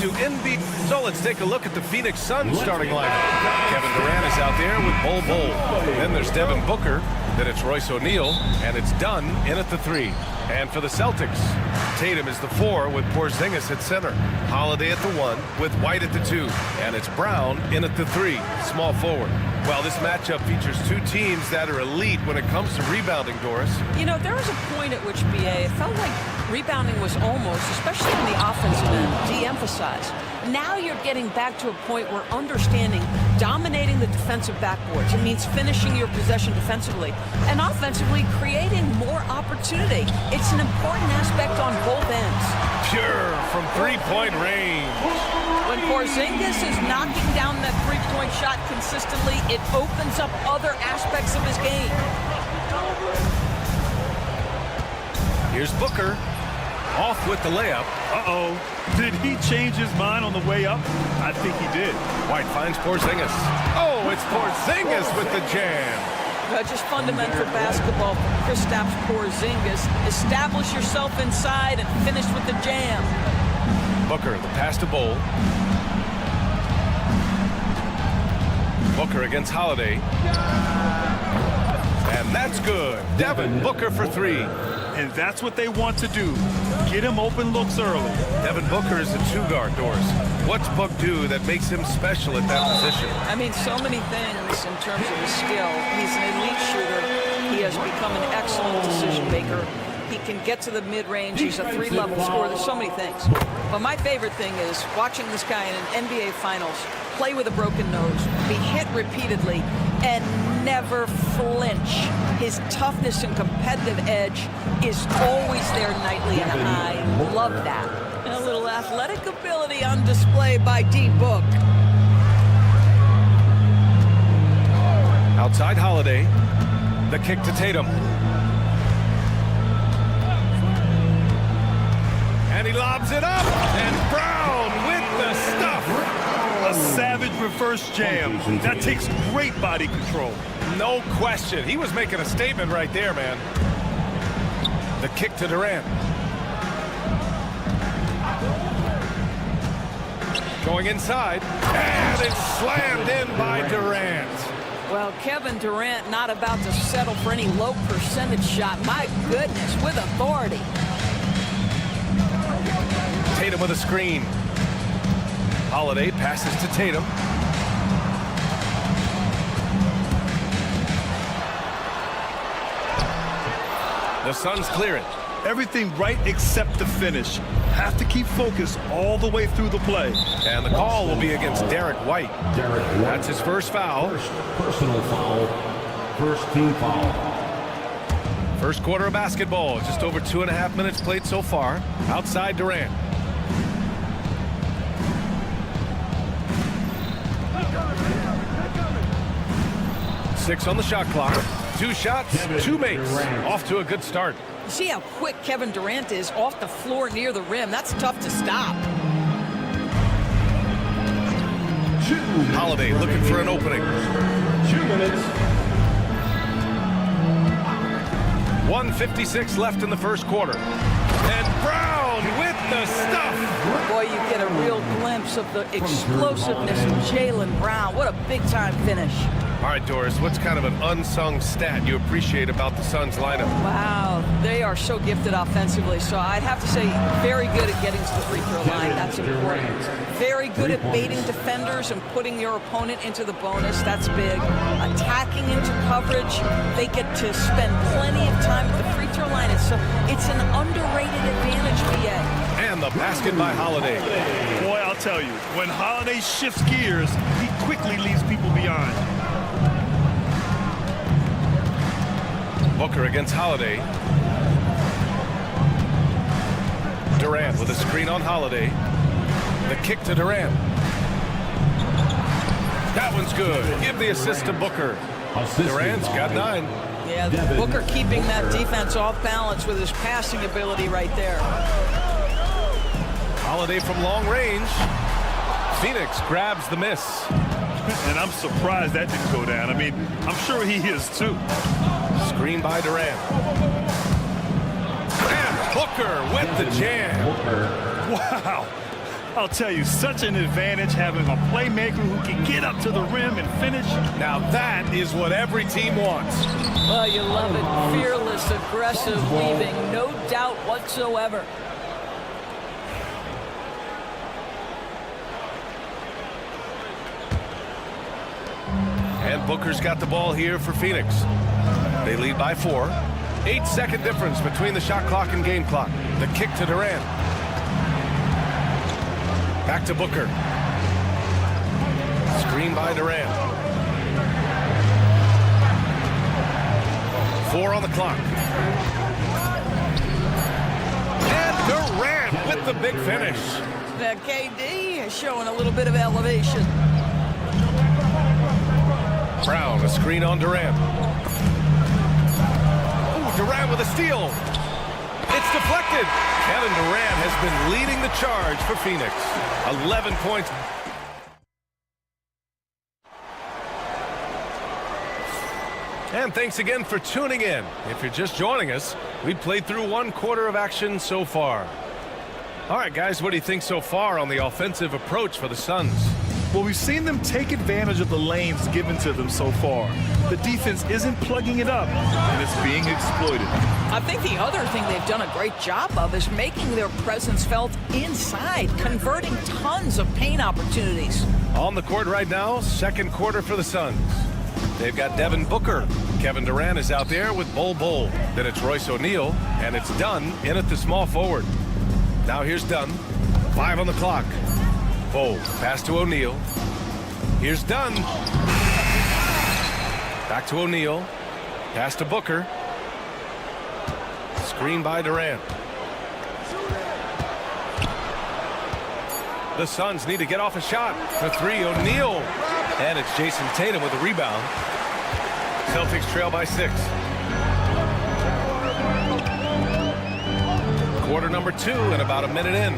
to NBA. So let's take a look at the Phoenix Suns starting lineup. Kevin Durant is out there with Bol. Then there's Devin Booker. Then it's Royce O'Neal. And it's Dunn in at the 3. And for the Celtics, Tatum is the 4 with Porzingis at center. Holiday at the 1 with White at the 2. And it's Brown in at the 3, small forward. Well, this matchup features two teams that are elite when it comes to rebounding, Doris. You know, there was a point at which, BA, it felt like rebounding was almost, especially in the offensive end, de-emphasized. Now you're getting back to a point where understanding dominating the defensive backboards. It means finishing your possession defensively and offensively creating more opportunity. It's an important aspect on both ends. Pure from three-point range. When Porzingis is knocking down that three-point shot consistently, it opens up other aspects of his game. Here's Booker. Off with the layup. Uh-oh. Did he change his mind on the way up? I think he did. White finds Porzingis. Oh, it's Porzingis with the jam. Just fundamental basketball from Kristaps Porzingis. Establish yourself inside and finish with the jam. Booker, the pass to Bol. Booker against Holiday. And that's good. Devin Booker for 3. And that's what they want to do. Get him open looks early. Devin Booker is a 2-guard, Doris. What's Book do that makes him special at that position? I mean, so many things in terms of his skill. He's an elite shooter. He has become an excellent decision maker. He can get to the mid-range. He's a 3-level scorer. There's so many things. But my favorite thing is watching this guy in an NBA Finals play with a broken nose, be hit repeatedly, and never flinch. His toughness and competitive edge is always there nightly, and I love that. And a little athletic ability on display by D-Book. Outside Holiday. The kick to Tatum. And he lobs it up. And Brown with the stuff. A savage reverse jam. That takes great body control. No question. He was making a statement right there, man. The kick to Durant. Going inside. And it's slammed in by Durant. Well, Kevin Durant not about to settle for any low percentage shot. My goodness, with authority. Tatum with a screen. Holiday passes to Tatum. The Suns clear it. Everything right except the finish. Have to keep focus all the way through the play. And the call will be against Derek White. That's his first foul. Personal foul. First team foul. First quarter of basketball. Just over 2.5 minutes played so far. Outside Durant. Six on the shot clock. 2 shots, 2 makes. Off to a good start. You see how quick Kevin Durant is off the floor near the rim. That's tough to stop. Holiday looking for an opening. 2 minutes. 1:56 left in the first quarter. And Brown with the stuff. Boy, you get a real glimpse of the explosiveness of Jaylen Brown. What a big-time finish. All right, Doris, what's kind of an unsung stat you appreciate about the Suns lineup? Wow, they are so gifted offensively. So I'd have to say very good at getting to the free throw line. That's important. Very good at baiting defenders and putting your opponent into the bonus. That's big. Attacking into coverage. They get to spend plenty of time at the free throw line. It's an underrated advantage, BA. And the basket by Holiday. Boy, I'll tell you, when Holiday shifts gears, he quickly leaves people behind. Booker against Holiday. Durant with a screen on Holiday. The kick to Durant. That one's good. Give the assist to Booker. Durant's got 9. Yeah, Booker keeping that defense off balance with his passing ability right there. Holiday from long range. Phoenix grabs the miss. And I'm surprised that didn't go down. I mean, I'm sure he is too. Screen by Durant. And Booker with the jam. Wow. I'll tell you, such an advantage having a playmaker who can get up to the rim and finish. Now that is what every team wants. Well, you love it. Fearless, aggressive, leaving no doubt whatsoever. And Booker's got the ball here for Phoenix. They lead by 4. 8-second difference between the shot clock and game clock. The kick to Durant. Back to Booker. Screen by Durant. 4 on the clock. And Durant with the big finish. Now KD is showing a little bit of elevation. Brown, a screen on Durant. Ooh, Durant with a steal. It's deflected. Kevin Durant has been leading the charge for Phoenix. 11 points. And thanks again for tuning in. If you're just joining us, we played through 1 quarter of action so far. All right, guys, what do you think so far on the offensive approach for the Suns? Well, we've seen them take advantage of the lanes given to them so far. The defense isn't plugging it up, and it's being exploited. I think the other thing they've done a great job of is making their presence felt inside, converting tons of paint opportunities. On the court right now, 2nd quarter for the Suns. They've got Devin Booker. Kevin Durant is out there with Bol. Then it's Royce O'Neal, and it's Dunn in at the small forward. Now here's Dunn. 5 on the clock. Bol, pass to O'Neal. Here's Dunn. Back to O'Neal. Pass to Booker. Screen by Durant. The Suns need to get off a shot. For 3, O'Neal. And it's Jason Tatum with the rebound. Celtics trail by 6. Quarter number 2 and about a minute in.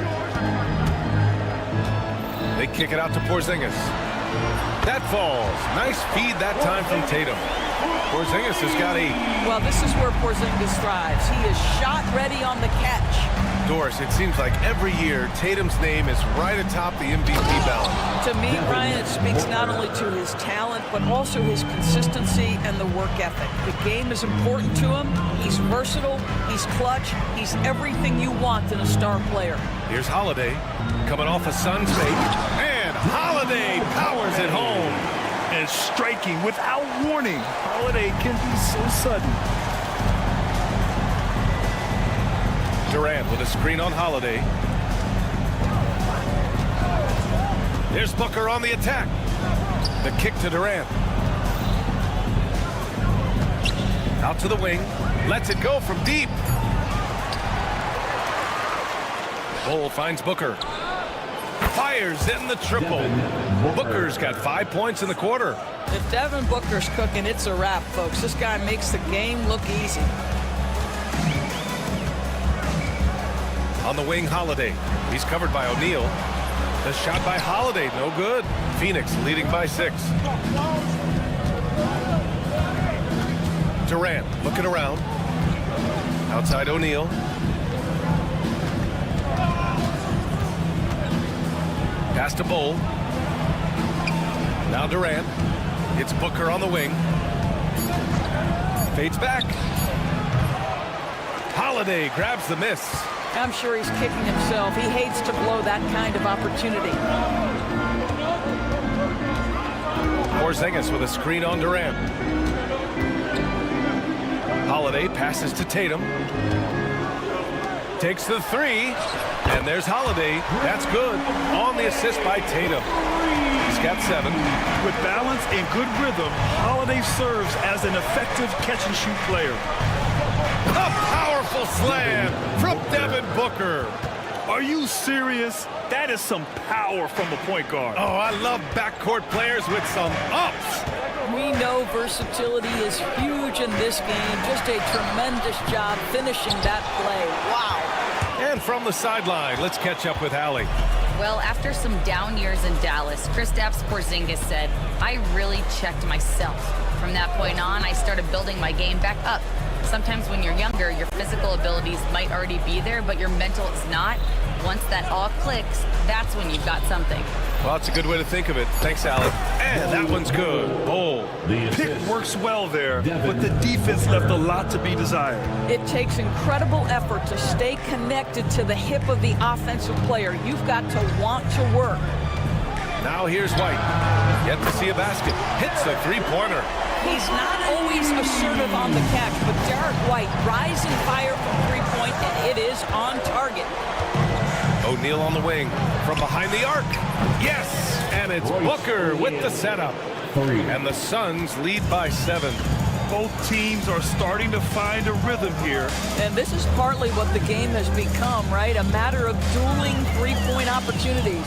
They kick it out to Porzingis. That falls. Nice feed that time from Tatum. Porzingis has got 8. Well, this is where Porzingis thrives. He is shot ready on the catch. Doris, it seems like every year Tatum's name is right atop the MVP ballot. To me, Ryan, it speaks not only to his talent, but also his consistency and the work ethic. The game is important to him. He's versatile. He's clutch. He's everything you want in a star player. Here's Holiday coming off a Suns fake. And Holiday powers it home. And striking without warning. Holiday can be so sudden. Durant with a screen on Holiday. There's Booker on the attack. The kick to Durant. Out to the wing. Lets it go from deep. Bol finds Booker. Fires in the triple. Booker's got 5 points in the quarter. If Devin Booker's cooking, it's a wrap, folks. This guy makes the game look easy. On the wing, Holiday. He's covered by O'Neal. The shot by Holiday, no good. Phoenix leading by 6. Durant looking around. Outside O'Neal. Pass to Bol. Now Durant. It's Booker on the wing. Fades back. Holiday grabs the miss. I'm sure he's kicking himself. He hates to blow that kind of opportunity. Porzingis with a screen on Durant. Holiday passes to Tatum. Takes the 3. And there's Holiday. That's good. On the assist by Tatum. He's got 7. With balance and good rhythm, Holiday serves as an effective catch-and-shoot player. A powerful slam from Devin Booker. Are you serious? That is some power from a point guard. Oh, I love backcourt players with some ups. We know versatility is huge in this game. Just a tremendous job finishing that play. Wow. And from the sideline, let's catch up with Allie. Well, after some down years in Dallas, Kristaps Porzingis said, "I really checked myself. From that point on, I started building my game back up. Sometimes when you're younger, your physical abilities might already be there, but your mental is not. Once that all clicks, that's when you've got something. Well, it's a good way to think of it. Thanks, Alec. And that one's good. Bowl. Pick works well there, but the defense left a lot to be desired. It takes incredible effort to stay connected to the hip of the offensive player. You've got to want to work. Now here's White. Yet to see a basket. Hits the three-pointer. He's not always assertive on the catch, but Derek White, rising fire from three-point, and it is on target. O'Neal on the wing from behind the arc. Yes, and it's Booker with the setup. And the Suns lead by 7. Both teams are starting to find a rhythm here. And this is partly what the game has become, right? A matter of dueling three-point opportunities.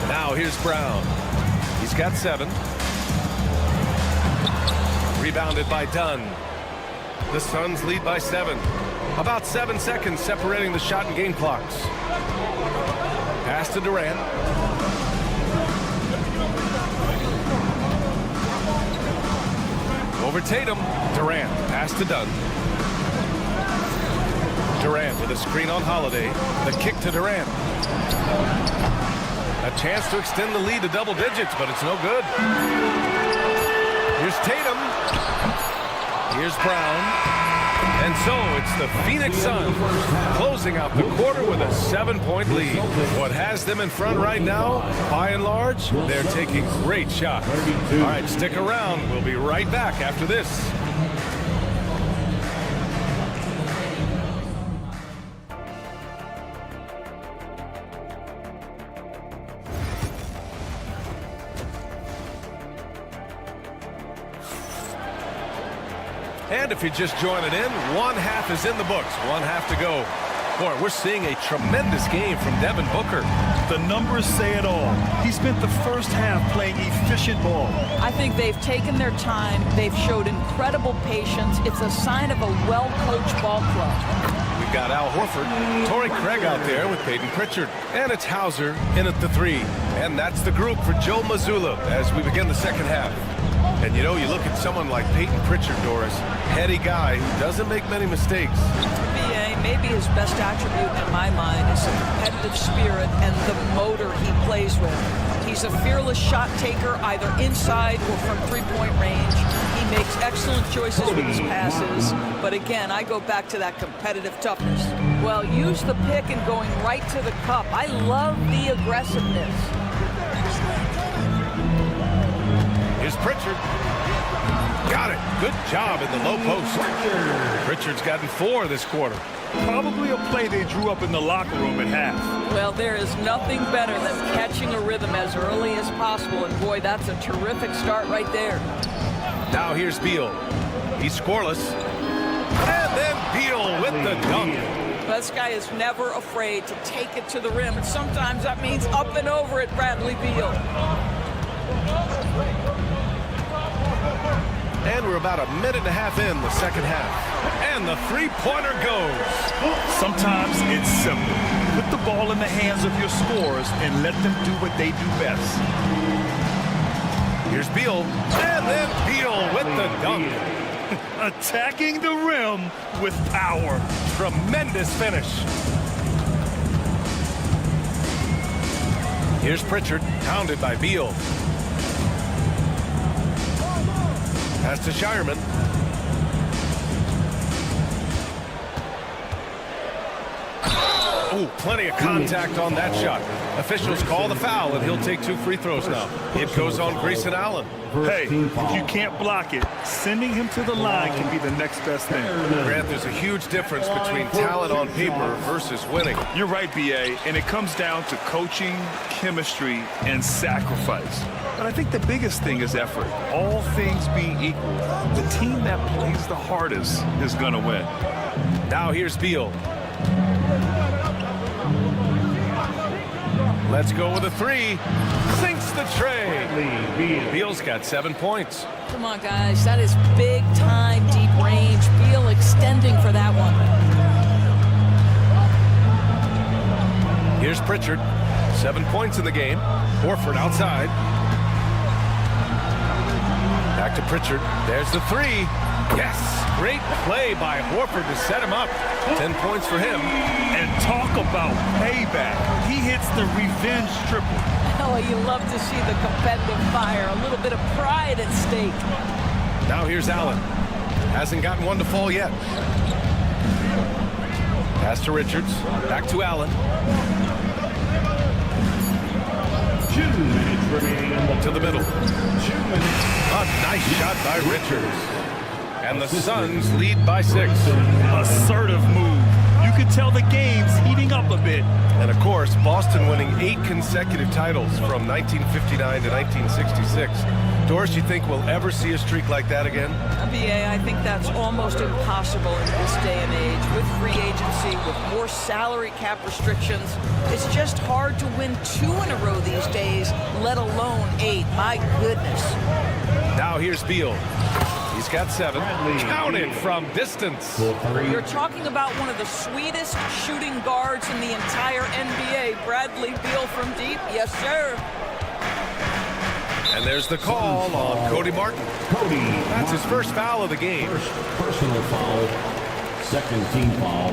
Now here's Brown. He's got 7. Rebounded by Dunn. The Suns lead by 7. About 7 seconds separating the shot and game clocks. Pass to Durant. Over Tatum. Durant. Pass to Dunn. Durant with a screen on Holiday. The kick to Durant. A chance to extend the lead to double digits, but it's no good. Here's Tatum. Here's Brown. And so it's the Phoenix Suns closing out the quarter with a 7-point lead. What has them in front right now, by and large, they're taking great shots. All right, stick around. We'll be right back after this. And if you're just joining in, one half is in the books. One half to go. Boy, we're seeing a tremendous game from Devin Booker. The numbers say it all. He spent the first half playing efficient ball. I think they've taken their time. They've showed incredible patience. It's a sign of a well-coached ball club. We've got Al Horford, Torrey Craig out there with Peyton Pritchard. And it's Hauser in at the 3. And that's the group for Joe Mazzulla as we begin the second half. And you know, you look at someone like Peyton Pritchard, Doris, heady guy who doesn't make many mistakes. Maybe his best attribute in my mind is the competitive spirit and the motor he plays with. He's a fearless shot taker, either inside or from three-point range. He makes excellent choices with his passes. But again, I go back to that competitive toughness. Well, use the pick and going right to the cup. I love the aggressiveness. Here's Pritchard. Got it. Good job in the low post. Pritchard's gotten 4 this quarter. Probably a play they drew up in the locker room at half. Well, there is nothing better than catching a rhythm as early as possible. And boy, that's a terrific start right there. Now here's Beal. He's scoreless. And then Beal with the dunk. This guy is never afraid to take it to the rim. And sometimes that means up and over it, Bradley Beal. And we're about a minute and a half in the second half. And the three-pointer goes. Sometimes it's simple. Put the ball in the hands of your scorers and let them do what they do best. Here's Beal. And then Beal with the dunk. Attacking the rim with power. Tremendous finish. Here's Pritchard, pounded by Beal. Pass to Shireman. Ooh, plenty of contact on that shot. Officials call the foul, and he'll take 2 free throws now. It goes on Grayson Allen. Hey, if you can't block it, sending him to the line can be the next best thing. Grant, there's a huge difference between talent on paper versus winning. You're right, B.A., and it comes down to coaching, chemistry, and sacrifice. But I think the biggest thing is effort. All things being equal, the team that plays the hardest is going to win. Now here's Beal. Let's go with a 3. Sinks the tray. Beal's got 7 points. Come on, guys. That is big-time, deep range. Beal extending for that one. Here's Pritchard. 7 points in the game. Horford outside. Back to Pritchard. There's the 3. Yes, great play by Horford to set him up. 10 points for him. And talk about payback. He hits the revenge triple. Oh, you love to see the competitive fire. A little bit of pride at stake. Now here's Allen. Hasn't gotten one to fall yet. Pass to Richards. Back to Allen. 2 minutes remaining on the To the middle. 2 minutes. A nice shot by Richards. And the Suns lead by 6. Assertive move. You could tell the game's heating up a bit. And of course, Boston winning 8 consecutive titles from 1959 to 1966. Doris, you think we'll ever see a streak like that again? BA, I think that's almost impossible in this day and age. With free agency, with more salary cap restrictions, it's just hard to win 2 in a row these days, let alone 8. My goodness. Now here's Beal. He's got 7. Counted from distance. You're talking about one of the sweetest shooting guards in the entire NBA. Bradley Beal from deep. Yes, sir. And there's the call on Cody Martin. That's his first foul of the game. First personal foul. Second team foul.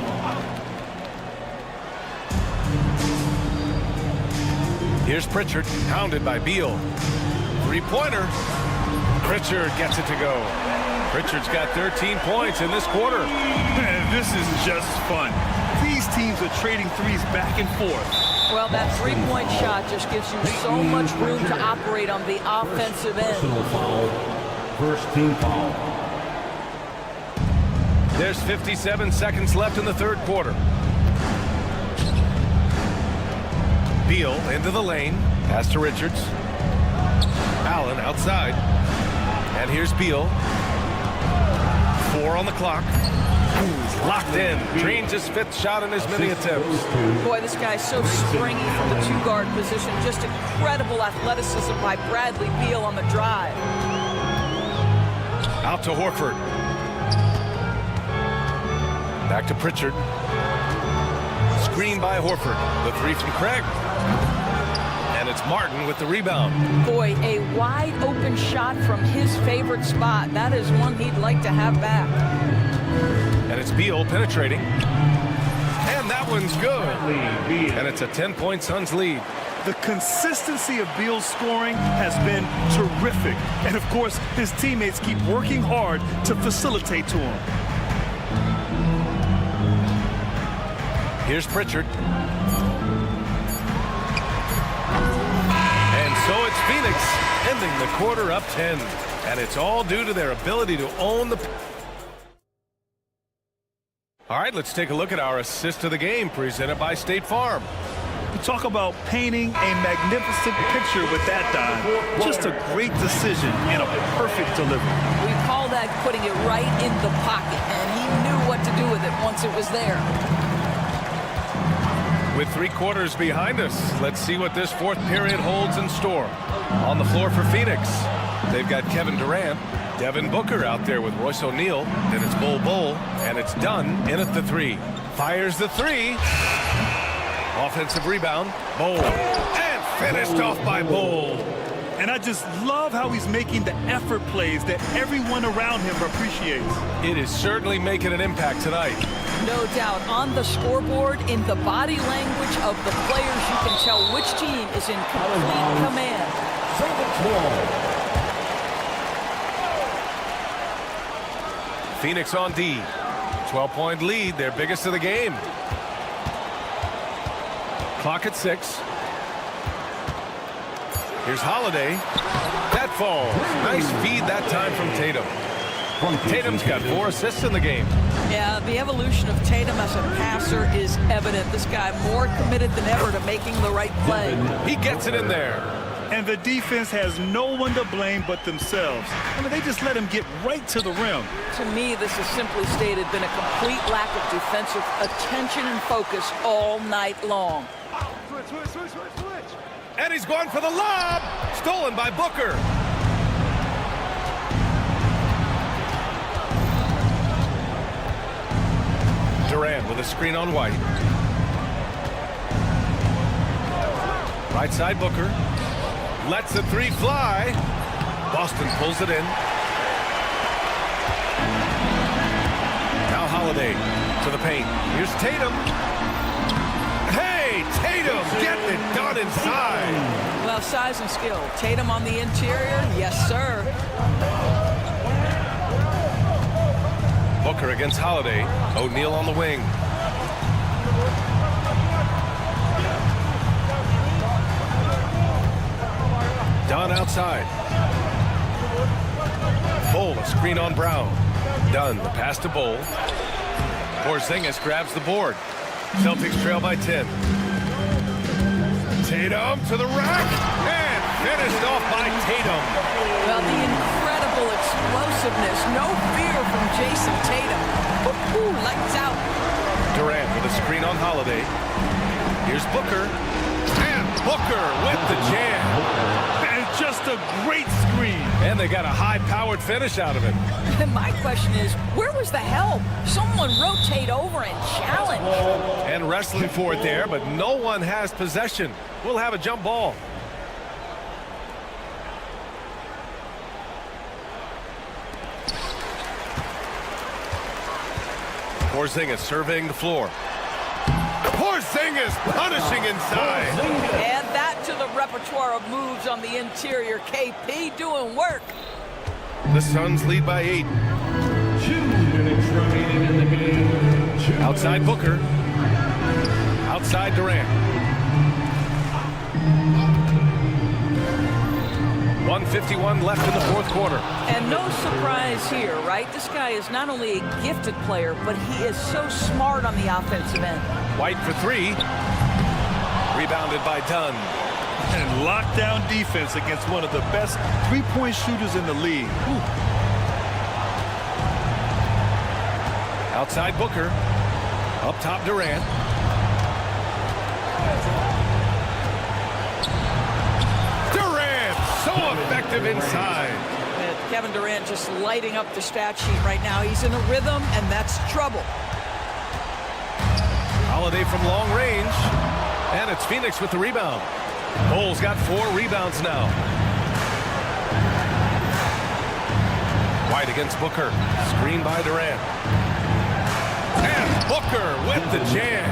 Here's Pritchard, pounded by Beal. 3-pointer. Pritchard gets it to go. Pritchard's got 13 points in this quarter. Man, this is just fun. These teams are trading threes back and forth. Well, that three-point shot just gives you so much room to operate on the offensive end. Personal foul. First team foul. There's 57 seconds left in the third quarter. Beal into the lane. Pass to Richards. Allen outside. And here's Beal. 4 on the clock. He's locked in. Drains his 5th shot in his many attempts. Boy, this guy's so springy from the 2-guard position. Just incredible athleticism by Bradley Beal on the drive. Out to Horford. Back to Pritchard. Screen by Horford. The 3 from Craig. And it's Martin with the rebound. Boy, a wide open shot from his favorite spot. That is one he'd like to have back. And it's Beal penetrating. And that one's good. And it's a 10-point Suns lead. The consistency of Beal's scoring has been terrific. And of course, his teammates keep working hard to facilitate to him. Here's Pritchard. And so it's Phoenix ending the quarter up 10. And it's all due to their ability to own the... All right, let's take a look at our assist of the game presented by State Farm. You talk about painting a magnificent picture with that dime. Just a great decision and a perfect delivery. We call that putting it right in the pocket, and he knew what to do with it once it was there. With 3 quarters behind us, let's see what this 4th period holds in store. On the floor for Phoenix, they've got Kevin Durant, Devin Booker out there with Royce O'Neal, then it's Bol, and it's Dunn in at the 3. Fires the 3. Offensive rebound, Bol, and finished off by Bol. And I just love how he's making the effort plays that everyone around him appreciates. It is certainly making an impact tonight. No doubt. On the scoreboard, in the body language of the players, you can tell which team is in complete command. Phoenix on D. 12-point lead, their biggest of the game. Clock at 6. Here's Holiday. That falls. Nice feed that time from Tatum. Tatum's got 4 assists in the game. Yeah, the evolution of Tatum as a passer is evident. This guy more committed than ever to making the right play. He gets it in there. And the defense has no one to blame but themselves. I mean, they just let him get right to the rim. To me, this has simply stated been a complete lack of defensive attention and focus all night long. Switch. And he's going for the lob. Stolen by Booker. Durant with a screen on White. Right side Booker. Lets the 3 fly. Boston pulls it in. Holiday to the paint. Here's Tatum. Hey, Tatum getting it done inside. Well, size and skill. Tatum on the interior, yes, sir. Booker against Holiday. O'Neal on the wing. Dunn outside. Bull, a screen on Brown. Dunn, the pass to Bull. Porzingis grabs the board. Celtics trail by 10. Tatum to the rack. And finished off by Tatum. Well, the incredible explosiveness. No fear from Jason Tatum. Woo-hoo, lights out. Durant with a screen on Holiday. Here's Booker. And Booker with the jam. And just a great screen. And they got a high-powered finish out of it. And my question is, where was the help? Someone rotate over and challenge. And wrestling for it there, but no one has possession. We'll have a jump ball. Porzingis surveying the floor. Porzingis punishing inside. Add that to the repertoire of moves on the interior. KP doing work. The Suns lead by 8. 2 minutes remaining in the game. Outside Booker. Outside Durant. 1:51 left in the fourth quarter. And no surprise here, right? This guy is not only a gifted player, but he is so smart on the offensive end. White for 3. Rebounded by Dunn. And lockdown defense against one of the best three-point shooters in the league. Whew. Outside Booker. Up top Durant. Durant, so effective inside. And Kevin Durant just lighting up the stat sheet right now. He's in a rhythm, and that's trouble. Holiday from long range. And it's Phoenix with the rebound. Bull's got 4 rebounds now. White against Booker. Screen by Durant. And Booker with the jam.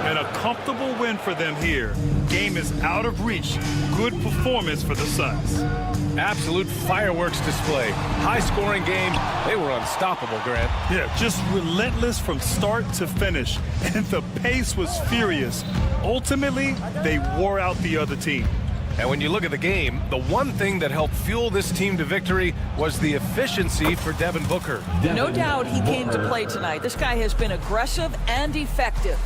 And a comfortable win for them here. Game is out of reach. Good performance for the Suns. Absolute fireworks display. High-scoring game. They were unstoppable, Grant. Yeah, just relentless from start to finish. And the pace was furious. Ultimately, they wore out the other team. And when you look at the game, the one thing that helped fuel this team to victory was the efficiency for Devin Booker. No doubt he came to play tonight. This guy has been aggressive and effective.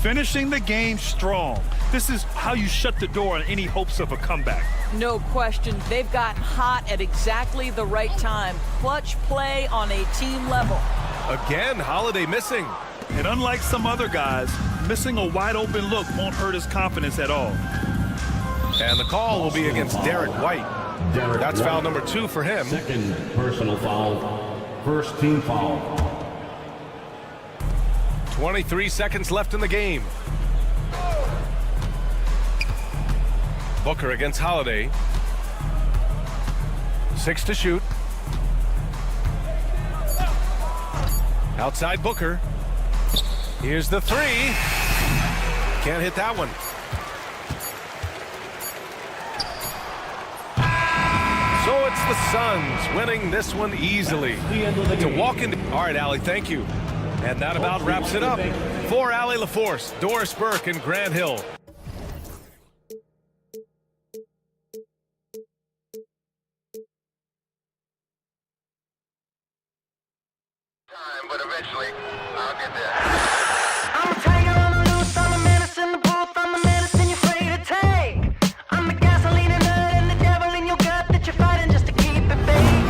Finishing the game strong. This is how you shut the door on any hopes of a comeback. No question. They've gotten hot at exactly the right time. Clutch play on a team level. Again, Holiday missing. And unlike some other guys, missing a wide-open look won't hurt his confidence at all. And the call will be against Derek White. That's foul number 2 for him. Second personal foul. First team foul. 23 seconds left in the game. Booker against Holiday. 6 to shoot. Outside Booker. Here's the 3. Can't hit that one. So it's the Suns winning this one easily. To walk into... All right, Allie, thank you. And that about wraps it up. For Allie LaForce, Doris Burke, and Grant Hill. But eventually, I'll get there. I'm a tiger on the loose, I'm a menace in the booth, I'm the medicine you're afraid to take. I'm the gasoline and nut and the devil in your gut that you're fighting just to keep it baked.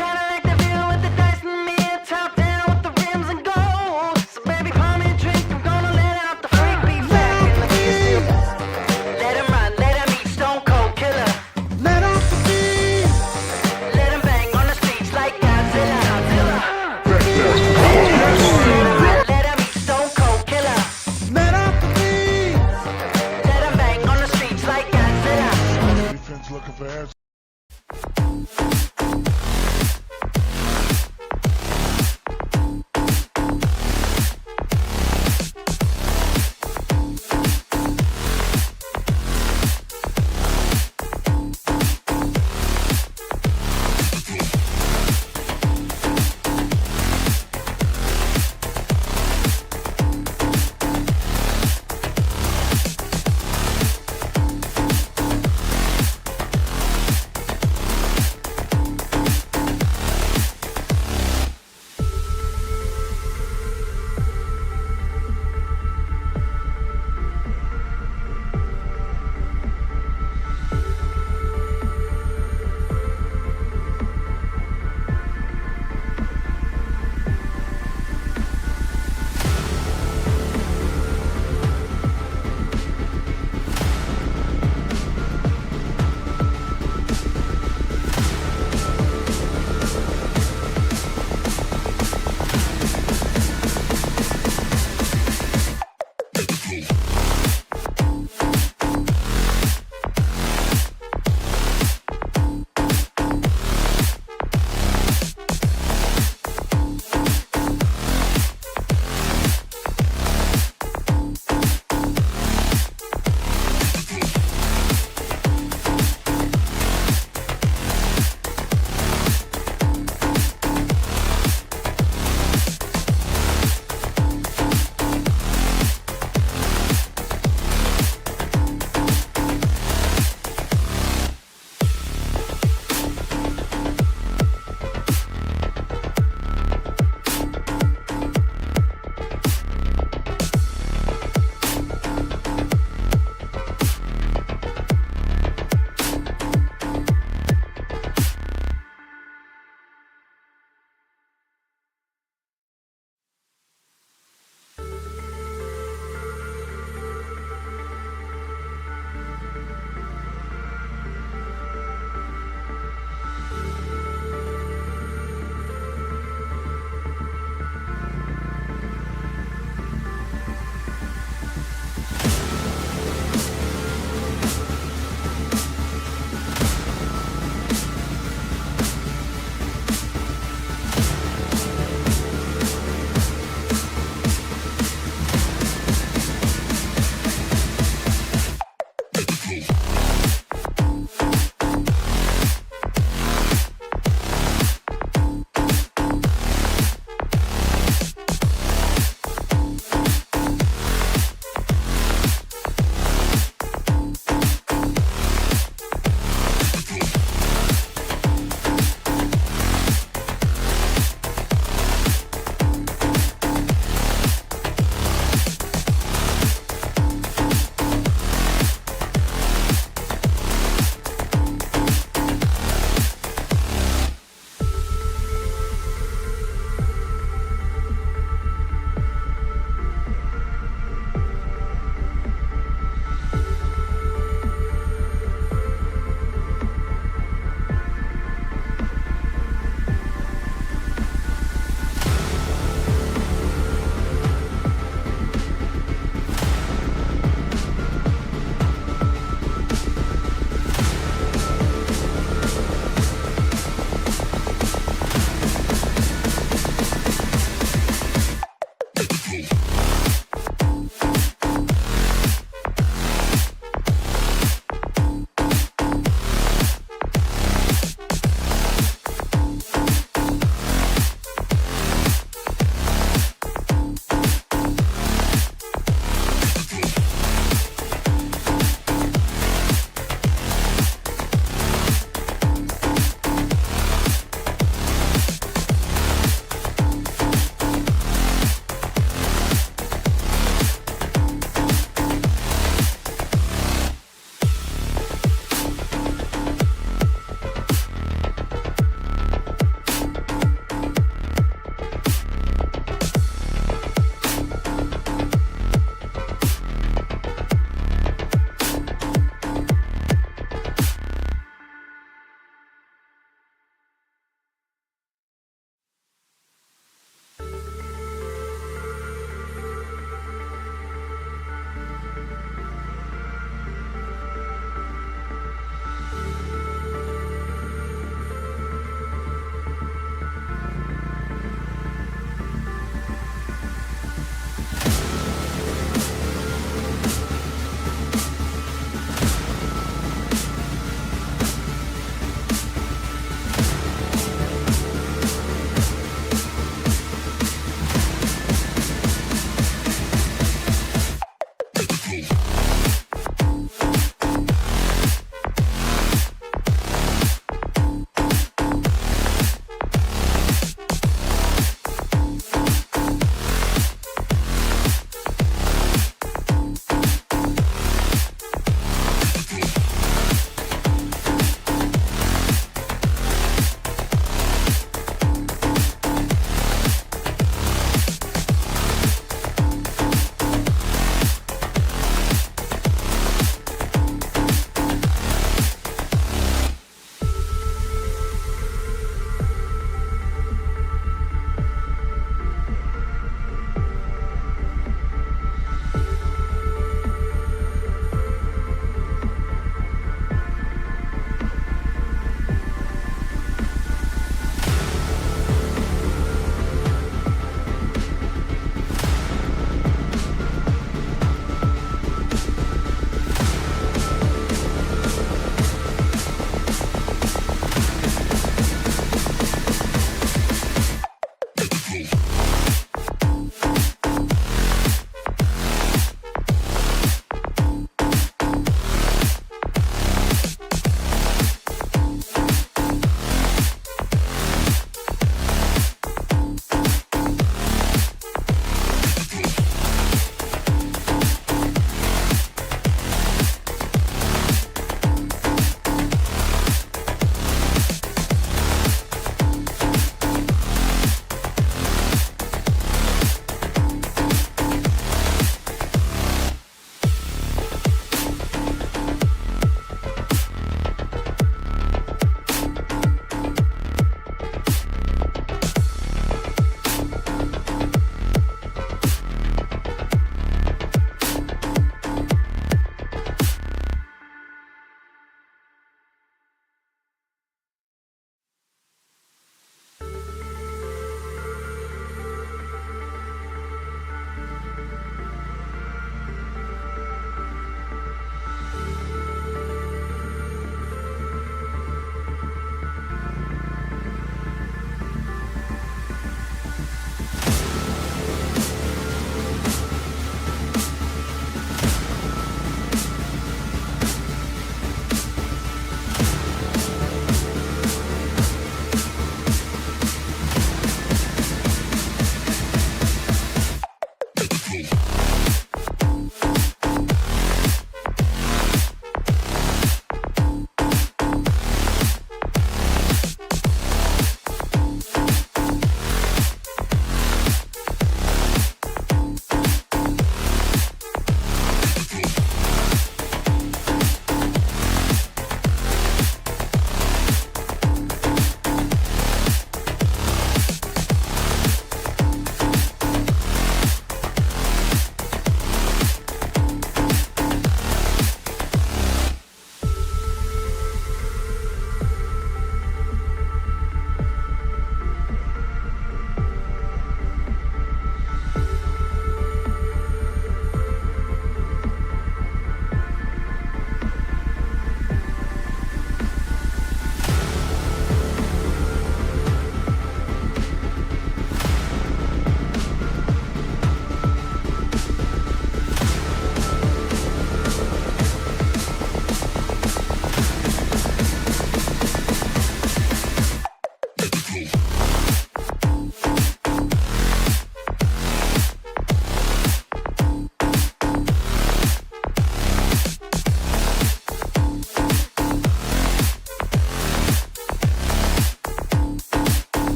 Kinda like the view with the dice and me, top down with the rims and gold. So baby, pour me a drink, I'm gonna let out the freak beat back in the kiss. Let him run, let him eat, stone cold killer. Let off the beat. Let him bang on the streets like Godzilla.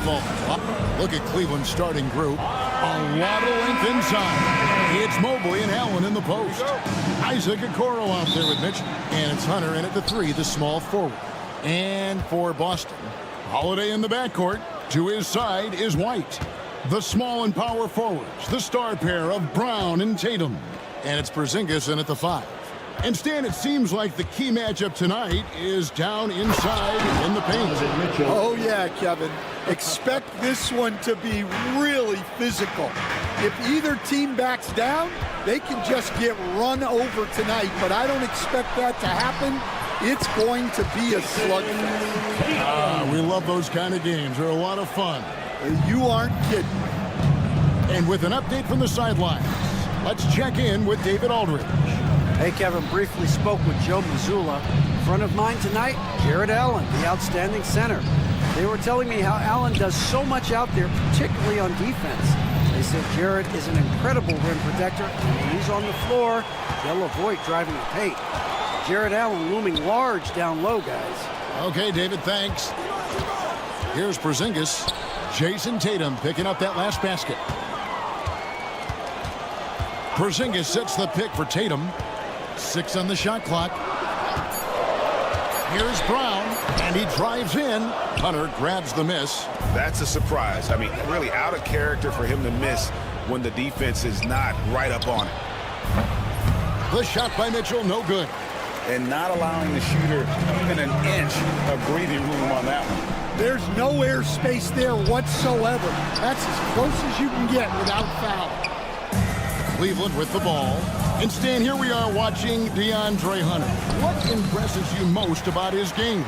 ball. Look at Cleveland's starting group. A lot of length inside. It's Mobley and Allen in the post. Isaac Okoro out there with Mitchell. And it's Hunter in at the 3, the small forward. And for Boston, Holiday in the backcourt. To his side is White. The small and power forwards, the star pair of Brown and Tatum. And it's Porzingis in at the 5. And Stan, it seems like the key matchup tonight is down inside in the paint. Oh, yeah, Kevin. Expect this one to be really physical. If either team backs down, they can just get run over tonight, but I don't expect that to happen. It's going to be a slugfest. We love those kind of games. They're a lot of fun. You aren't kidding. And with an update from the sidelines, let's check in with David Aldridge. Hey, Kevin, briefly spoke with Joe Mazzulla. In front of mine tonight, Jared Allen, the outstanding center. They were telling me how Allen does so much out there, particularly on defense. They said Jared is an incredible rim protector, and when he's on the floor, they'll avoid driving the paint. Jared Allen looming large down low, guys. Okay, David, thanks. Here's Porzingis. Jason Tatum picking up that last basket. Porzingis sets the pick for Tatum. 6 on the shot clock. Here's Brown, and he drives in. Hunter grabs the miss. That's a surprise. I mean, really out of character for him to miss when the defense is not right up on it. The shot by Mitchell, no good. And not allowing the shooter even an inch of breathing room on that one. There's no air space there whatsoever. That's as close as you can get without foul. Cleveland with the ball. And Stan, here we are watching DeAndre Hunter. What impresses you most about his game?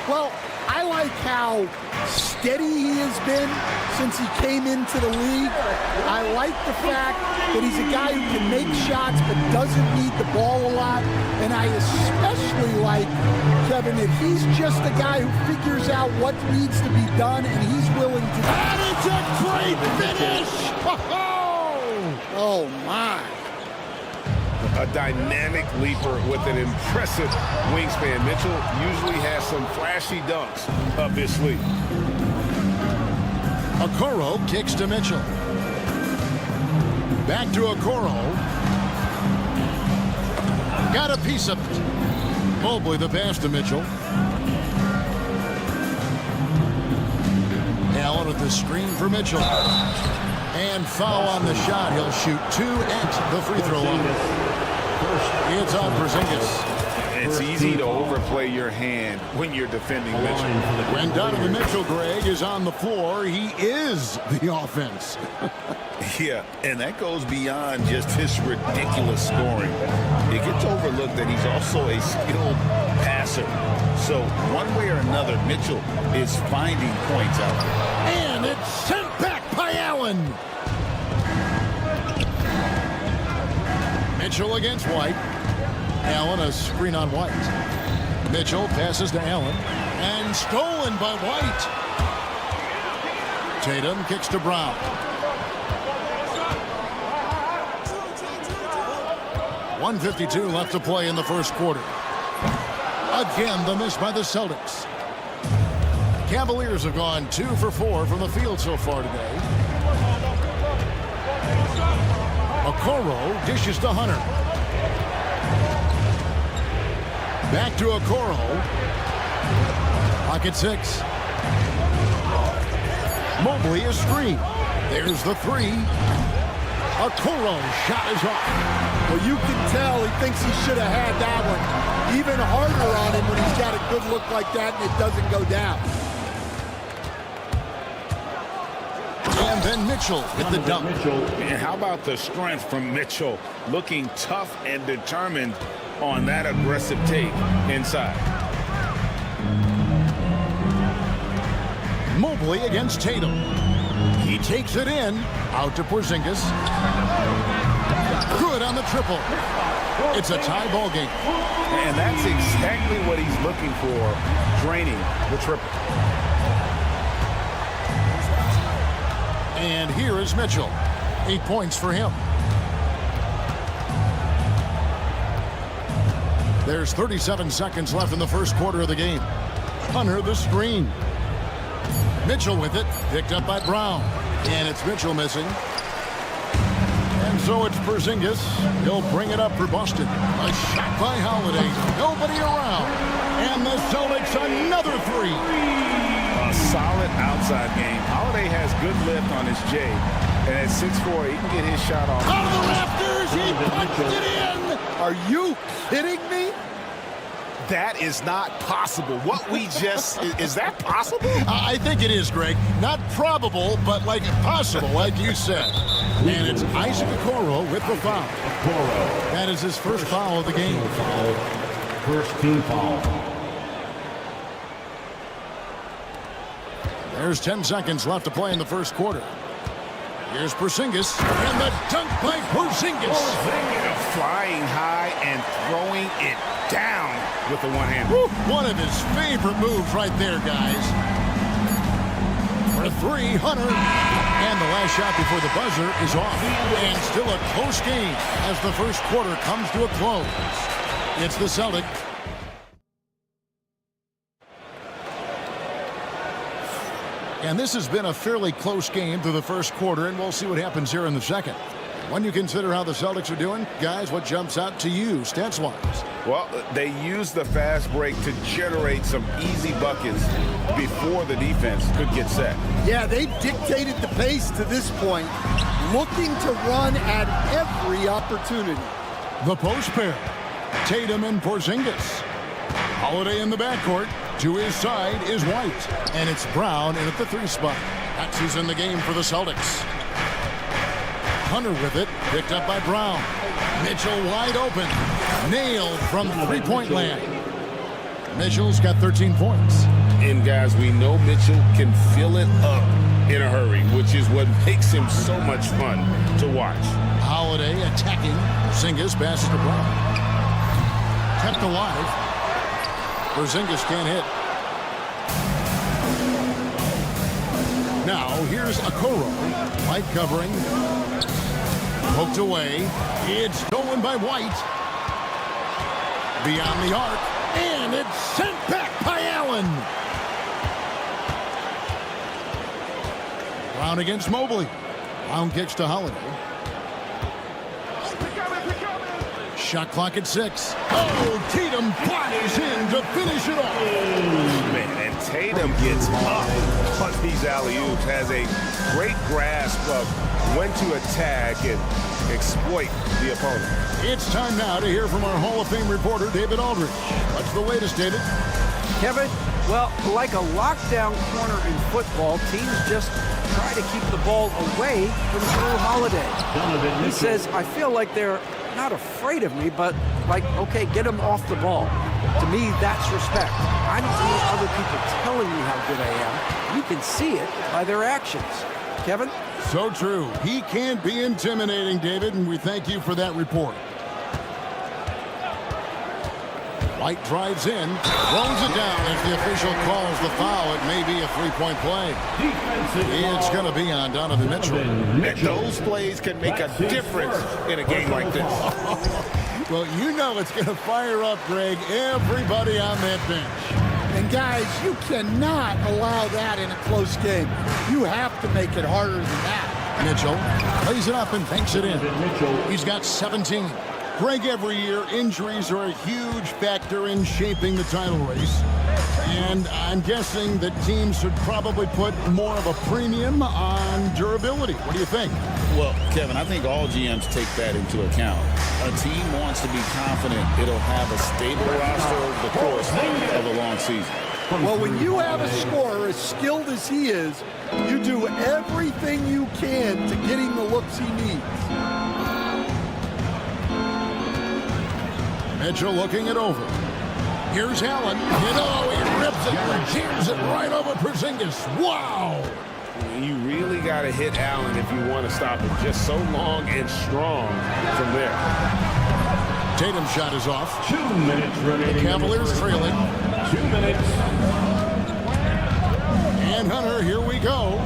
Well, I like how steady he has been since he came into the league. I like the fact that he's a guy who can make shots but doesn't need the ball a lot. And I especially like, Kevin, that he's just a guy who figures out what needs to be done and he's willing to... And it's a great finish! Oh, my. A dynamic leaper with an impressive wingspan. Mitchell usually has some flashy dunks up his sleeve. Okoro kicks to Mitchell. Back to Okoro. Got a piece of it. Mobley the pass to Mitchell. Allen with the screen for Mitchell. And foul on the shot. He'll shoot 2 at the free throw line. It's on Porzingis. It's easy to overplay your hand when you're defending Mitchell. When Donovan Mitchell, Greg, is on the floor, he is the offense. Yeah, and that goes beyond just his ridiculous scoring. It gets overlooked that he's also a skilled passer. So one way or another, Mitchell is finding points out there. And it's sent back by Allen. Mitchell against White. Allen a screen on White. Mitchell passes to Allen. And stolen by White. Tatum kicks to Brown. .152 left to play in the first quarter. Again, the miss by the Celtics. Cavaliers have gone 2 for 4 from the field so far today. Okoro dishes to Hunter. Back to Okoro. Pocket 6. Mobley is screened. There's the 3. Okoro shot is off. Well, you can tell he thinks he should have had that one. Even harder on him when he's got a good look like that and it doesn't go down. And then Mitchell with the dunk. And how about the strength from Mitchell? Looking tough and determined on that aggressive take inside. Mobley against Tatum. He takes it in. Out to Porzingis. Good on the triple. It's a tie ball game. And that's exactly what he's looking for, draining the triple. And here is Mitchell. 8 points for him. There's 37 seconds left in the first quarter of the game. Hunter the screen. Mitchell with it, picked up by Brown. And it's Mitchell missing. And so it's Porzingis. He'll bring it up for Boston. A shot by Holiday. Nobody around. And the Celtics another three. A solid outside game. Holiday has good lift on his J. And at 6'4", he can get his shot off. Out of the rafters, he punched it in. Are you kidding me? That is not possible. What we just, is that possible? I think it is, Greg. Not probable, but like possible, like you said. And it's Isaac Okoro with the foul. That is his first foul of the game. First team foul. There's 10 seconds left to play in the first quarter. Here's Porzingis, and the dunk by Porzingis. Flying high and throwing it down with the one hand. One of his favorite moves right there, guys. For three, Hunter. And the last shot before the buzzer is off. And still a close game as the first quarter comes to a close. It's the Celtics. And this has been a fairly close game through the first quarter, and we'll see what happens here in the second. When you consider how the Celtics are doing, guys, what jumps out to you, stats-wise? Well, they used the fast break to generate some easy buckets before the defense could get set. Yeah, they've dictated the pace to this point, looking to run at every opportunity. The post pair, Tatum and Porzingis. Holiday in the backcourt. To his side is White. And it's Brown in at the three spot. That's who's in the game for the Celtics. Hunter with it. Picked up by Brown. Mitchell wide open. Nailed from three-point land. Mitchell's got 13 points. And, guys, we know Mitchell can fill it up in a hurry, which is what makes him so much fun to watch. Holiday attacking. Porzingis passes to Brown. Kept alive. Porzingis can't hit. Now, here's Okoro. White covering. Poked away. It's stolen by White. Beyond the arc. And it's sent back by Allen. Brown against Mobley. Brown kicks to Holiday. Shot clock at 6. Oh, Tatum flies in to finish it off. Man, and Tatum gets up on these alley-oops, has a great grasp of when to attack and exploit the opponent. It's time now to hear from our Hall of Fame reporter, David Aldridge. What's the latest, David? Kevin, well, like a lockdown corner in football, teams just try to keep the ball away from Drew Holiday. He says, I feel like they're not afraid of me, but like, okay, get him off the ball. To me, that's respect. I don't need other people telling me how good I am. You can see it by their actions. Kevin? So true. He can be intimidating, David, and we thank you for that report. White drives in, throws it down. If the official calls the foul, it may be a three-point play. It's going to be on Donovan Mitchell. And those plays can make a difference in a game like this. Well, you know it's going to fire up, Greg, everybody on that bench. And guys, you cannot allow that in a close game. You have to make it harder than that. Mitchell plays it up and banks it in. He's got 17. Greg, every year, injuries are a huge factor in shaping the title race. And I'm guessing that teams should probably put more of a premium on durability. What do you think? Well, Kevin, I think all GMs take that into account. A team wants to be confident it'll have a stable roster over the course of a long season. Well, when you have a scorer as skilled as he is, you do everything you can to get him the looks he needs. Mitchell looking it over. Here's Allen. He rips it, jams it right over Porzingis. Wow! You really got to hit Allen if you want to stop him. Just so long and strong from there. Tatum's shot is off. 2 minutes remaining. The Cavaliers trailing. 2 minutes. And Hunter, here we go.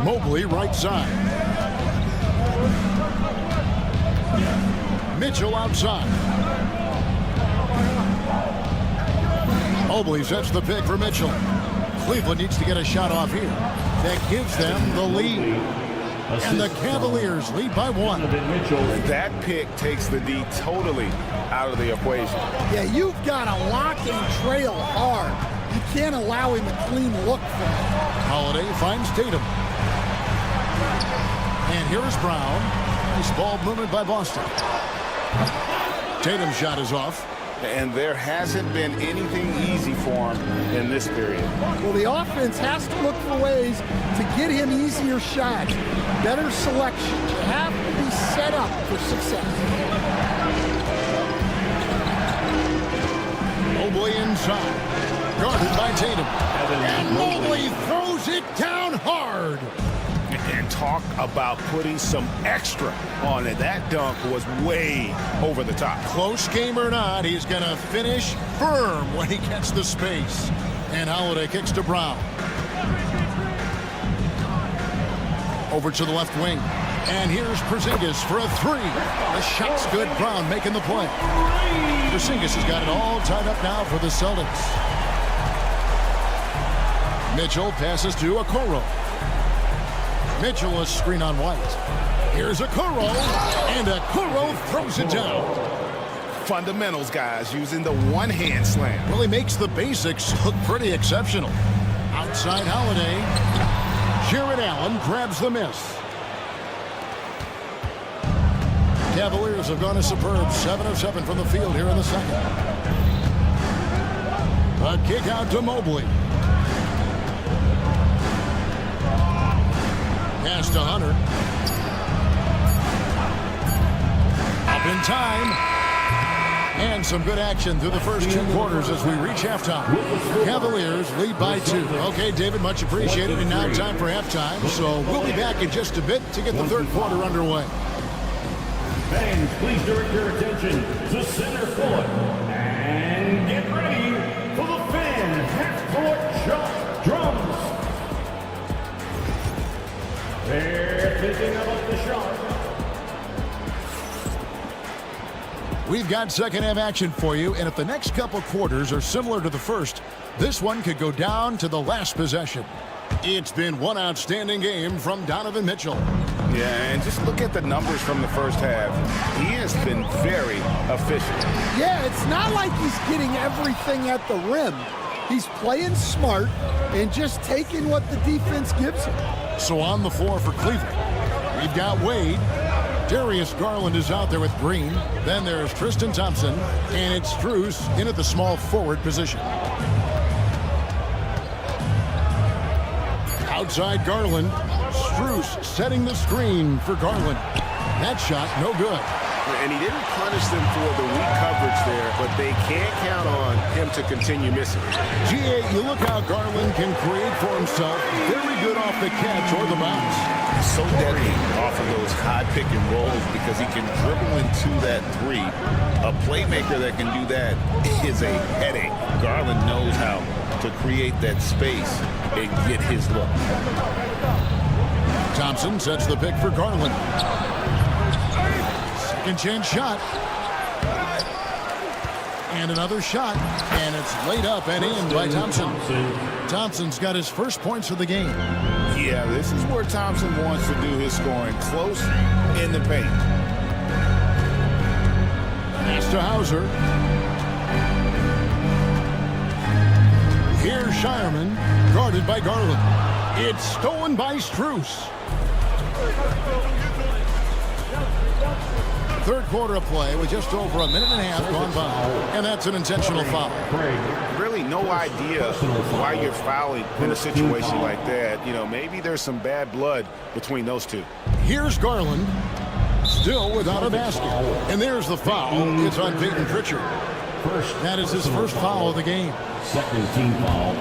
Mobley right side. Mitchell outside. Mobley sets the pick for Mitchell. Cleveland needs to get a shot off here. That gives them the lead. And the Cavaliers lead by 1. That pick takes the D totally out of the equation. Yeah, you've got to lock and trail hard. You can't allow him a clean look for him. Holiday finds Tatum. And here's Brown. Nice ball movement by Boston. Tatum's shot is off. And there hasn't been anything easy for him in this period. Well, the offense has to look for ways to get him easier shots, better selection. You have to be set up for success. Mobley inside. Guarded by Tatum. And Mobley throws it down hard. And talk about putting some extra on it. That dunk was way over the top. Close game or not, he's going to finish firm when he gets the space. And Holiday kicks to Brown. Over to the left wing. And here's Porzingis for a 3. The shot's good. Brown making the play. Porzingis has got it all tied up now for the Celtics. Mitchell passes to Okoro. Mitchell a screen on White. Here's Okoro, and Okoro throws it down. Fundamentals, guys, using the one-hand slam. Well, he makes the basics look pretty exceptional. Outside Holiday. Jared Allen grabs the miss. Cavaliers have gone a superb 7 of 7 from the field here in the second. A kick out to Mobley. Pass to Hunter. Up in time. And some good action through the first 2 quarters as we reach halftime. Cavaliers lead by 2. Okay, David, much appreciated. And now time for halftime. So we'll be back in just a bit to get the third quarter underway. Fans, please direct your attention to center court. And get ready for the fan half-court shot drums. They're thinking about the shot. We've got second half action for you, and if the next couple quarters are similar to the first, this one could go down to the last possession. It's been one outstanding game from Donovan Mitchell. Yeah, and just look at the numbers from the first half. He has been very efficient. Yeah, it's not like he's getting everything at the rim. He's playing smart and just taking what the defense gives him. So on the floor for Cleveland, we've got Wade. Darius Garland is out there with Green. Then there's Tristan Thompson, and it's Strus in at the small forward position. Outside Garland, Strus setting the screen for Garland. That shot, no good. And he didn't punish them for the weak coverage there, but they can't count on him to continue missing. G.A., you look how Garland can create for himself. Very good off the catch or the bounce. He's so deadly off of those high pick and rolls because he can dribble into that 3. A playmaker that can do that is a headache. Garland knows how to create that space and get his look. Thompson sets the pick for Garland. Second chance shot. And another shot. And it's laid up and in by Thompson. Thompson's got his first points of the game. Yeah, this is where Thompson wants to do his scoring, close in the paint. Pass to Hauser. Here's Shireman, guarded by Garland. It's stolen by Strus. Third quarter of play with just over a minute and a half gone by. And that's an intentional foul. Really no idea why you're fouling in a situation like that. You know, maybe there's some bad blood between those two. Here's Garland, still without a basket. And there's the foul. It's on Peyton Pritchard. That is his first foul of the game. Second team foul.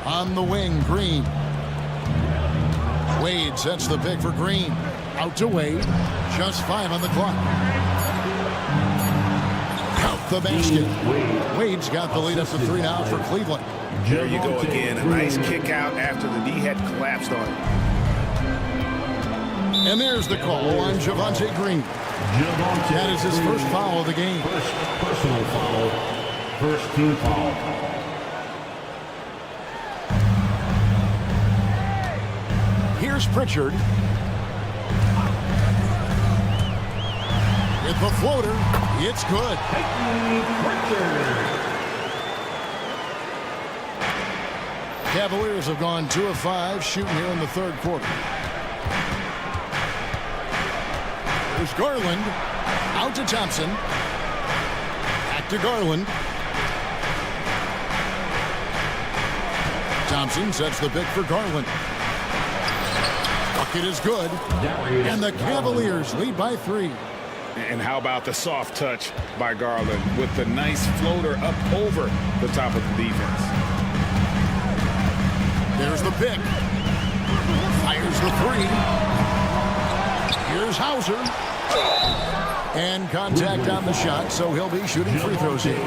On the wing, Green. Wade sets the pick for Green. Out to Wade. Just 5 on the clock. Count the basket. Wade's got the lead up to 3 now for Cleveland. There you go again. A nice kick out after the D had collapsed on it. And there's the call on Javonte Green. That is his first foul of the game. First personal foul. First team foul. Here's Pritchard. With the floater, it's good. Cavaliers have gone 2 of 5 shooting here in the third quarter. There's Garland. Out to Thompson. Back to Garland. Thompson sets the pick for Garland. Bucket is good. And the Cavaliers lead by 3. And how about the soft touch by Garland with the nice floater up over the top of the defense. There's the pick. Fires the 3. Here's Hauser. And contact on the shot, so he'll be shooting free throws here.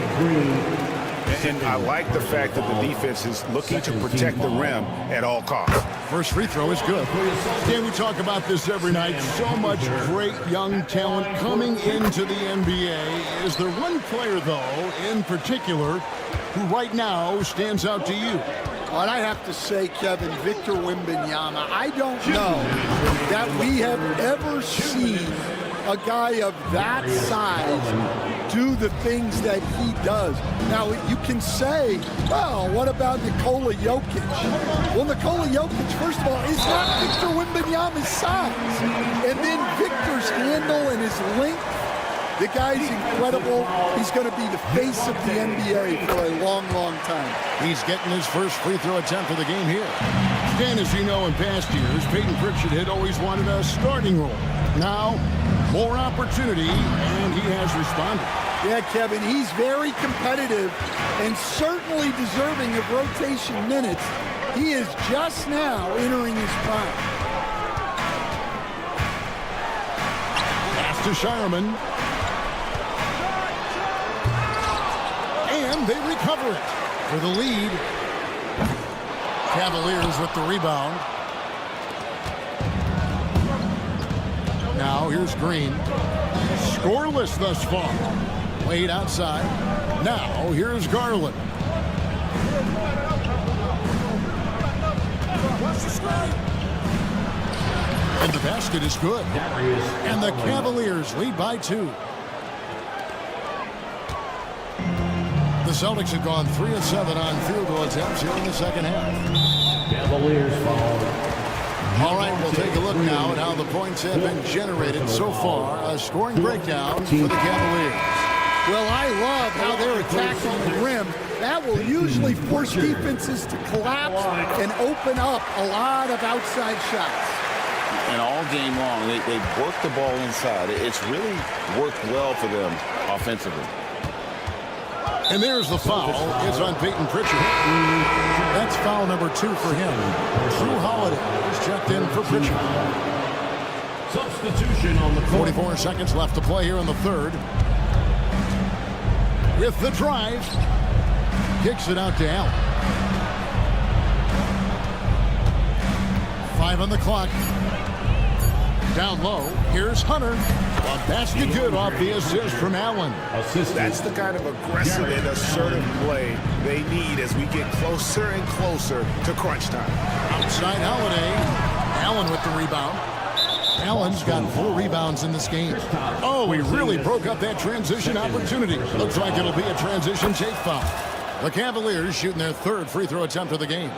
And I like the fact that the defense is looking to protect the rim at all costs. First free throw is good. Dan, we talk about this every night. So much great young talent coming into the NBA. Is there one player, though, in particular, who right now stands out to you? Well, I have to say, Kevin, Victor Wembanyama. I don't know that we have ever seen a guy of that size do the things that he does. Now, you can say, well, what about Nikola Jokic? Well, Nikola Jokic, first of all, is not Victor Wembanyama's size. And then Victor's handle and his length, the guy's incredible. He's going to be the face of the NBA for a long, long time. He's getting his first free throw attempt of the game here. Dan, as you know, in past years, Peyton Pritchard had always wanted a starting role. Now, more opportunity, and he has responded. Yeah, Kevin, he's very competitive and certainly deserving of rotation minutes. He is just now entering his prime. Pass to Shireman. And they recover it for the lead. Cavaliers with the rebound. Now here's Green. Scoreless thus far. Wade outside. Now here's Garland. And the basket is good. And the Cavaliers lead by 2. The Celtics have gone 3 of 7 on field goal attempts here in the second half. Cavaliers foul. All right, we'll take a look now at how the points have been generated so far. A scoring breakdown for the Cavaliers. Well, I love how they're attacking the rim. That will usually force defenses to collapse and open up a lot of outside shots. And all game long, they've worked the ball inside. It's really worked well for them offensively. And there's the foul. It's on Peyton Pritchard. That's foul number 2 for him. Drew Holiday is checked in for Pritchard. Substitution on the court. 44 seconds left to play here in the third. With the drive. Kicks it out to Allen. 5 on the clock. Down low. Here's Hunter. A basket good off the assist from Allen. That's the kind of aggressive and assertive play they need as we get closer and closer to crunch time. Outside Holiday. Allen with the rebound. Allen's got 4 rebounds in this game. Oh, he really broke up that transition opportunity. Looks like it'll be a transition take foul. The Cavaliers shooting their 3rd free throw attempt of the game.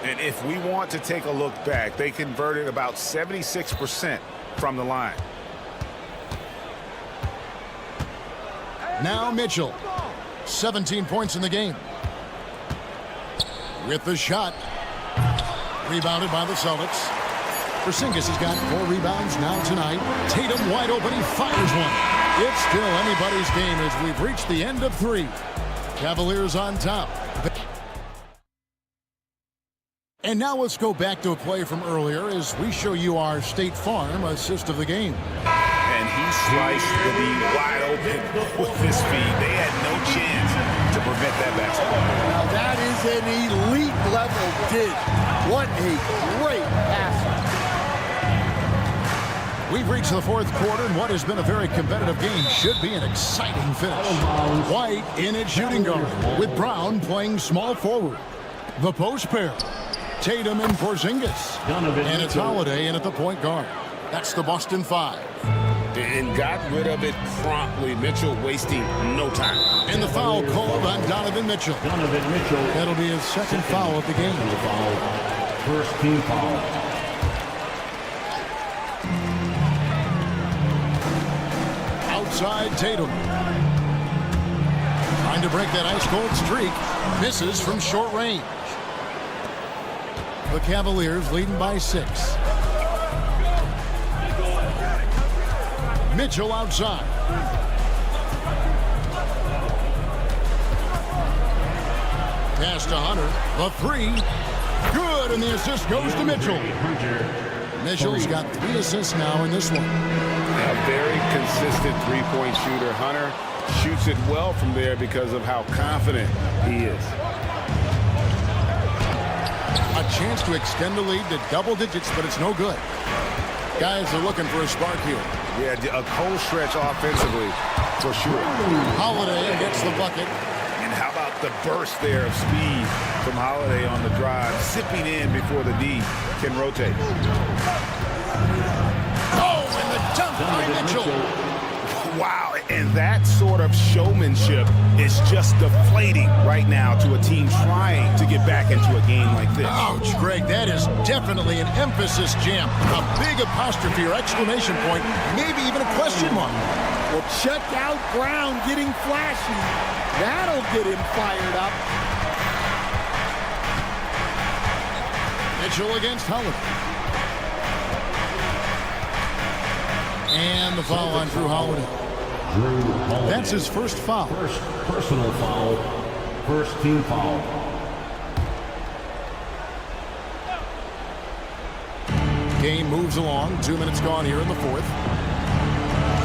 And if we want to take a look back, they converted about 76% from the line. Now Mitchell. 17 points in the game. With the shot. Rebounded by the Celtics. Porzingis has got 4 rebounds now tonight. Tatum wide open. He fires one. It's still anybody's game as we've reached the end of 3. Cavaliers on top. And now let's go back to a play from earlier as we show you our State Farm assist of the game. And he sliced the D wide open with his feet. They had no chance to prevent that basket. Now that is an elite level dig. What a great pass. We've reached the fourth quarter, and what has been a very competitive game should be an exciting finish. White in at shooting guard, with Brown playing small forward. The post pair, Tatum and Porzingis. And it's Holiday in at the point guard. That's the Boston 5. And got rid of it promptly. Mitchell wasting no time. And the foul called on Donovan Mitchell. That'll be his second foul of the game. First team foul. Outside Tatum. Trying to break that ice-cold streak. Misses from short range. The Cavaliers leading by 6. Mitchell outside. Pass to Hunter. The 3. Good, and the assist goes to Mitchell. Mitchell's got 3 assists now in this one. A very consistent three-point shooter. Hunter shoots it well from there because of how confident he is. A chance to extend the lead to double digits, but it's no good. Guys are looking for a spark here. Yeah, a cold stretch offensively, for sure. Holiday gets the bucket. And how about the burst there of speed from Holiday on the drive, sipping in before the D can rotate. Oh, and the dunk by Mitchell. Wow, and that sort of showmanship is just deflating right now to a team trying to get back into a game like this. Ouch, Greg, that is definitely an emphasis jam. A big apostrophe or exclamation point, maybe even a question mark. Well, check out Brown getting flashy. That'll get him fired up. Mitchell against Holiday. And the foul on Drew Holiday. That's his first foul. First personal foul. First team foul. Game moves along. 2 minutes gone here in the fourth.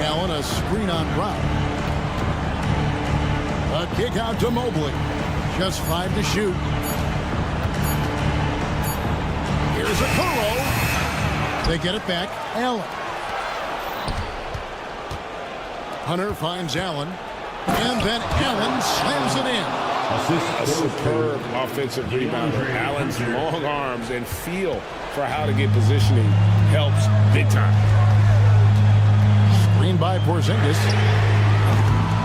Allen, a screen on Brown. A kick out to Mobley. Just 5 to shoot. Here's a Kuro. They get it back. Allen. Hunter finds Allen. And then Allen slams it in. A superb offensive rebounder. Allen's long arms and feel for how to get positioning helps big time. Screen by Porzingis.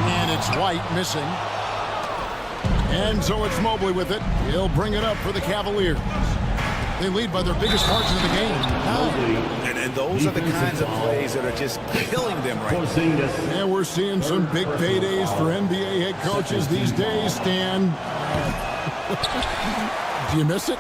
And it's White missing. And so it's Mobley with it. He'll bring it up for the Cavaliers. They lead by their biggest margin of the game. And those are the kinds of plays that are just killing them right now. And we're seeing some big paydays for NBA head coaches these days, Stan. Do you miss it?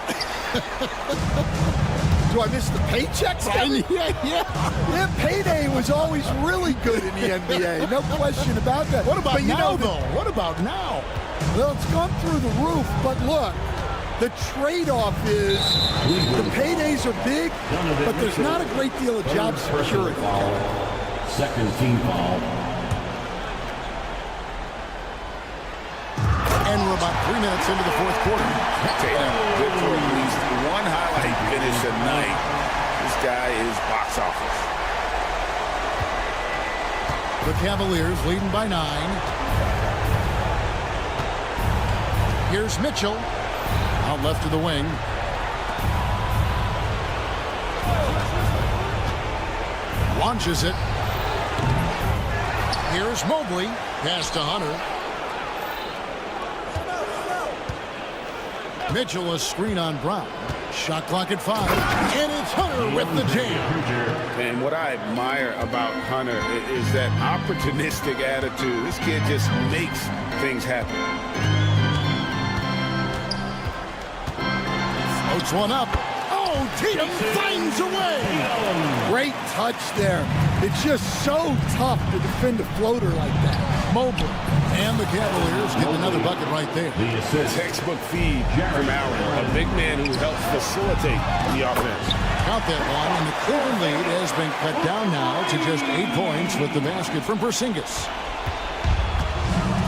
Do I miss the paychecks? Yeah, payday was always really good in the NBA. No question about that. What about but now, though? What about now? Well, it's gone through the roof, but look. The trade-off is the paydays are big, but there's not a great deal of job security. Second team foul. And we're about 3 minutes into the fourth quarter. Tatum good for at least one highlight finish a night. This guy is box office. The Cavaliers leading by 9. Here's Mitchell. Out left to the wing. Launches it. Here's Mobley. Pass to Hunter. Mitchell, a screen on Brown. Shot clock at 5. And it's Hunter with the jam. And what I admire about Hunter is that opportunistic attitude. This kid just makes things happen. Floats one up. Oh, Tatum finds a way. Great touch there. It's just so tough to defend a floater like that. Mobley. And the Cavaliers get another bucket right there. Textbook feed from Allen, a big man who helps facilitate the offense. Count that one, and the Cleveland lead has been cut down now to just 8 points with the basket from Porzingis.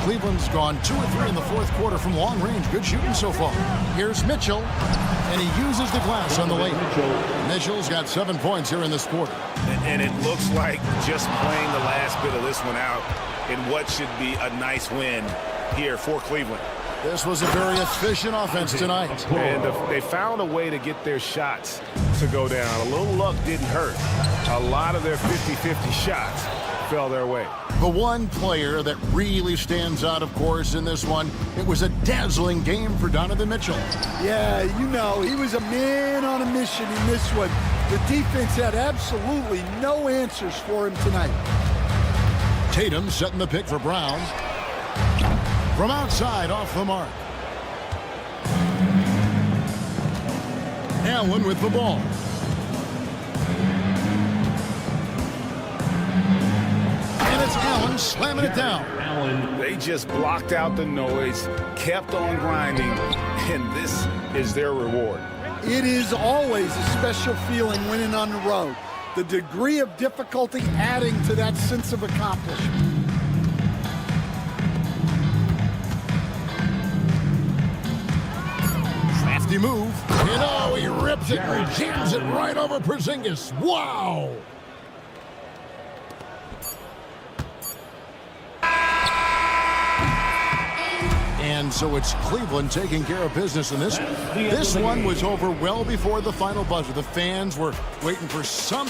Cleveland's gone 2 or 3 in the fourth quarter from long range. Good shooting so far. Here's Mitchell, and he uses the glass on the layup. Mitchell's got 7 points here in this quarter. And it looks like just playing the last bit of this one out in what should be a nice win here for Cleveland. This was a very efficient offense tonight. And they found a way to get their shots to go down. A little luck didn't hurt. A lot of their 50-50 shots fell their way. The one player that really stands out, of course, in this one, it was a dazzling game for Donovan Mitchell. Yeah, you know, he was a man on a mission in this one. The defense had absolutely no answers for him tonight. Tatum setting the pick for Brown. From outside, off the mark. Allen with the ball. And it's Allen slamming it down. They just blocked out the noise, kept on grinding, and this is their reward. It is always a special feeling winning on the road. The degree of difficulty adding to that sense of accomplishment. Crafty move. And oh, he rips it and jams it right over Porzingis. Wow! And so it's Cleveland taking care of business in this one. This one was over well before the final buzzer. The fans were waiting for some.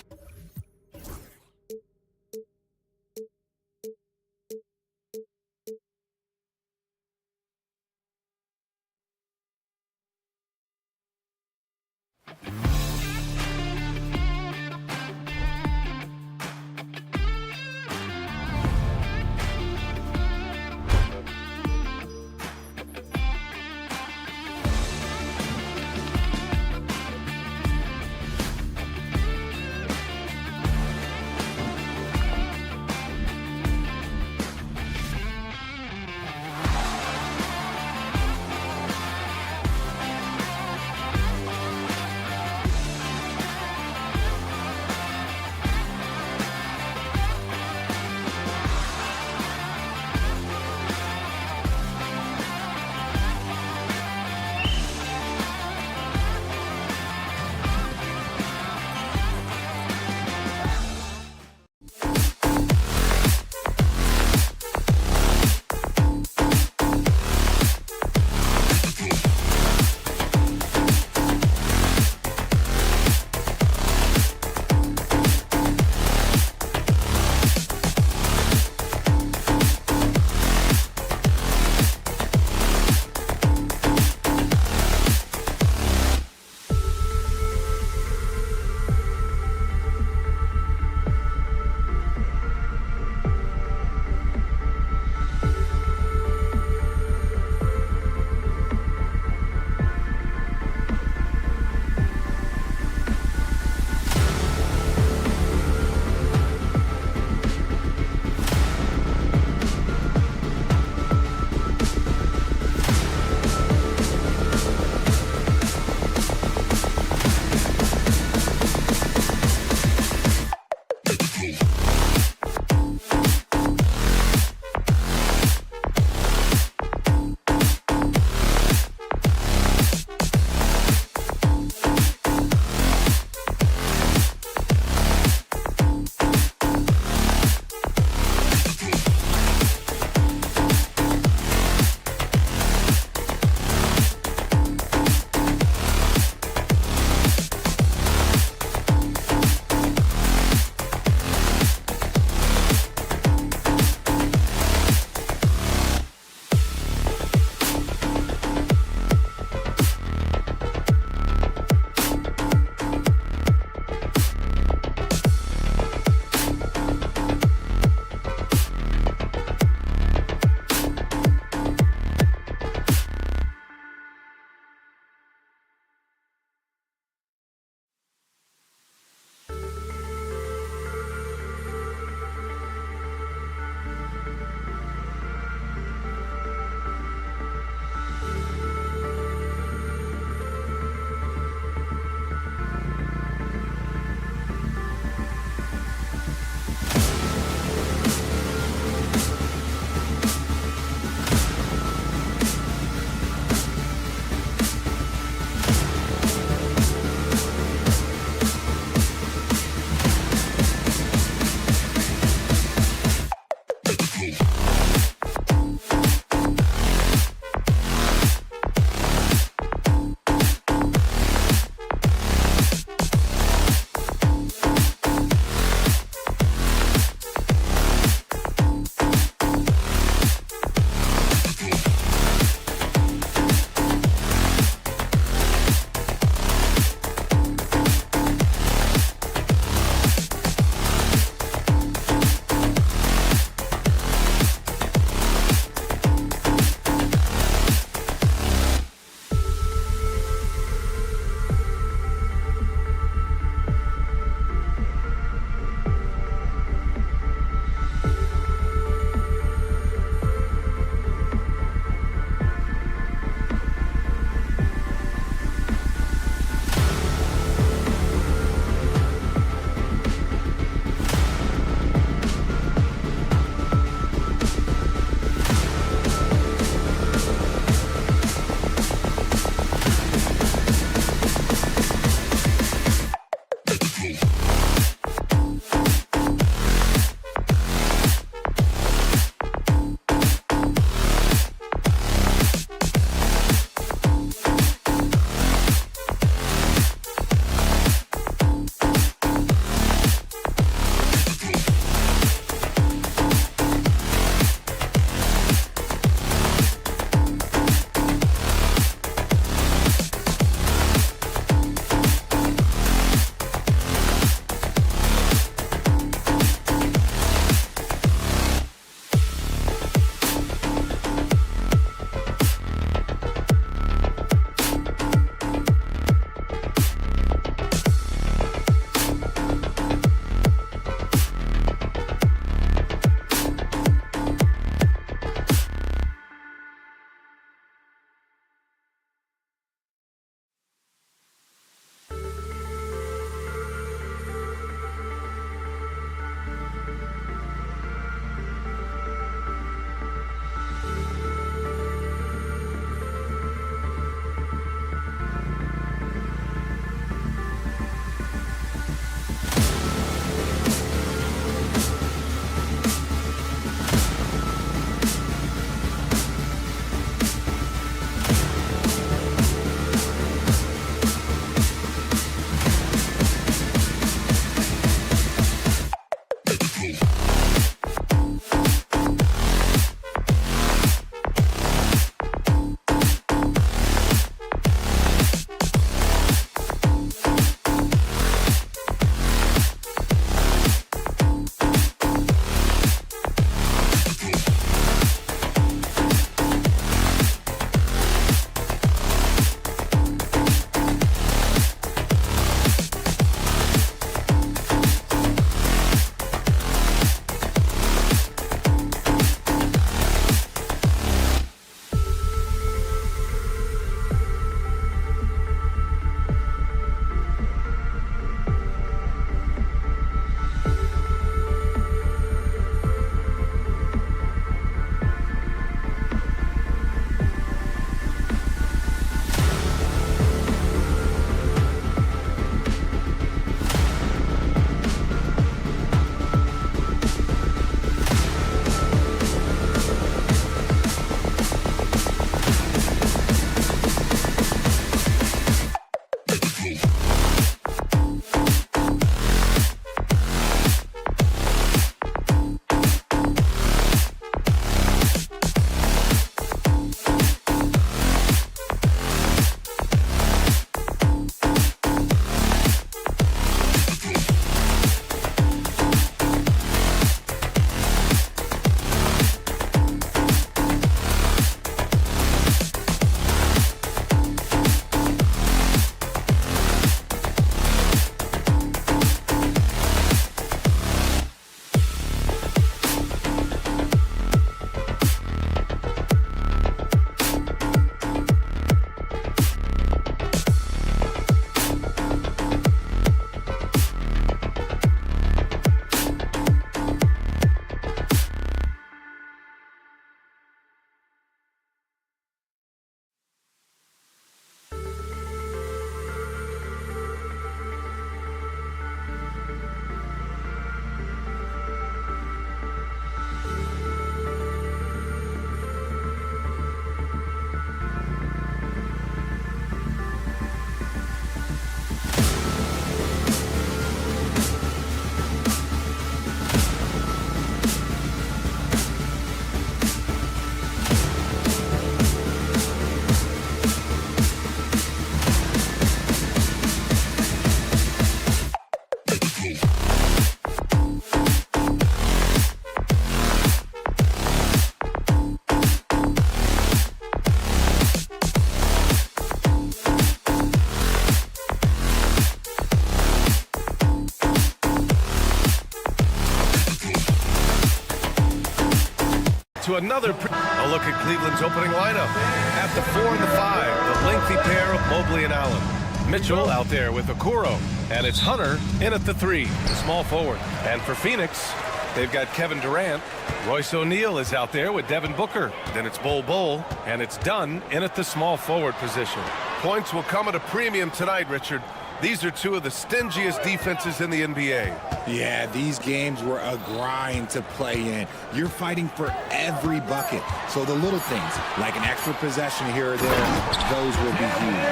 to another. A look at Cleveland's opening lineup. At the 4 and the 5, the lengthy pair of Mobley and Allen. Mitchell out there with Okoro. And it's Hunter in at the 3, the small forward. And for Phoenix, they've got Kevin Durant. Royce O'Neal is out there with Devin Booker. Then it's Bol, and it's Dunn in at the small forward position. Points will come at a premium tonight, Richard. These are two of the stingiest defenses in the NBA. Yeah, these games were a grind to play in. You're fighting for every bucket. So the little things, like an extra possession here or there, those will be huge.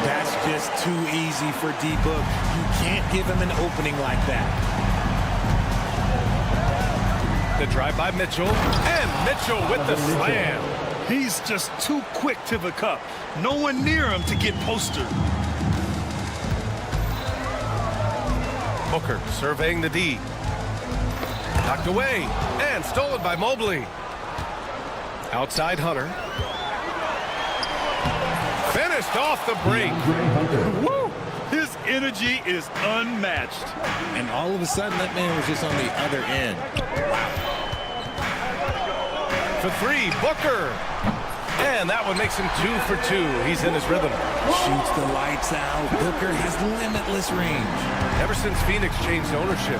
That's just too easy for D-Book. You can't give him an opening like that. The drive by Mitchell, and Mitchell with the slam. He's just too quick to the cup. No one near him to get postered. Booker surveying the D. Knocked away and stolen by Mobley. Outside Hunter. Finished off the break. Woo! His energy is unmatched. And all of a sudden, that man was just on the other end. Wow. For 3, Booker. And that one makes him 2 for 2. He's in his rhythm. Shoots the lights out. Booker has limitless range. Ever since Phoenix changed ownership,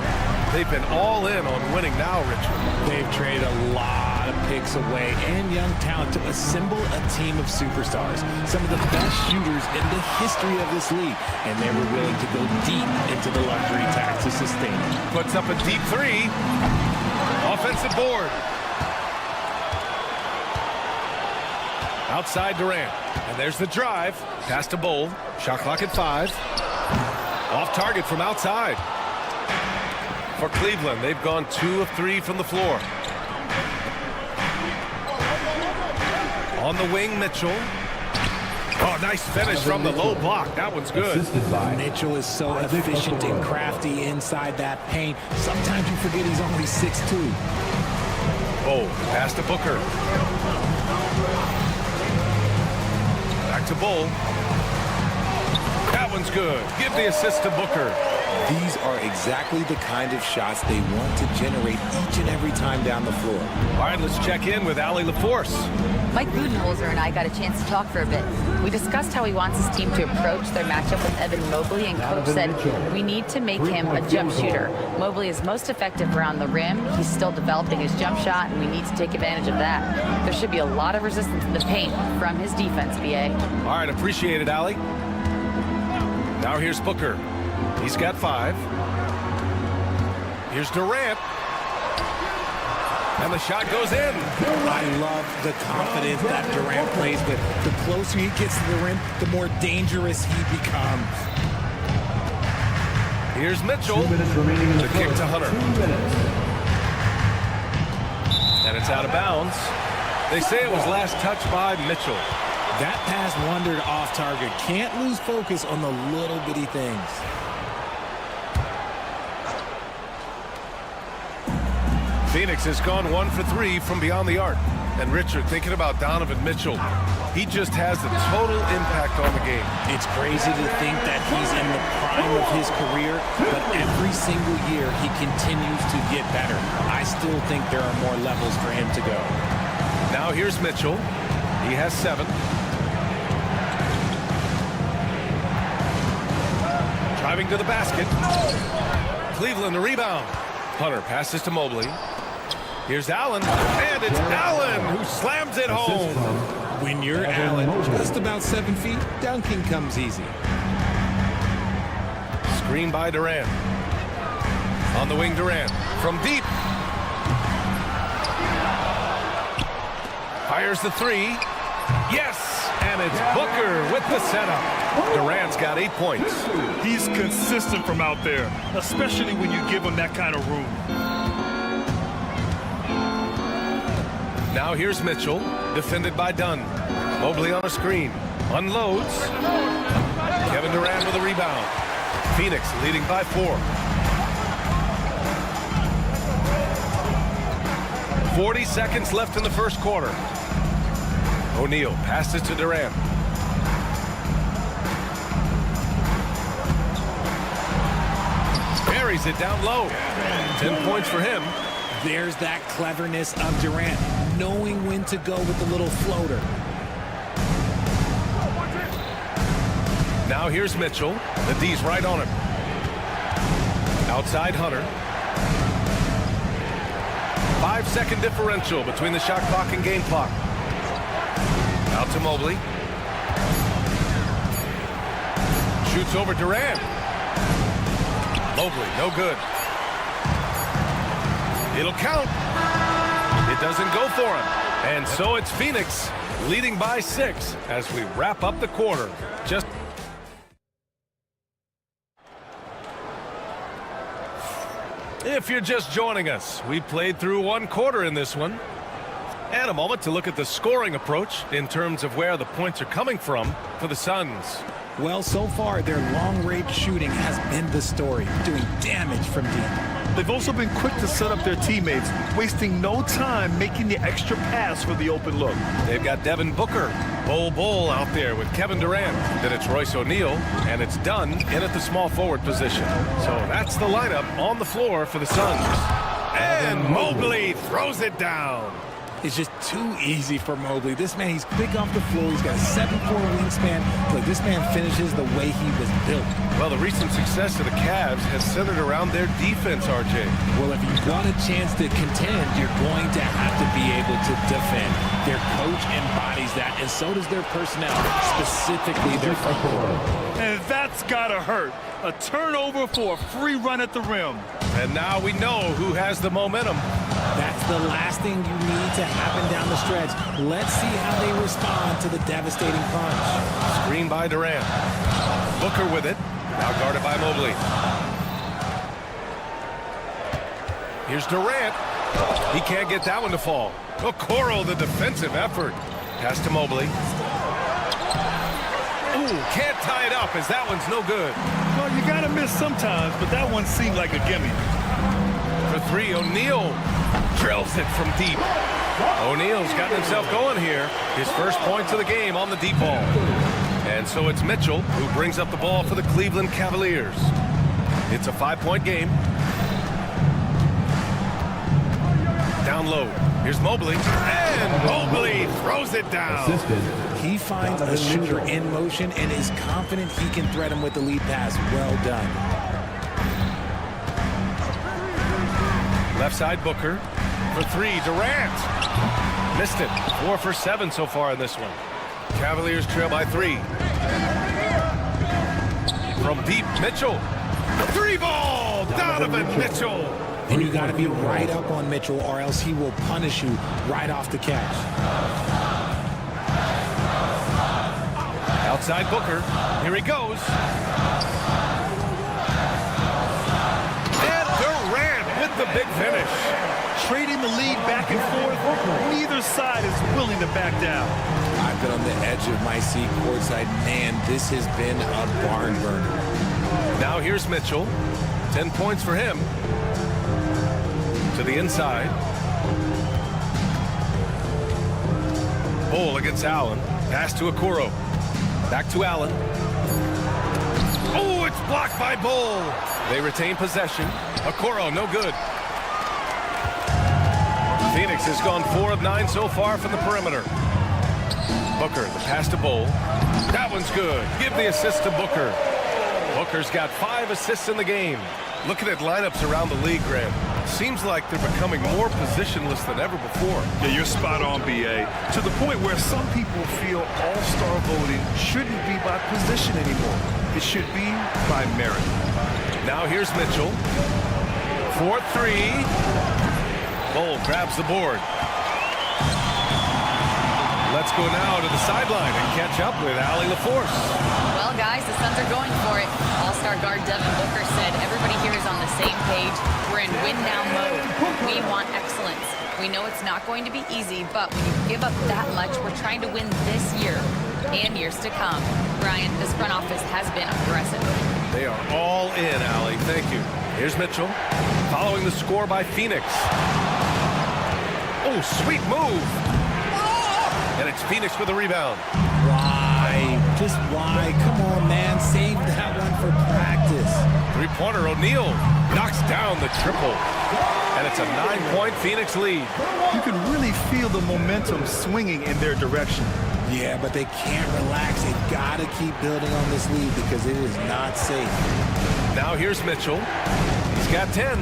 they've been all in on winning now, Richard. They've traded a lot of picks away and young talent to assemble a team of superstars. Some of the best shooters in the history of this league. And they were willing to go deep into the luxury tax to sustain it. Puts up a deep 3. Offensive board. Outside Durant. And there's the drive. Pass to Bol. Shot clock at 5. Off target from outside. For Cleveland, they've gone 2 of 3 from the floor. On the wing, Mitchell. Oh, nice finish from the low block. That one's good. Mitchell is so efficient and crafty inside that paint. Sometimes you forget he's only 6'2". Oh, pass to Booker. Back to Bol. That one's good. Give the assist to Booker. These are exactly the kind of shots they want to generate each and every time down the floor. All right, let's check in with Allie LaForce. Mike Budenholzer and I got a chance to talk for a bit. We discussed how he wants his team to approach their matchup with Evan Mobley, and Coach said, we need to make him a jump shooter. Mobley is most effective around the rim. He's still developing his jump shot, and we need to take advantage of that. There should be a lot of resistance in the paint from his defense, BA. All right, appreciate it, Allie. Now here's Booker. He's got 5. Here's Durant. And the shot goes in. I love the confidence that Durant plays with. The closer he gets to the rim, the more dangerous he becomes. Here's Mitchell. 2 minutes remaining in the kick first. to Hunter. 2 minutes. And it's out of bounds. They say it was last touched by Mitchell. That pass wandered off target. Can't lose focus on the little bitty things. Phoenix has gone 1 for 3 from beyond the arc. And Richard, thinking about Donovan Mitchell, he just has a total impact on the game. It's crazy to think that he's in the prime of his career, but every single year he continues to get better. I still think there are more levels for him to go. Now here's Mitchell. He has 7. Driving to the basket. Cleveland, the rebound. Hunter passes to Mobley. Here's Allen, and it's Allen who slams it home. When you're Allen, just about 7 feet, dunking comes easy. Screen by Durant. On the wing, Durant. From deep. Fires the 3. Yes! And it's Booker with the setup. Durant's got 8 points. He's consistent from out there, especially when you give him that kind of room. Now here's Mitchell, defended by Dunn. Mobley on a screen. Unloads. Kevin Durant with a rebound. Phoenix leading by 4. 40 seconds left in the first quarter. O'Neal passes to Durant. Buries it down low. 10 points for him. There's that cleverness of Durant. knowing when to go with the little floater. Now here's Mitchell. The D's right on him. Outside Hunter. 5-second differential between the shot clock and game clock. Out to Mobley. Shoots over Durant. Mobley, no good. It'll count. It doesn't go for him. And so it's Phoenix leading by 6 as we wrap up the quarter. Just if you're just joining us, we played through 1 quarter in this one. And a moment to look at the scoring approach in terms of where the points are coming from for the Suns. Well, so far, their long-range shooting has been the story, doing damage from deep. They've also been quick to set up their teammates, wasting no time making the extra pass for the open look. They've got Devin Booker, Bol out there with Kevin Durant. Then it's Royce O'Neal, and it's Dunn in at the small forward position. So that's the lineup on the floor for the Suns. And Mobley throws it down. It's just too easy for Mobley. This man, he's quick off the floor. He's got a 7'4" wingspan. Look, this man finishes the way he was built. Well, the recent success of the Cavs has centered around their defense, RJ. Well, if you want a chance to contend, you're going to have to be able to defend. Their coach embodies that, and so does their personnel, specifically their front court. And that's gotta hurt. A turnover for a free run at the rim. And now we know who has the momentum. That's the last thing you need to happen down the stretch. Let's see how they respond to the devastating punch. Screen by Durant. Booker with it. Now guarded by Mobley. Here's Durant. He can't get that one to fall. Okoro, the defensive effort. Pass to Mobley. Ooh, can't tie it up as that one's no good. Well, you gotta miss sometimes, but that one seemed like a gimme. For 3, O'Neal drills it from deep. O'Neal's gotten himself going here. His first points of the game on the deep ball. And so it's Mitchell who brings up the ball for the Cleveland Cavaliers. It's a 5-point game. Down low. Here's Mobley. And Mobley throws it down. He finds a shooter in motion and is confident he can thread him with the lead pass. Well done. Left side Booker. For 3, Durant. Missed it. 4 for 7 so far in this one. Cavaliers trail by 3. From deep, Mitchell. The 3-ball. Donovan Mitchell. And you got to be right up on Mitchell or else he will punish you right off the catch. Outside Booker. Here he goes. And Durant with the big finish. Trading the lead back and forth, neither side is willing to back down. I've been on the edge of my seat courtside. Man, this has been a barn burner. Now here's Mitchell. 10 points for him. To the inside. Bol against Allen. Pass to Okoro. Back to Allen. Oh, it's blocked by Bol. They retain possession. Okoro, no good. Phoenix has gone 4 of 9 so far from the perimeter. Booker, the pass to Bol. That one's good. Give the assist to Booker. Booker's got 5 assists in the game. Looking at lineups around the league, Grant, seems like they're becoming more positionless than ever before. Yeah, you're spot on, B.A. To the point where some people feel all-star voting shouldn't be by position anymore. It should be by merit. Now here's Mitchell. 4-3. Bol grabs the board. Let's go now to the sideline and catch up with Allie LaForce. Well, guys, the Suns are going for it. All-star guard Devin Booker said everybody here is on the same page. We're in win-now mode. We want excellence. We know it's not going to be easy, but when you give up that much, we're trying to win this year and years to come. Brian, this front office has been aggressive. They are all in, Allie. Thank you. Here's Mitchell, following the score by Phoenix. Oh, sweet move. And it's Phoenix with a rebound. Why? Just why? Come on, man. Save that one for practice. 3-pointer, O'Neal knocks down the triple. And it's a 9-point Phoenix lead. You can really feel the momentum swinging in their direction. Yeah, but they can't relax. They've got to keep building on this lead because it is not safe. Now here's Mitchell. He's got 10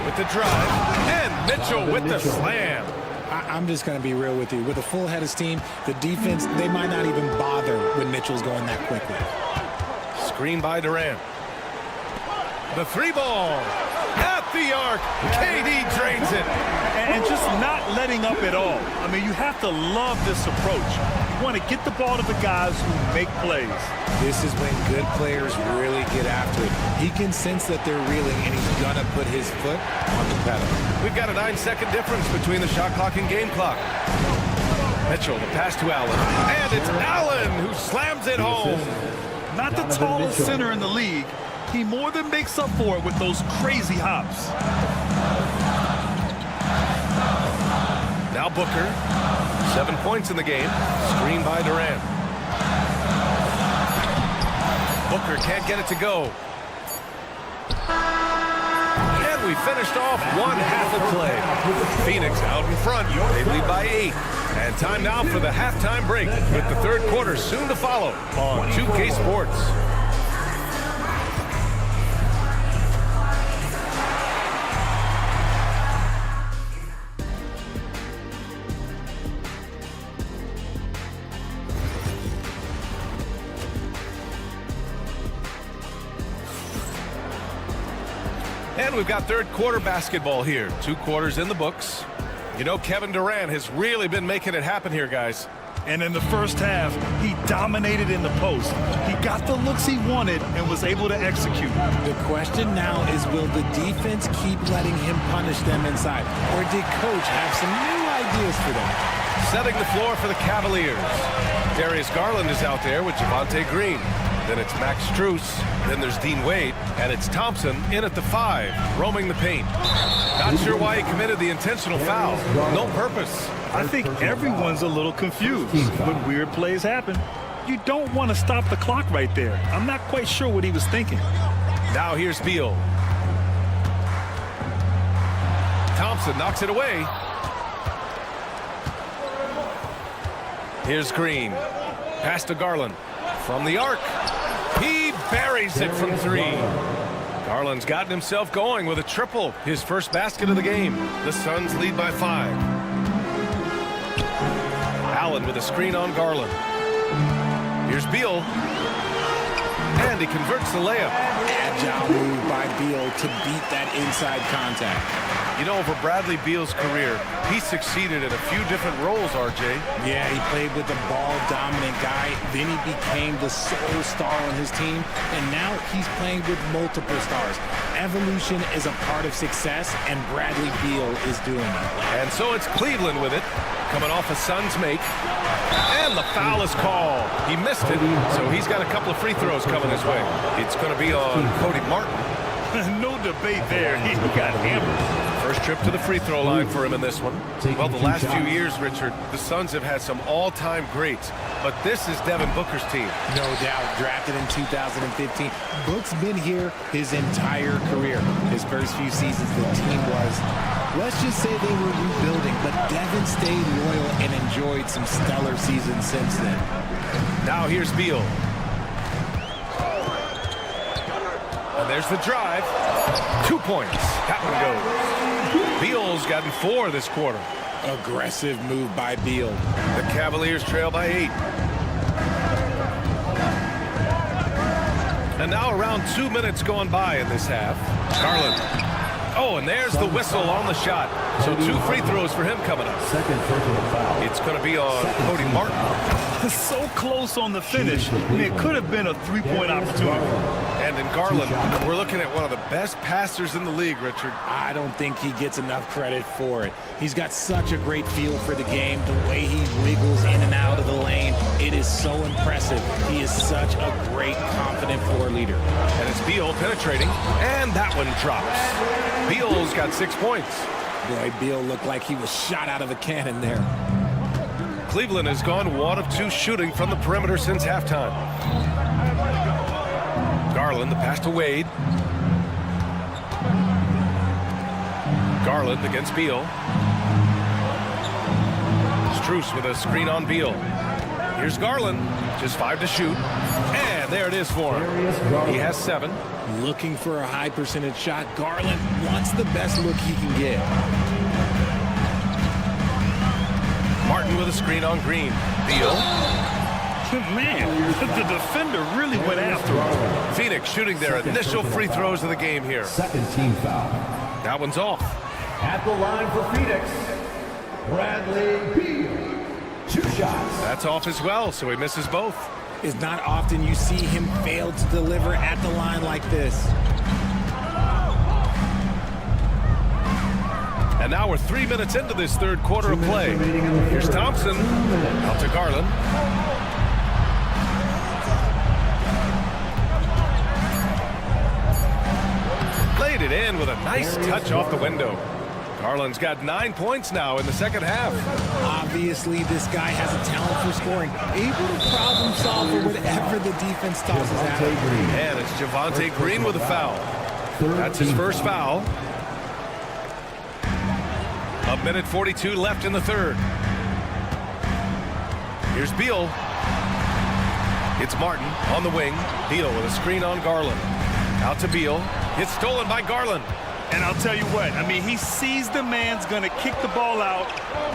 with the drive. And Mitchell with the slam. I'm just going to be real with you. With a full head of steam, the defense, they might not even bother when Mitchell's going that quickly. Screen by Durant. The 3-ball. At the arc. KD drains it. And just not letting up at all. I mean, you have to love this approach. You want to get the ball to the guys who make plays. This is when good players really get after it. He can sense that they're reeling, and he's going to put his foot on the pedal. We've got a 9-second difference between the shot clock and game clock. Mitchell, the pass to Allen. And it's Allen who slams it home. Not the tallest center in the league. He more than makes up for it with those crazy hops. Now Booker. 7 points in the game. Screen by Durant. Booker can't get it to go. And we finished off one half of play. Phoenix out in front. They lead by 8. And time now for the halftime break with the third quarter soon to follow on 2K Sports. And we've got third quarter basketball here. 2 quarters in the books. You know, Kevin Durant has really been making it happen here, guys. And in the first half, he dominated in the post. He got the looks he wanted and was able to execute. The question now is, will the defense keep letting him punish them inside? Or did Coach have some new ideas for them? Setting the floor for the Cavaliers. Darius Garland is out there with Javonte Green. Then it's Max Strus. Then there's Dean Wade. And it's Thompson in at the 5, roaming the paint. Not sure why he committed the intentional foul. No purpose. I think everyone's a little confused, but weird plays happen. You don't want to stop the clock right there. I'm not quite sure what he was thinking. Now here's Beal. Thompson knocks it away. Here's Green. Pass to Garland. From the arc. He buries it from 3. Garland's gotten himself going with a triple. His first basket of the game. The Suns lead by 5. Allen with a screen on Garland. Here's Beal. And he converts the layup. Agile move by Beal to beat that inside contact. You know, over Bradley Beal's career, he succeeded in a few different roles, RJ. Yeah, he played with the ball-dominant guy. Then he became the sole star on his team. And now he's playing with multiple stars. Evolution is a part of success, and Bradley Beal is doing it. And so it's Cleveland with it, coming off a Suns make. And the foul is called. He missed it, so he's got a couple of free throws coming his way. It's going to be on Cody Martin. No debate there. He got hammered. First trip to the free throw line for him in this one. Well, the last few years, Richard, the Suns have had some all-time greats, but this is Devin Booker's team. No doubt. Drafted in 2015. Book's been here his entire career. His first few seasons, the team was, let's just say they were rebuilding, but Devin stayed loyal and enjoyed some stellar seasons since then. Now here's Beal. And there's the drive. 2 points. That one goes. Beal's gotten 4 this quarter. Aggressive move by Beal. The Cavaliers trail by 8. And now around 2 minutes gone by in this half. Garland. Oh, and there's the whistle on the shot. So 2 free throws for him coming up. It's going to be on Cody Martin. So close on the finish. It could have been a 3-point opportunity. And in Garland, we're looking at one of the best passers in the league, Richard. I don't think he gets enough credit for it. He's got such a great feel for the game, the way he wiggles in and out of the lane. It is so impressive. He is such a great, confident floor leader. And it's Beal penetrating, and that one drops. Beal's got 6 points. Boy, Beal looked like he was shot out of a cannon there. Cleveland has gone 1 of 2 shooting from the perimeter since halftime. Garland, the pass to Wade. Garland against Beal. Strus with a screen on Beal. Here's Garland, just 5 to shoot. And there it is for him. He has 7. Looking for a high percentage shot. Garland wants the best look he can get. Martin with a screen on Green. Beal. Man, the defender really went after him. Phoenix shooting their initial free throws of the game here. Second team foul. That one's off. At the line for Phoenix, Bradley Beal. 2 shots. That's off as well, so he misses both. It's not often you see him fail to deliver at the line like this. And now we're 3 minutes into this third quarter of play. Here's Thompson. Out to Garland. Laid it in with a nice touch off the window. Garland's got 9 points now in the second half. Obviously, this guy has a talent for scoring. Able to problem solve for whatever the defense tosses at him. And it's Javonte Green with a foul. That's his first foul. 1:42 left in the third. Here's Beal. It's Martin on the wing. Beal with a screen on Garland. Out to Beal. It's stolen by Garland. And I'll tell you what, I mean, he sees the man's going to kick the ball out.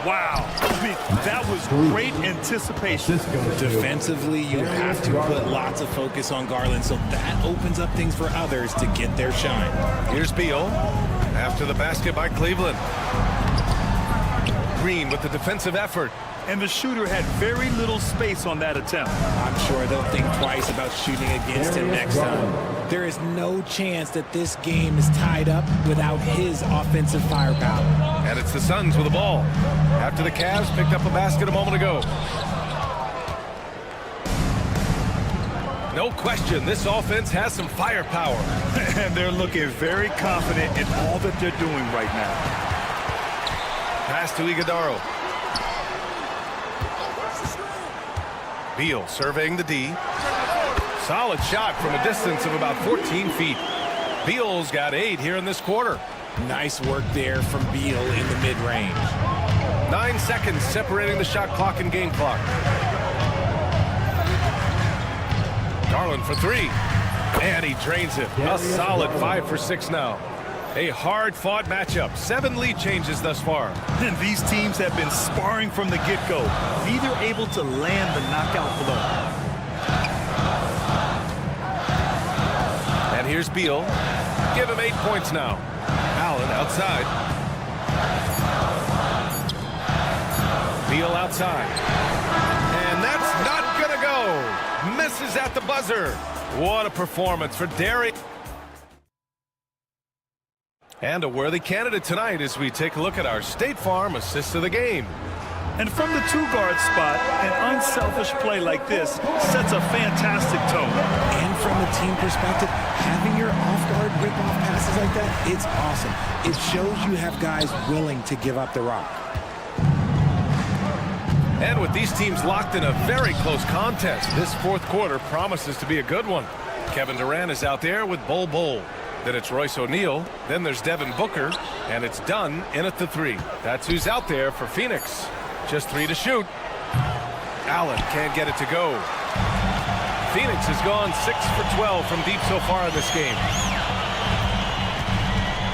Wow. I mean, that was great anticipation. Defensively, you have to put lots of focus on Garland, so that opens up things for others to get their shine. Here's Beal. After the basket by Cleveland. Green with the defensive effort. And the shooter had very little space on that attempt. I'm sure they'll think twice about shooting against him next time. There is no chance that this game is tied up without his offensive firepower. And it's the Suns with the ball. After the Cavs picked up a basket a moment ago. No question, this offense has some firepower. And they're looking very confident in all that they're doing right now. Pass to Iguodaro. Beal surveying the D. Solid shot from a distance of about 14 feet. Beal's got 8 here in this quarter. Nice work there from Beal in the mid-range. 9 seconds separating the shot clock and game clock. Garland for 3. And he drains it. A solid 5 for 6 now. A hard-fought matchup. 7 lead changes thus far. And these teams have been sparring from the get-go. Neither able to land the knockout blow. And here's Beal. Give him 8 points now. Allen outside. Beal outside. And that's not gonna go. Misses at the buzzer. What a performance for Derry. And a worthy candidate tonight as we take a look at our State Farm assist of the game. And from the 2-guard spot, an unselfish play like this sets a fantastic tone. And from a team perspective, having your off-guard rip-off passes like that, it's awesome. It shows you have guys willing to give up the rock. And with these teams locked in a very close contest, this fourth quarter promises to be a good one. Kevin Durant is out there with Bol. Then it's Royce O'Neal. Then there's Devin Booker. And it's Dunn in at the 3. That's who's out there for Phoenix. Just 3 to shoot. Allen can't get it to go. Phoenix has gone 6 for 12 from deep so far in this game.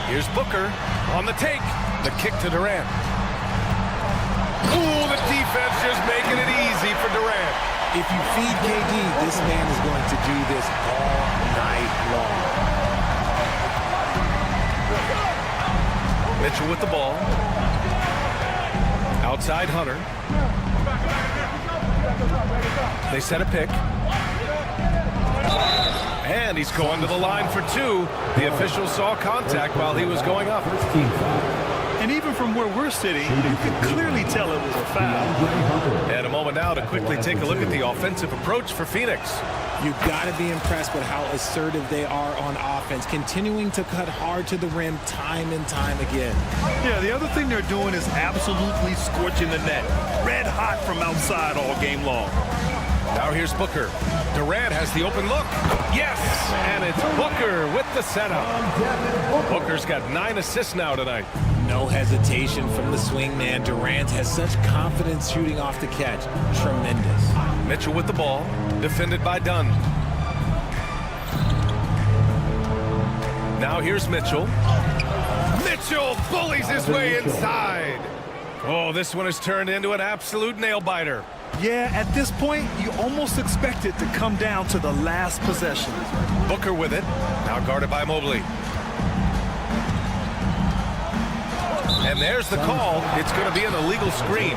Here's Booker on the take. The kick to Durant. Ooh, the defense just making it easy for Durant. If you feed KD, this man is going to do this all night long. Mitchell with the ball. Outside Hunter. They set a pick. And he's going to the line for 2. The official saw contact while he was going up. And even from where we're sitting, you can clearly tell it was a foul. And a moment now to quickly take a look at the offensive approach for Phoenix. You've got to be impressed with how assertive they are on offense, continuing to cut hard to the rim time and time again. Yeah, the other thing they're doing is absolutely scorching the net. Red hot from outside all game long. Now here's Booker. Durant has the open look. Yes! And it's Booker with the setup. Booker's got 9 assists now tonight. No hesitation from the swing man. Durant has such confidence shooting off the catch. Tremendous. Mitchell with the ball, defended by Dunn. Now here's Mitchell. Mitchell bullies his way inside. Oh, this one has turned into an absolute nail-biter. Yeah, at this point, you almost expect it to come down to the last possession. Booker with it, now guarded by Mobley. And there's the call. It's going to be an illegal screen.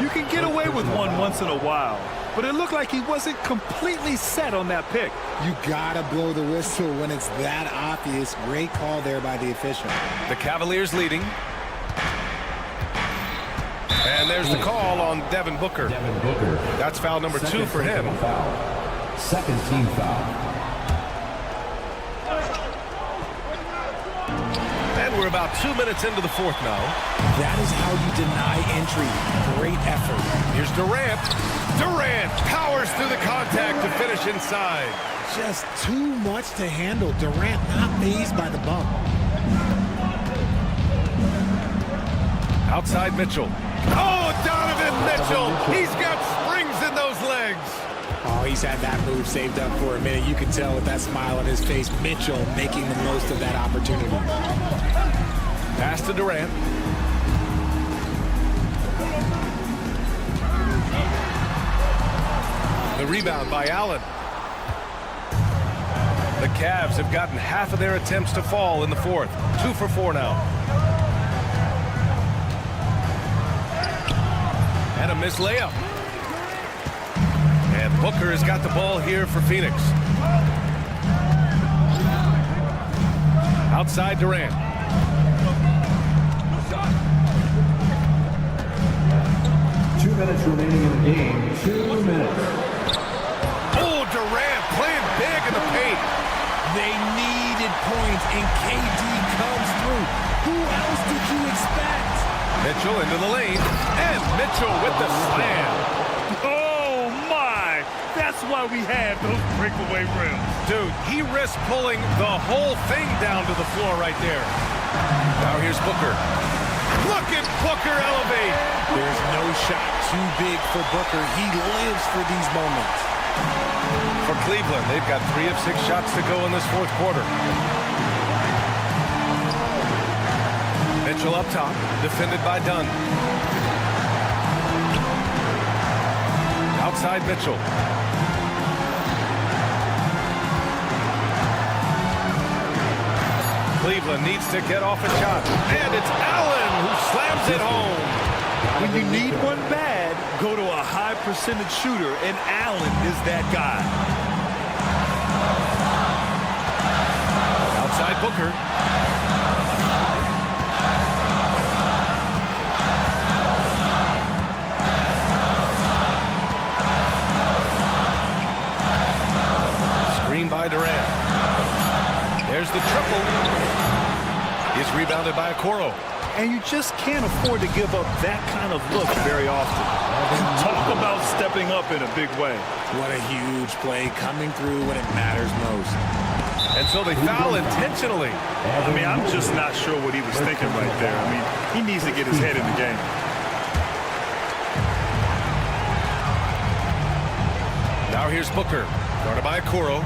You can get away with one once in a while, but it looked like he wasn't completely set on that pick. You gotta blow the whistle when it's that obvious. Great call there by the official. The Cavaliers leading. And there's the call on Devin Booker. That's foul number 2 for him. Second team foul. And we're about 2 minutes into the fourth now. That is how you deny entry. Great effort. Here's Durant. Durant powers through the contact to finish inside. Just too much to handle. Durant not fazed by the bump. Outside Mitchell. Oh, Donovan Mitchell. He's got springs in those legs. Oh, he's had that move saved up for a minute. You can tell with that smile on his face. Mitchell making the most of that opportunity. Pass to Durant. The rebound by Allen. The Cavs have gotten half of their attempts to fall in the fourth. 2 for 4 now. And a missed layup. And Booker has got the ball here for Phoenix. Outside Durant. Minutes remaining in the game. 2 minutes. Oh, Durant playing big in the paint. They needed points, and KD comes through. Who else did you expect? Mitchell into the lane, and Mitchell with the slam. Oh, my! That's why we have those breakaway rims. Dude, he risked pulling the whole thing down to the floor right there. Now here's Booker. Look at Booker elevate. There's no shot too big for Booker. He lives for these moments. For Cleveland, they've got 3 of 6 shots to go in this fourth quarter. Mitchell up top, defended by Dunn. Outside Mitchell. Cleveland needs to get off a shot. And it's Allen who slams it home. When you need one bad, go to a high percentage shooter, and Allen is that guy. Outside Booker. Screen by Durant. There's the triple. He's rebounded by Okoro. And you just can't afford to give up that kind of look very often. Talk about stepping up in a big way. What a huge play coming through when it matters most. And so they foul intentionally. I mean, I'm just not sure what he was thinking right there. I mean, he needs to get his head in the game. Now here's Booker, guarded by Okoro.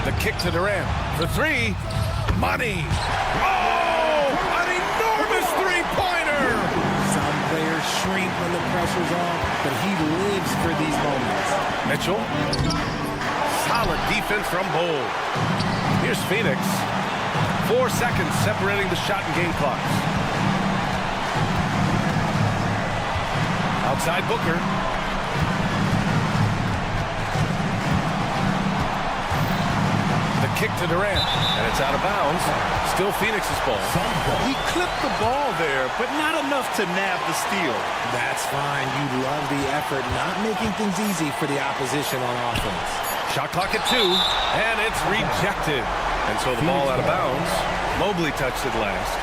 The kick to Durant for 3. Money. Oh, an enormous three-pointer. Some players shrink when the pressure's on, but he lives for these moments. Mitchell. Solid defense from Bol. Here's Phoenix. 4 seconds separating the shot and game clocks. Outside Booker. Kick to Durant, and it's out of bounds. Still Phoenix's ball. He clipped the ball there, but not enough to nab the steal. That's fine. You love the effort, not making things easy for the opposition on offense. Shot clock at 2, and it's rejected. And so the ball out of bounds. Mobley touched it last.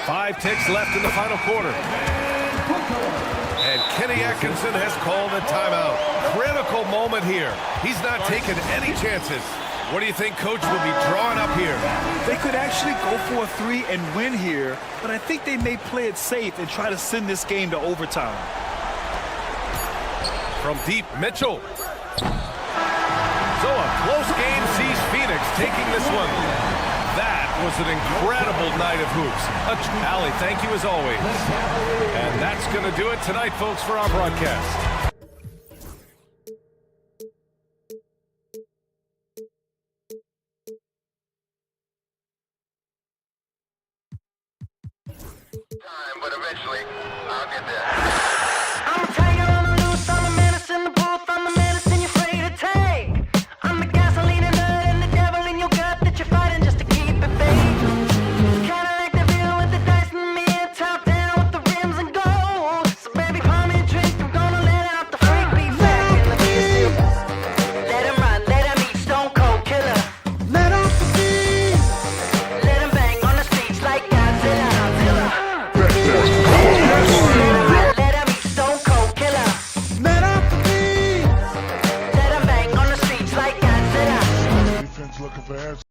Five ticks left in the final quarter. And Kenny Atkinson has called a timeout. Critical moment here. He's not taking any chances. What do you think Coach will be drawing up here? They could actually go for a three and win here, but I think they may play it safe and try to send this game to overtime. From deep, Mitchell. So a close game sees Phoenix taking this one. That was an incredible night of hoops. Allie, thank you as always. And that's going to do it tonight, folks, for our broadcast. But eventually, I'll get there. I'm a tiger on the loose, I'm a menace in the booth, I'm the medicine you're afraid to take. I'm the gasoline and nut and the devil in your gut that you're fighting just to keep it fake. Kinda like the view with the dice and me and top down with the rims and gold. So baby, pour me a drink, I'm gonna let out the freak beat back in the music. Let him run, let him eat, stone cold killer. Let off the beat. Let him bang on the streets like Godzilla. Let him eat, stone cold killer. Let off the beat. Let him bang on the streets like Godzilla. Defense looking for answers.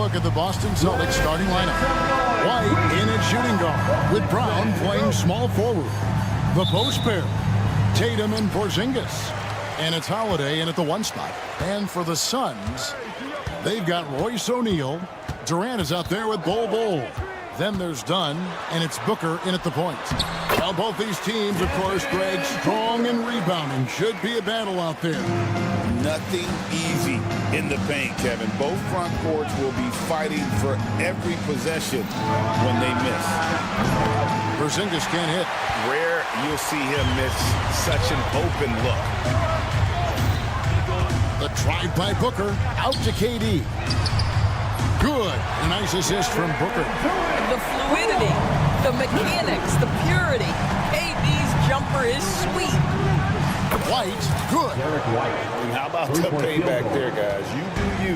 look at the Boston Celtics starting lineup. White in at shooting guard, with Brown playing small forward. The post pair, Tatum and Porzingis. And it's Holiday in at the 1 spot. And for the Suns, they've got Royce O'Neal. Durant is out there with Bol. Then there's Dunn, and it's Booker in at the point. Now both these teams, of course, Greg, strong and rebounding. Should be a battle out there. Nothing easy in the paint, Kevin. Both front courts will be fighting for every possession when they miss. Porzingis can't hit. Rare you'll see him miss such an open look. The drive by Booker, out to KD. Good. A nice assist from Booker. The fluidity, the mechanics, the purity. KD's jumper is sweet. White, good. And how about the payback there, guys? You do you,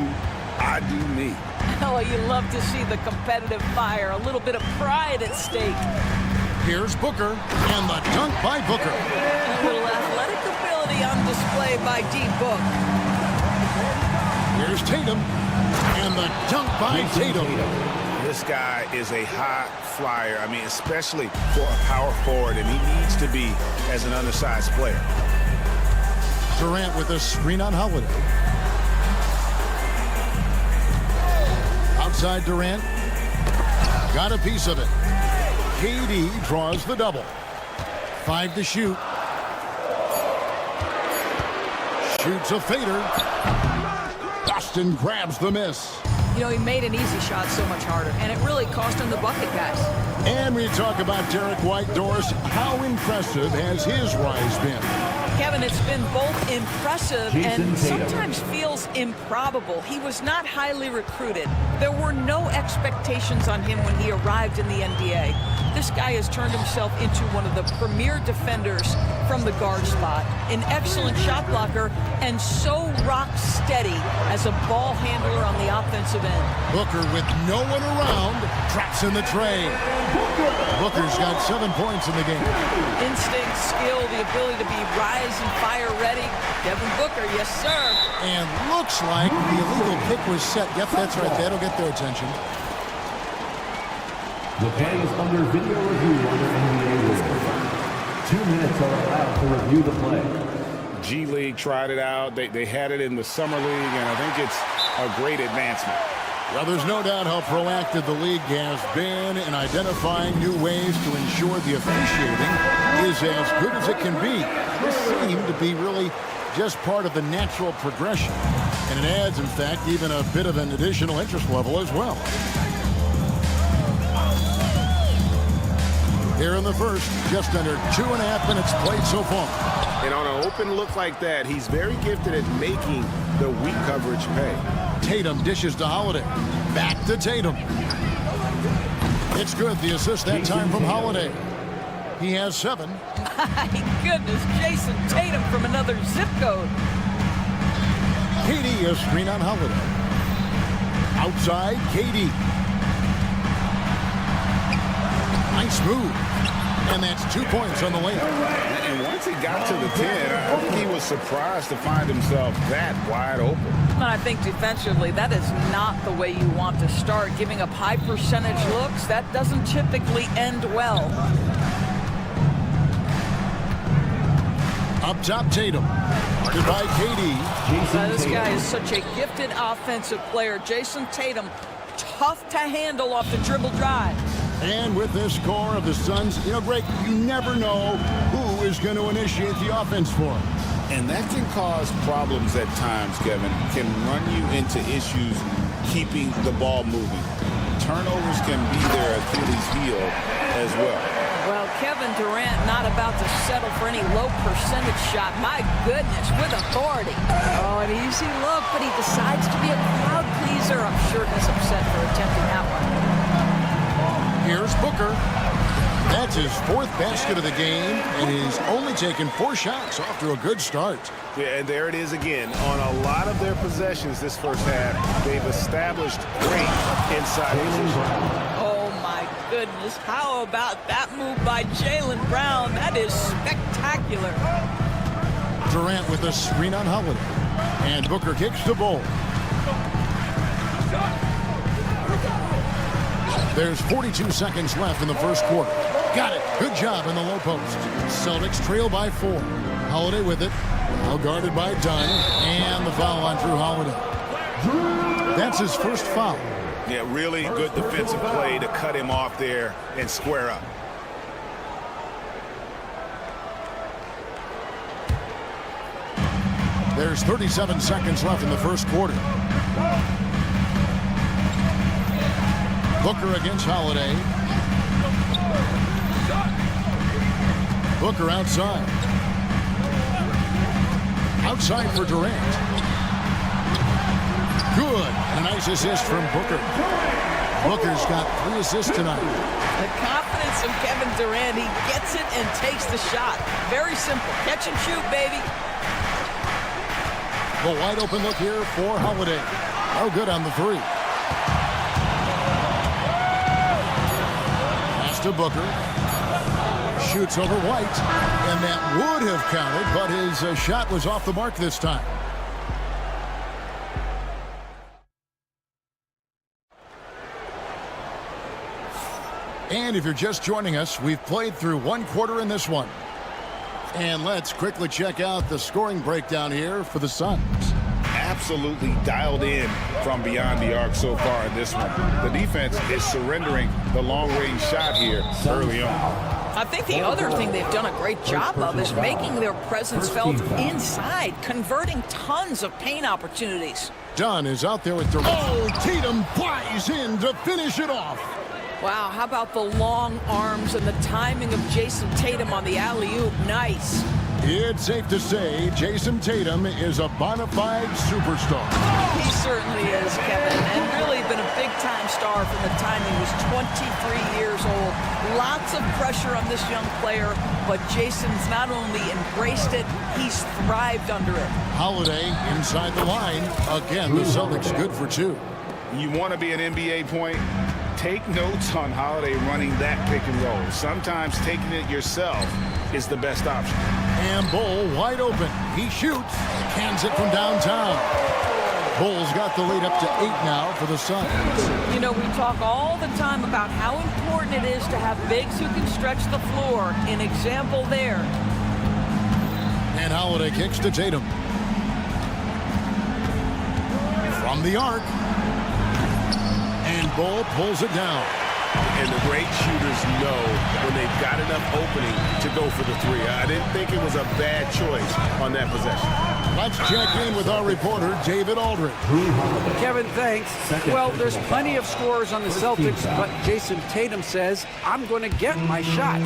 I do me. Oh, you love to see the competitive fire, a little bit of pride at stake. Here's Booker, and the dunk by Booker. A little athletic ability on display by D-Book. Here's Tatum, and the dunk by Tatum. This guy is a high flyer. I mean, especially for a power forward, and he needs to be as an undersized player. Durant with a screen on Holiday. Outside Durant. Got a piece of it. KD draws the double. 5 to shoot. Shoots a fader. Boston grabs the miss. You know, he made an easy shot so much harder, and it really cost him the bucket, guys. And we talk about Derek White. Doris, how impressive has his rise been? Kevin, it's been both impressive and sometimes feels improbable. He was not highly recruited. There were no expectations on him when he arrived in the NBA. This guy has turned himself into one of the premier defenders from the guard spot, an excellent shot blocker, and so rock steady as a ball handler on the offensive end. Booker with no one around, traps in the tray. Booker's got 7 points in the game. Instinct, skill, the ability to be rise and fire ready. Devin Booker, yes sir. And looks like the illegal pick was set. Yep, that's right. That'll get their attention. The fans under video review under NBA rules. 2 minutes are allowed to review the play. G League tried it out. They had it in the Summer League, and I think it's a great advancement. Well, there's no doubt how proactive the league has been in identifying new ways to ensure the officiating is as good as it can be. This seemed to be really just part of the natural progression. And it adds, in fact, even a bit of an additional interest level as well. Here in the first, just under 2.5 minutes played so far. And on an open look like that, he's very gifted at making the weak coverage pay. Tatum dishes to Holiday. Back to Tatum. It's good. The assist that time from Holiday. He has 7. My goodness, Jason Tatum from another zip code. KD a screen on Holiday. Outside, KD. Nice move. And that's 2 points on the layup. And once he got to the 10, I think he was surprised to find himself that wide open. And I think defensively, that is not the way you want to start. Giving up high percentage looks, that doesn't typically end well. Up top, Tatum. Goodbye, KD. This guy is such a gifted offensive player. Jason Tatum, tough to handle off the dribble drive. And with this core of the Suns, you know, Greg, you never know who is going to initiate the offense for them. And that can cause problems at times, Kevin. Can run you into issues keeping the ball moving. Turnovers can be their Achilles heel as well. Well, Kevin Durant not about to settle for any low percentage shot. My goodness, with authority. Oh, an easy look, but he decides to be a crowd pleaser. I'm sure he's upset for attempting that one. Here's Booker. That's his 4th basket of the game, and he's only taken 4 shots. Off to a good start. Yeah, and there it is again. On a lot of their possessions this first half, they've established great inside position. Oh, my goodness. How about that move by Jaylen Brown? That is spectacular. Durant with a screen on Holiday. And Booker kicks the ball. There's 42 seconds left in the first quarter. Got it. Good job in the low post. Celtics trail by 4. Holiday with it. Well guarded by Dunn. And the foul on Drew Holiday. That's his first foul. Yeah, really good defensive play to cut him off there and square up. There's 37 seconds left in the first quarter. Booker against Holiday. Booker outside. Outside for Durant. Good. A nice assist from Booker. Booker's got 3 assists tonight. The confidence of Kevin Durant. He gets it and takes the shot. Very simple. Catch and shoot, baby. The wide open look here for Holiday. Oh, good on the 3. Pass to Booker. Shoots over White. And that would have counted, but his shot was off the mark this time. And if you're just joining us, we've played through 1 quarter in this one. And let's quickly check out the scoring breakdown here for the Suns. Absolutely dialed in from beyond the arc so far in this one. The defense is surrendering the long-range shot here early on. I think the other thing they've done a great job of is making their presence felt inside, converting tons of paint opportunities. Dunn is out there with Durant. Oh, Tatum flies in to finish it off. Wow, how about the long arms and the timing of Jason Tatum on the alley-oop? Nice. It's safe to say Jason Tatum is a bona fide superstar. He certainly is, Kevin, and really been a big-time star from the time he was 23 years old. Lots of pressure on this young player, but Jason's not only embraced it, he's thrived under it. Holiday inside the line. Again, the Celtics good for 2. You want to be an NBA point? Take notes on Holiday running that pick and roll. Sometimes taking it yourself is the best option. And Bull wide open. He shoots. Cans it from downtown. Bull's got the lead up to 8 now for the Suns. You know, we talk all the time about how important it is to have bigs who can stretch the floor. An example there. And Holiday kicks to Tatum. From the arc. And Bull pulls it down. And the great shooters know when they've got enough opening to go for the 3. I didn't think it was a bad choice on that possession. Let's check in with our reporter, David Aldridge. Kevin, thanks. Well, there's plenty of scorers on the Celtics, but Jason Tatum says, I'm going to get my shots.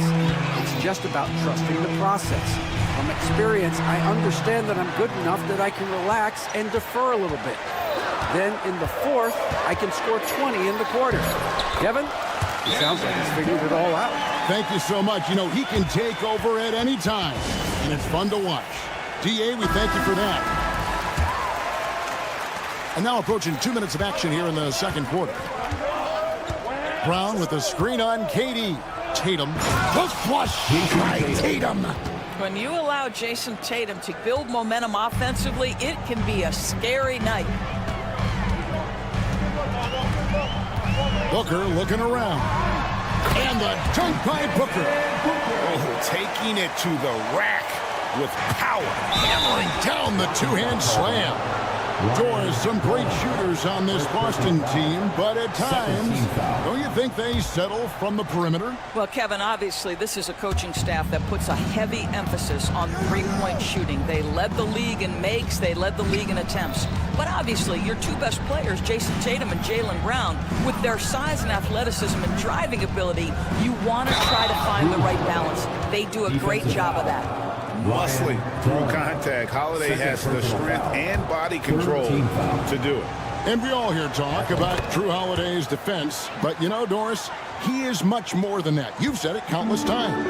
It's just about trusting the process. From experience, I understand that I'm good enough that I can relax and defer a little bit. Then in the 4th, I can score 20 in the quarter. Kevin, it sounds like he's figured it all out. Thank you so much. You know, he can take over at any time, and it's fun to watch. DA, we thank you for that. And now approaching 2 minutes of action here in the second quarter. Brown with the screen on KD. Tatum, the flush by Tatum. When you allow Jason Tatum to build momentum offensively, it can be a scary night. Booker looking around. And the dunk by Booker. Oh, taking it to the rack with power. Hammering down the 2-hand slam. Doors, some great shooters on this Boston team, but at times, don't you think they settle from the perimeter? Well, Kevin, obviously, this is a coaching staff that puts a heavy emphasis on three-point shooting. They led the league in makes, they led the league in attempts. But obviously, your 2 best players, Jason Tatum and Jaylen Brown, with their size and athleticism and driving ability, you want to try to find the right balance. They do a great job of that. Muscling through contact. Holiday has the strength and body control to do it. And we all hear talk about Drew Holiday's defense, but you know, Doris, he is much more than that. You've said it countless times.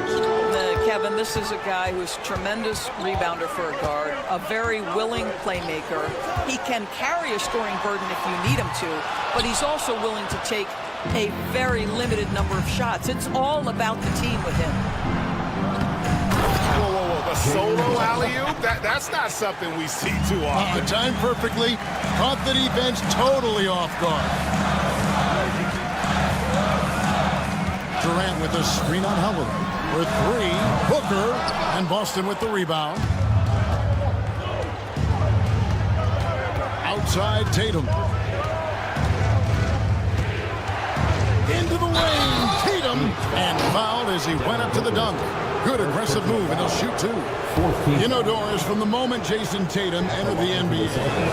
Kevin, this is a guy who's a tremendous rebounder for a guard, a very willing playmaker. He can carry a scoring burden if you need him to, but he's also willing to take a very limited number of shots. It's all about the team with him. A solo alley-oop? That's not something we see too often. Timed perfectly. Caught the defense totally off guard. Durant with a screen on Holiday. For three, Booker, and Boston with the rebound. Outside Tatum. Into the lane, Tatum, and fouled as he went up to the dunk. Good aggressive move, and he'll shoot two. You know, Doris, from the moment Jason Tatum entered the NBA,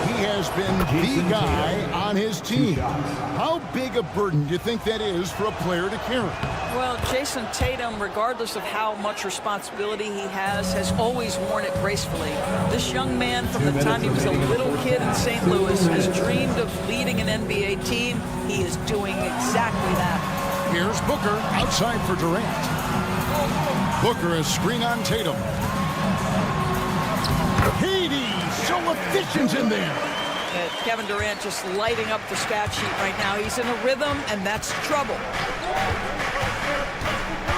he has been the guy on his team. How big a burden do you think that is for a player to carry? Well, Jason Tatum, regardless of how much responsibility he has always worn it gracefully. This young man, from the time he was a little kid in St. Louis, has dreamed of leading an NBA team. He is doing exactly that. Here's Booker outside for Durant. Booker is screen on Tatum. Hades, so efficient in there. Kevin Durant just lighting up the stat sheet right now. He's in a rhythm, and that's trouble.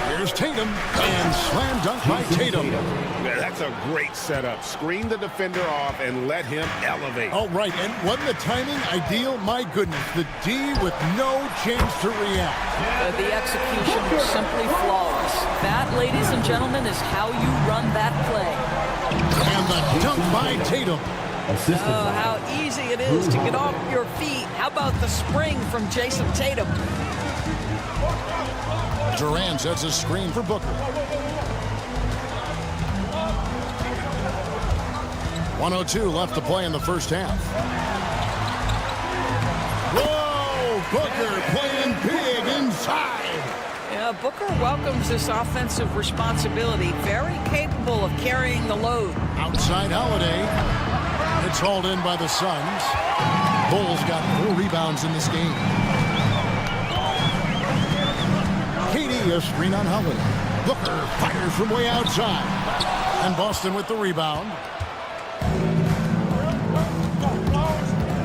Here's Tatum, and slam dunk by Tatum. Yeah, that's a great setup. Screen the defender off and let him elevate. Oh, right, and wasn't the timing ideal? My goodness, the D with no chance to react. The execution was simply flawless. That, ladies and gentlemen, is how you run that play. And the dunk by Tatum. Oh, how easy it is to get off your feet. How about the spring from Jason Tatum? Durant sets a screen for Booker. 1:02 left to play in the first half. Whoa! Booker playing big inside. Yeah, Booker welcomes this offensive responsibility. Very capable of carrying the load. Outside Holiday. It's hauled in by the Suns. Bulls got 4 rebounds in this game. KD, a screen on Holiday. Booker fires from way outside. And Boston with the rebound.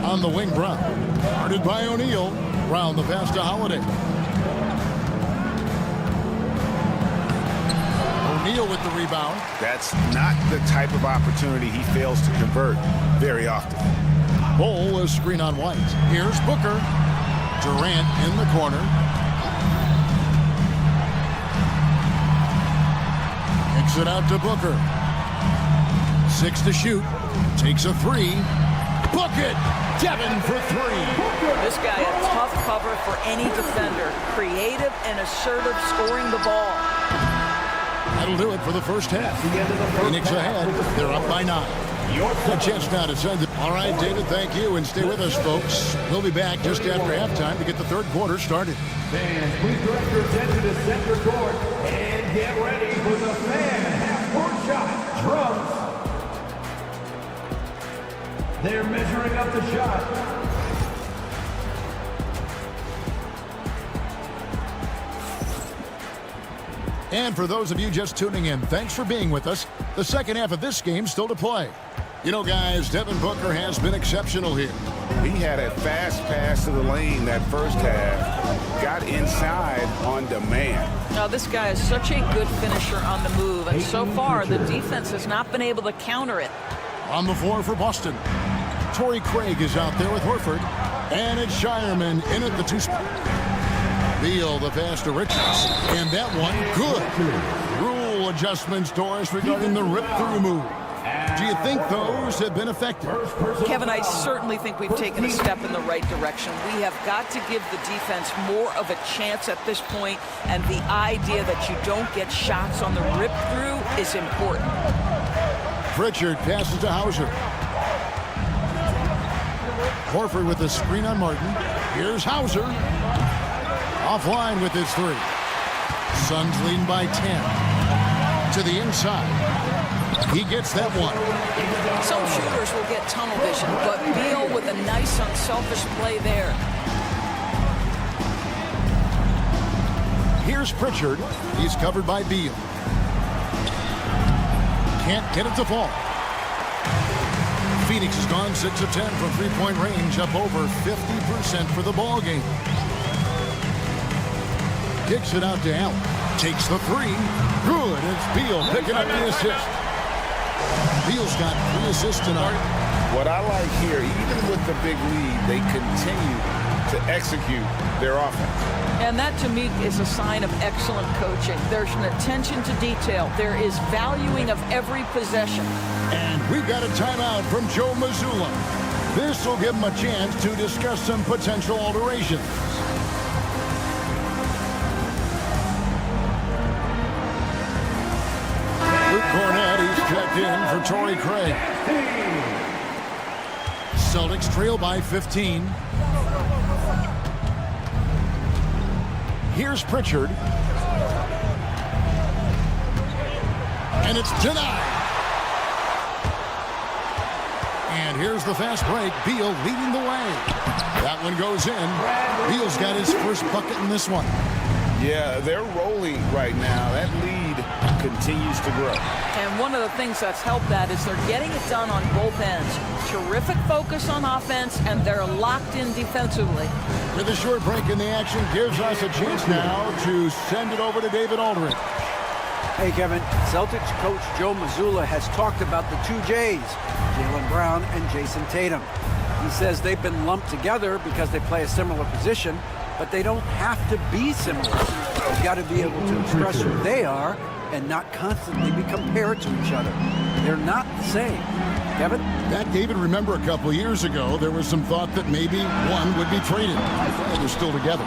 On the wing, Brown. Guarded by O'Neal. Brown the pass to Holiday. O'Neal with the rebound. That's not the type of opportunity he fails to convert very often. Bull is screen on White. Here's Booker. Durant in the corner. Kicks it out to Booker. 6 to shoot. Takes a 3. Book it! Devin for 3. This guy a tough cover for any defender. Creative and assertive scoring the ball. That'll do it for the first half. Phoenix ahead. They're up by 9. A chance now to send it. All right, David, thank you, and stay with us, folks. We'll be back just after halftime to get the third quarter started. Fans, please direct your attention to center court and get ready for the fan half-court shot. Drums. They're measuring up the shot. And for those of you just tuning in, thanks for being with us. The second half of this game still to play. You know, guys, Devin Booker has been exceptional here. He had a fast pass to the lane that first half. Got inside on demand. Now, this guy is such a good finisher on the move, and so far the defense has not been able to counter it. On the floor for Boston. Torrey Craig is out there with Horford. And it's Shireman in at the 2 spot. Beal the pass to Richards. And that one, good. Rule adjustments, Doris, regarding the rip-through move. Do you think those have been effective? Kevin, I certainly think we've taken a step in the right direction. We have got to give the defense more of a chance at this point, and the idea that you don't get shots on the rip-through is important. Pritchard passes to Hauser. Horford with the screen on Martin. Here's Hauser. Offline with his 3. Suns leading by 10. To the inside. He gets that one. Some shooters will get tunnel vision, but Beal with a nice unselfish play there. Here's Pritchard. He's covered by Beal. Can't get it to fall. Phoenix has gone 6 of 10 from three-point range, up over 50% for the ball game. Kicks it out to Allen. Takes the 3. Good. It's Beal picking up the assist. Beal's got 3 assists tonight. What I like here, even with the big lead, they continue to execute their offense. And that, to me, is a sign of excellent coaching. There's an attention to detail. There is valuing of every possession. And we've got a timeout from Joe Mazzulla. This will give him a chance to discuss some potential alterations. Luke Cornett, he's checked in for Torrey Craig. Celtics trail by 15. Here's Pritchard. And it's denied. And here's the fast break. Beal leading the way. That one goes in. Beal's got his first bucket in this one. Yeah, they're rolling right now. That lead continues to grow. And one of the things that's helped that is they're getting it done on both ends. Terrific focus on offense, and they're locked in defensively. With a short break in the action, gives us a chance now to send it over to David Aldridge. Hey, Kevin. Celtics coach Joe Mazzulla has talked about the two J's, Jaylen Brown and Jason Tatum. He says they've been lumped together because they play a similar position, but they don't have to be similar. They've got to be able to express who they are and not constantly be compared to each other. They're not the same. Kevin? That, David, remember a couple of years ago, there was some thought that maybe one would be traded. They're still together.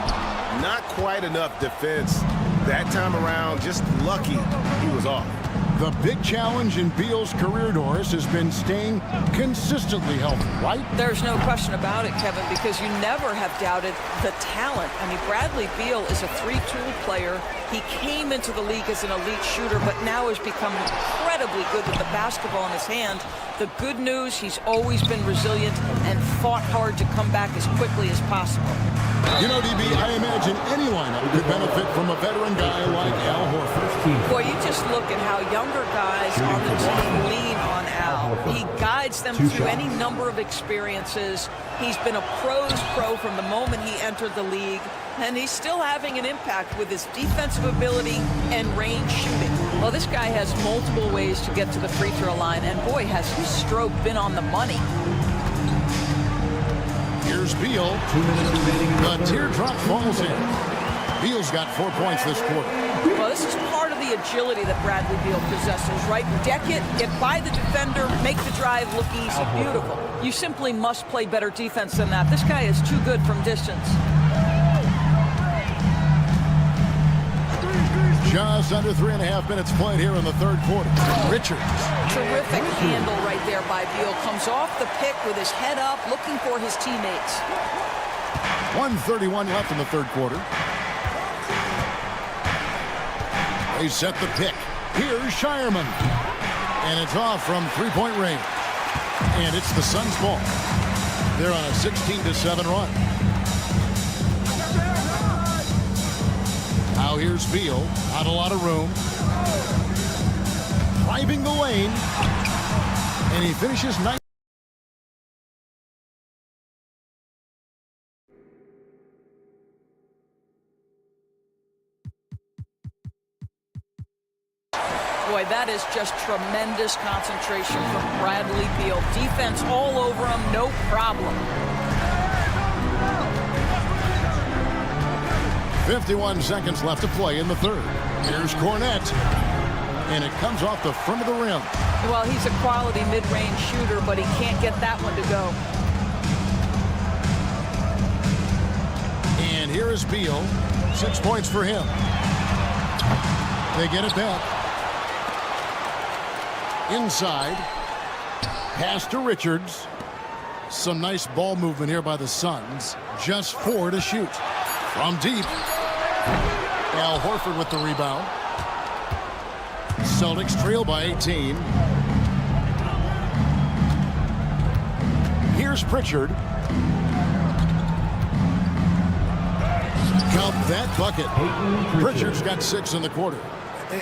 Not quite enough defense that time around. Just lucky he was off. The big challenge in Beal's career, Doris, has been staying consistently healthy, right? There's no question about it, Kevin, because you never have doubted the talent. I mean, Bradley Beal is a three-tool player. He came into the league as an elite shooter, but now has become incredibly good with the basketball in his hand. The good news, he's always been resilient and fought hard to come back as quickly as possible. You know, DB, I imagine any lineup could benefit from a veteran guy like Al Horford. Boy, you just look at how younger guys on the team lean on Al. He guides them through any number of experiences. He's been a pro's pro from the moment he entered the league, and he's still having an impact with his defensive ability and range shooting. Well, this guy has multiple ways to get to the free throw line, and boy, has his stroke been on the money. Here's Beal. 2 minutes remaining. The teardrop falls in. Beal's got 4 points this quarter. Well, this is part of the agility that Bradley Beal possesses, right? Deck it, get by the defender, make the drive look easy. Beautiful. You simply must play better defense than that. This guy is too good from distance. Just under 3.5 minutes played here in the third quarter. Richards. Terrific handle right there by Beal. Comes off the pick with his head up, looking for his teammates. 1:31 left in the third quarter. They set the pick. Here's Shireman. And it's off from three-point range. And it's the Suns' ball. They're on a 16-7 run. Now here's Beal. Not a lot of room. Driving the lane. And he finishes 9. Boy, that is just tremendous concentration from Bradley Beal. Defense all over him, no problem. 51 seconds left to play in the third. Here's Cornett. And it comes off the front of the rim. Well, he's a quality mid-range shooter, but he can't get that one to go. And here is Beal. 6 points for him. They get it back. Inside. Pass to Richards. Some nice ball movement here by the Suns. Just 4 to shoot. From deep. Al Horford with the rebound. Celtics trail by 18. Here's Pritchard. Count that bucket. Pritchard's got 6 in the quarter.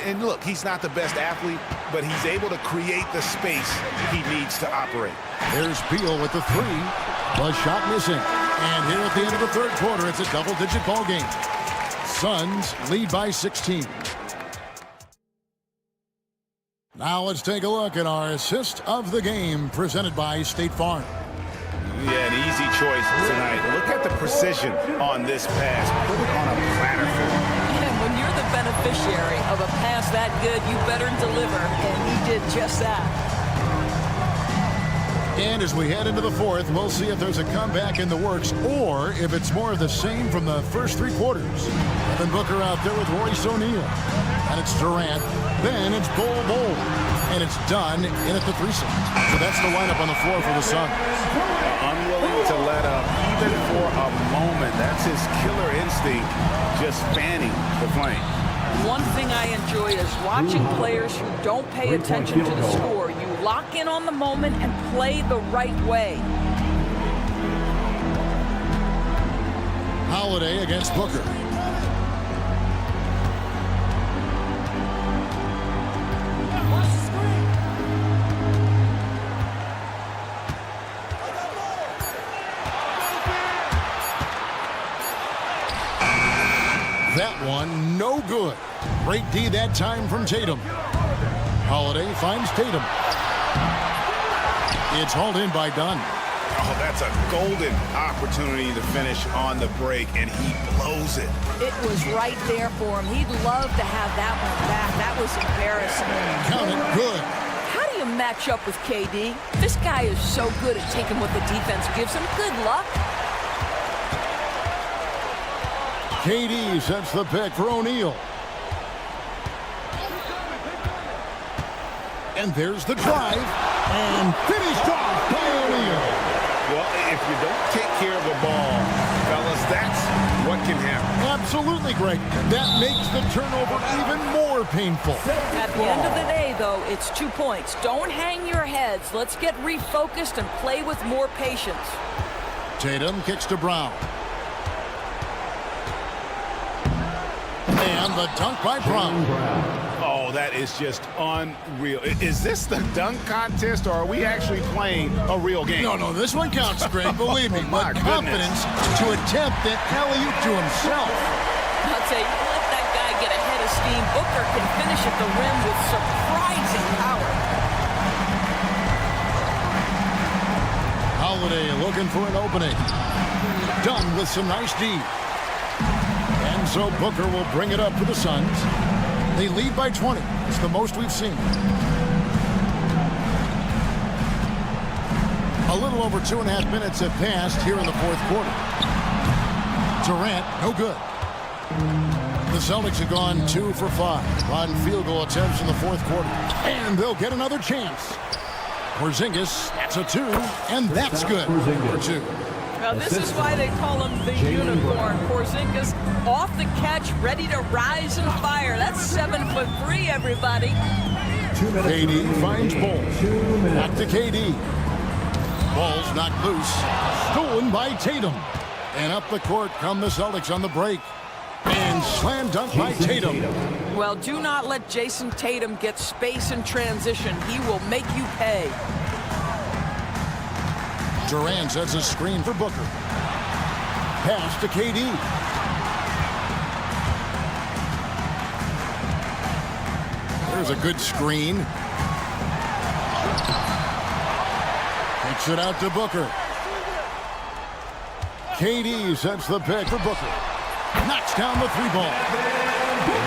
And look, he's not the best athlete, but he's able to create the space he needs to operate. There's Beal with the 3. The shot missing. And here at the end of the third quarter, it's a double-digit ball game. Suns lead by 16. Now let's take a look at our assist of the game presented by State Farm. Yeah, an easy choice tonight. Look at the precision on this pass. Put it on a platter for him. And when you're the beneficiary of a pass that good, you better deliver, and he did just that. And as we head into the fourth, we'll see if there's a comeback in the works or if it's more of the same from the first three quarters. Devin Booker out there with Royce O'Neal. And it's Durant. Then it's Bol. And it's done in at the threesome. So that's the lineup on the floor for the Suns. Unwilling to let up even for a moment. That's his killer instinct, just fanning the flame. One thing I enjoy is watching players who don't pay attention to the score. You lock in on the moment and play the right way. Holiday against Booker. That one, no good. Great D that time from Tatum. Holiday finds Tatum. It's hauled in by Dunn. Oh, that's a golden opportunity to finish on the break, and he blows it. It was right there for him. He'd love to have that one back. That was embarrassing. Count it, good. How do you match up with KD? This guy is so good at taking what the defense gives him. Good luck. KD sets the pick for O'Neal. And there's the drive. And finished off by O'Neal. Well, if you don't take care of the ball, fellas, that's what can happen. Absolutely, Greg. That makes the turnover even more painful. At the end of the day, though, it's 2 points. Don't hang your heads. Let's get refocused and play with more patience. Tatum kicks to Brown. And the dunk by Brown. Oh, that is just unreal. Is this the dunk contest, or are we actually playing a real game? No, this one counts, Greg, believe me. My But confidence to attempt that alley-oop to himself. I'll tell you, let that guy get a head of steam. Booker can finish at the rim with surprising power. Holiday looking for an opening. Dunn with some nice D. And so Booker will bring it up for the Suns. They lead by 20. It's the most we've seen. A little over 2.5 minutes have passed here in the fourth quarter. Durant, no good. The Celtics have gone 2 for 5 on field goal attempts in the fourth quarter. And they'll get another chance. Porzingis, that's a 2, and that's good for 2. Now, this is why they call him the unicorn. Porzingis off the catch, ready to rise and fire. That's 7'3", everybody. KD finds Bol. Back to KD. Ball's knocked loose. Stolen by Tatum. And up the court come the Celtics on the break. And slam dunk by Tatum. Well, do not let Jason Tatum get space in transition. He will make you pay. Durant sets a screen for Booker. Pass to KD. There's a good screen. Takes it out to Booker. KD sets the pick for Booker. Knocks down the 3 ball.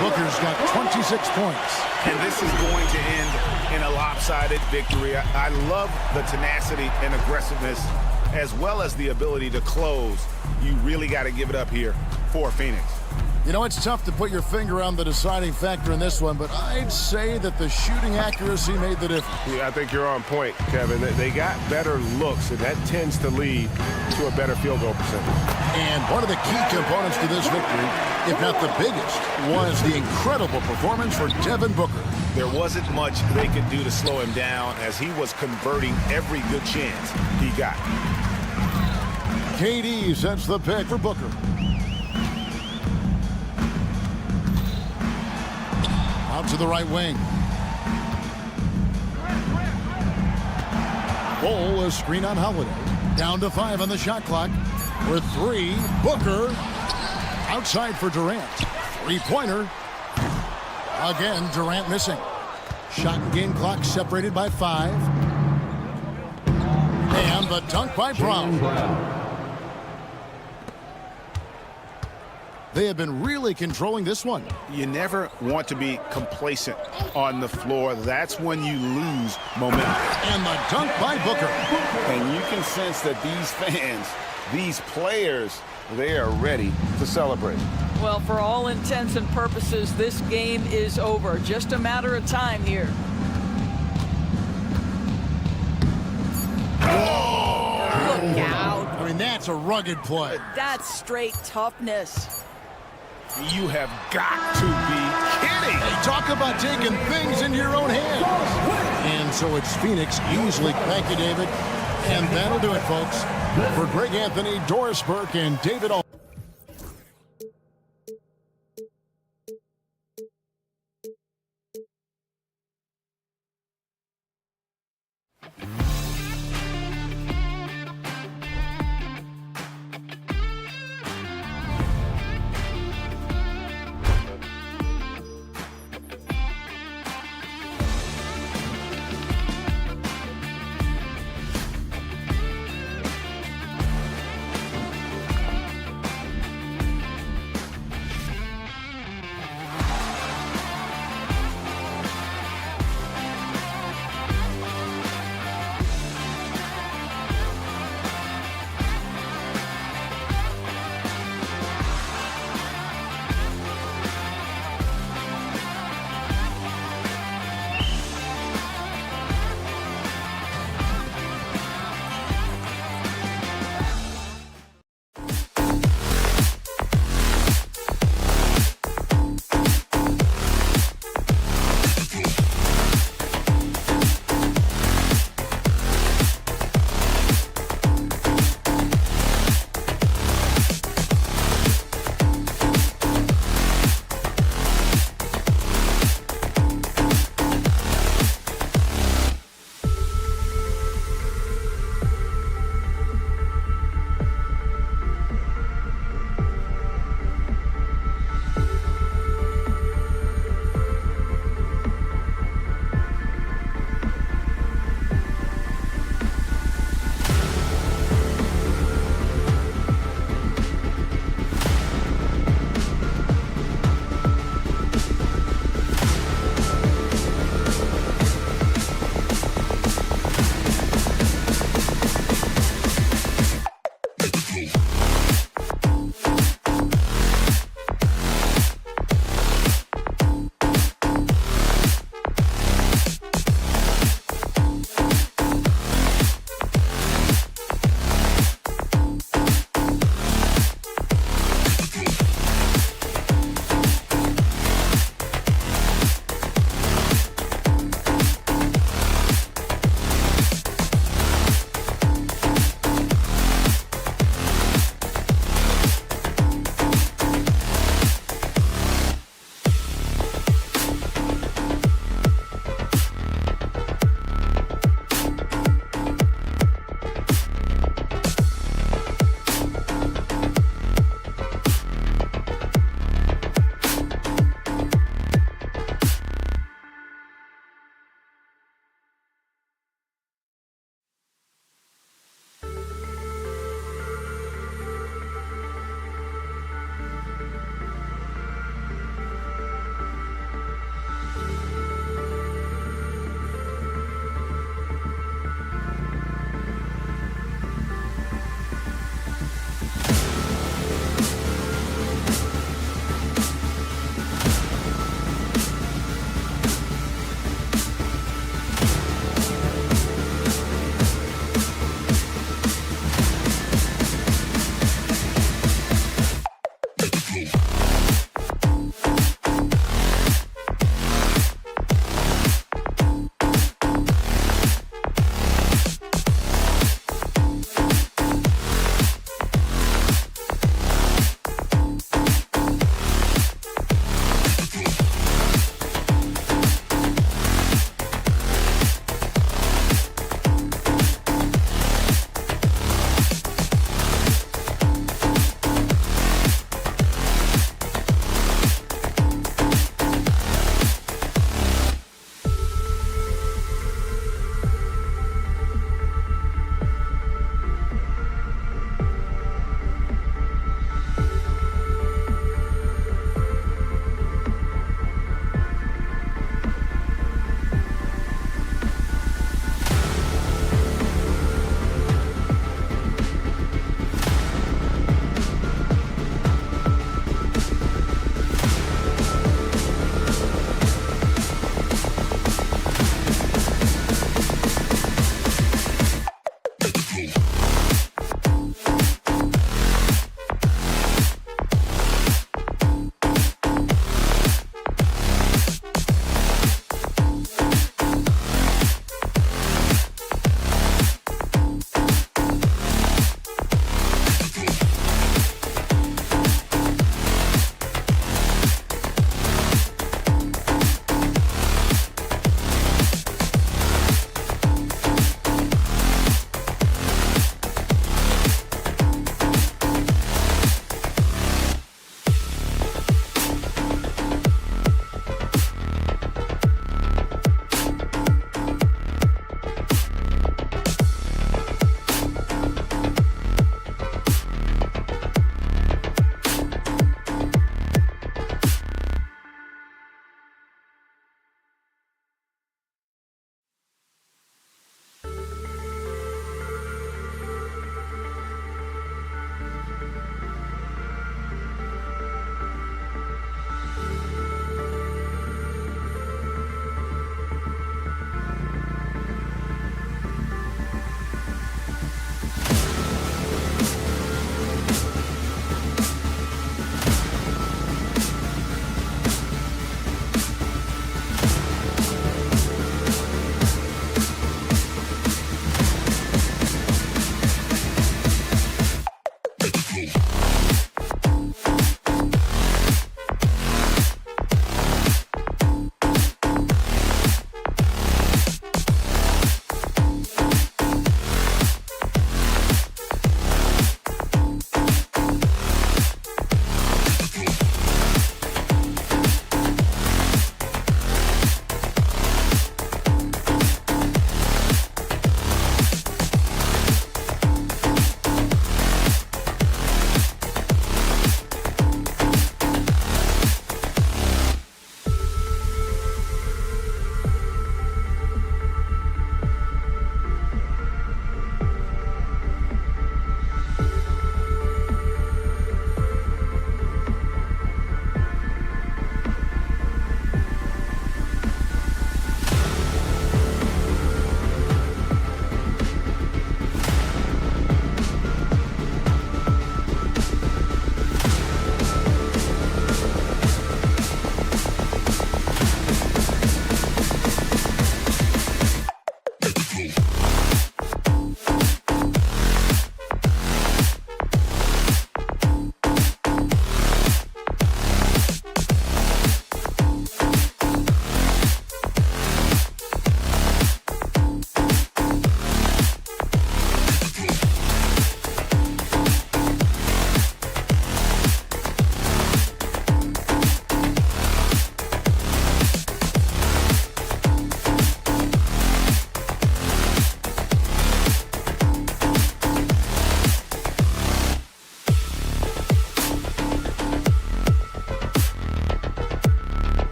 Booker's got 26 points. And this is going to end in a lopsided victory. I love the tenacity and aggressiveness as well as the ability to close. You really got to give it up here for Phoenix. You know, it's tough to put your finger on the deciding factor in this one, but I'd say that the shooting accuracy made the difference. Yeah, I think you're on point, Kevin. They got better looks, and that tends to lead to a better field goal percentage. And one of the key components to this victory, if not the biggest, was the incredible performance for Devin Booker. There wasn't much they could do to slow him down as he was converting every good chance he got. KD sets the pick for Booker. Out to the right wing. Bol, a screen on Holiday. Down to 5 on the shot clock. With 3, Booker. Outside for Durant. 3-pointer. Again, Durant missing. Shot and game clock separated by 5. And the dunk by Brown. They have been really controlling this one. You never want to be complacent on the floor. That's when you lose momentum. And the dunk by Booker. And you can sense that these fans, these players, they are ready to celebrate. Well, for all intents and purposes, this game is over. Just a matter of time here. Look out. I mean, that's a rugged play. That's straight toughness. You have got to be kidding. Hey, talk about taking things into your own hands. And so it's Phoenix easily. Thank you, David. And that'll do it, folks. For Greg Anthony, Doris Burke, and David All.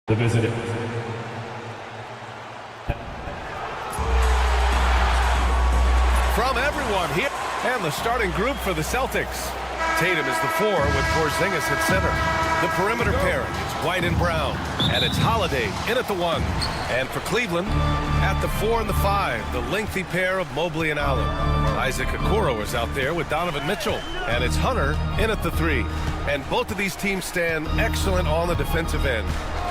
The visitor. From everyone here, and the starting group for the Celtics. Tatum is the 4 with Porzingis at center. The perimeter pairing, it's White and Brown, and it's Holiday in at the 1. And for Cleveland, at the 4 and the 5, the lengthy pair of Mobley and Allen. Isaac Okoro is out there with Donovan Mitchell, and it's Hunter in at the 3. And both of these teams stand excellent on the defensive end.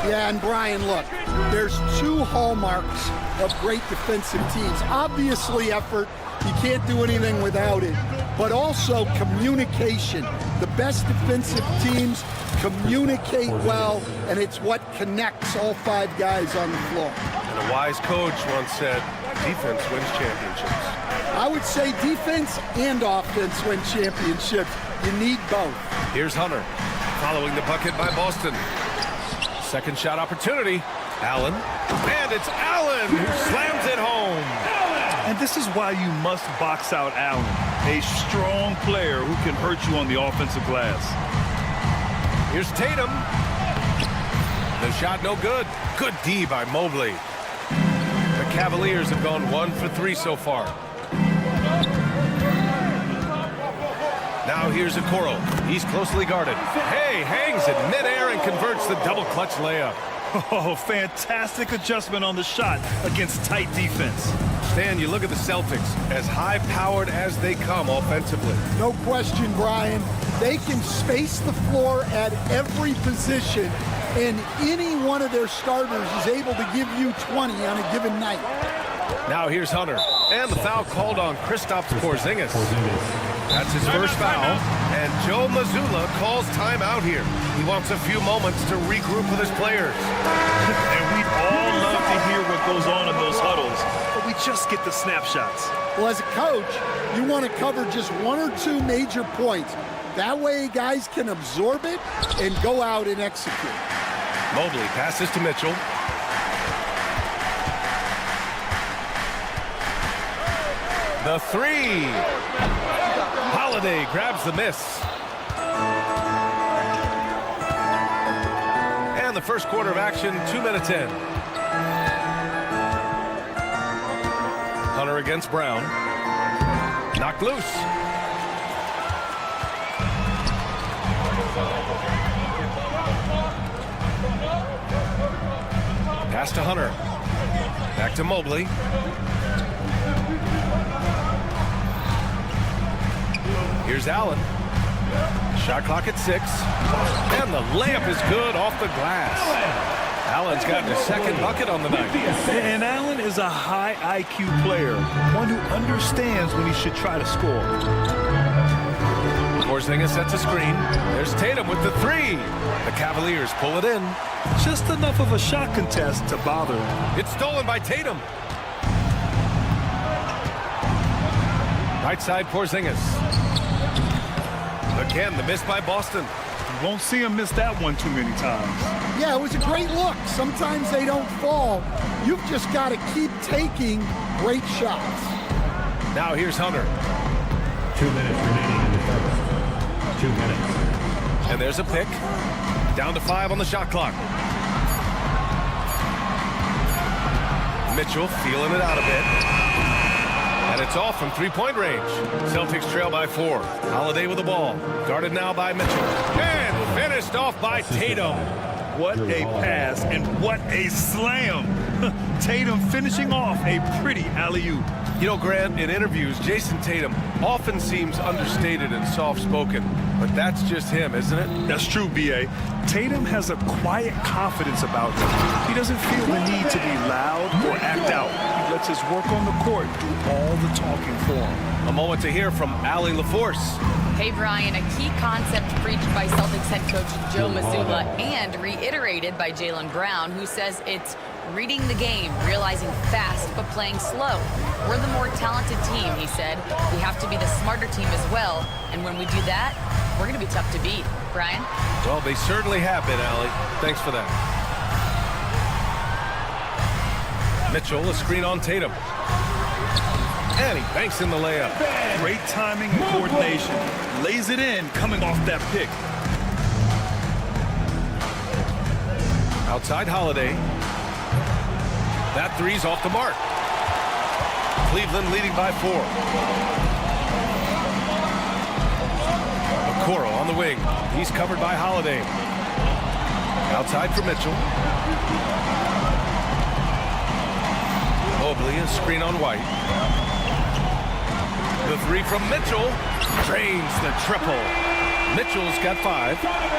Yeah, and Brian, look, there's 2 hallmarks of great defensive teams. Obviously effort, you can't do anything without it, but also communication. The best defensive teams communicate well, and it's what connects all 5 guys on the floor. And a wise coach once said, defense wins championships. I would say defense and offense win championships. You need both. Here's Hunter, following the bucket by Boston. Second shot opportunity. Allen. And it's Allen who slams it home. And this is why you must box out Allen, a strong player who can hurt you on the offensive glass. Here's Tatum. The shot no good. Good D by Mobley. The Cavaliers have gone 1 for 3 so far. Now here's Okoro. He's closely guarded. Hey, hangs in midair and converts the double clutch layup. Oh, fantastic adjustment on the shot against tight defense. Stan, you look at the Celtics, as high-powered as they come offensively. No question, Brian. They can space the floor at every position, and any one of their starters is able to give you 20 on a given night. Now here's Hunter. And the foul called on Kristaps Porzingis. That's his first foul. And Joe Mazzulla calls timeout here. He wants a few moments to regroup with his players. And we'd all love to hear what goes on in those huddles, but we just get the snapshots. Well, as a coach, you want to cover just 1 or 2 major points. That way guys can absorb it and go out and execute. Mobley passes to Mitchell. The 3. Holiday grabs the miss. And the first quarter of action, 2 minutes in. Hunter against Brown. Knocked loose. Pass to Hunter. Back to Mobley. Here's Allen. Shot clock at 6. And the layup is good off the glass. Allen's gotten his second bucket on the night. And Allen is a high IQ player, one who understands when he should try to score. Porzingis sets a screen. There's Tatum with the 3. The Cavaliers pull it in. Just enough of a shot contest to bother him. It's stolen by Tatum. Right side Porzingis. Again, the miss by Boston. You won't see him miss that one too many times. Yeah, it was a great look. Sometimes they don't fall. You've just got to keep taking great shots. Now here's Hunter. 2 minutes remaining in the first. 2 minutes. And there's a pick. Down to 5 on the shot clock. Mitchell feeling it out a bit. And it's off from 3-point range. Celtics trail by 4. Holiday with the ball. Guarded now by Mitchell. And finished off by Tatum. What a pass and what a slam. Tatum finishing off a pretty alley-oop. You know, Grant, in interviews, Jason Tatum often seems understated and soft-spoken, but that's just him, isn't it? That's true, B.A. Tatum has a quiet confidence about him. He doesn't feel the need to be loud or act out. He lets his work on the court do all the talking for him. A moment to hear from Allie LaForce. Hey, Brian, a key concept preached by Celtics head coach Joe Mazzulla and reiterated by Jaylen Brown, who says it's reading the game, realizing fast, but playing slow. We're the more talented team, he said. We have to be the smarter team as well. And when we do that, we're going to be tough to beat. Brian? Well, they certainly have been, Allie. Thanks for that. Mitchell, a screen on Tatum. And he banks in the layup. Great timing and coordination. Lays it in, coming off that pick. Outside Holiday. That three's off the mark. Cleveland leading by 4. Okoro on the wing. He's covered by Holiday. Outside for Mitchell. Mobley, a screen on White. The three from Mitchell. Drains the triple. Mitchell's got 5.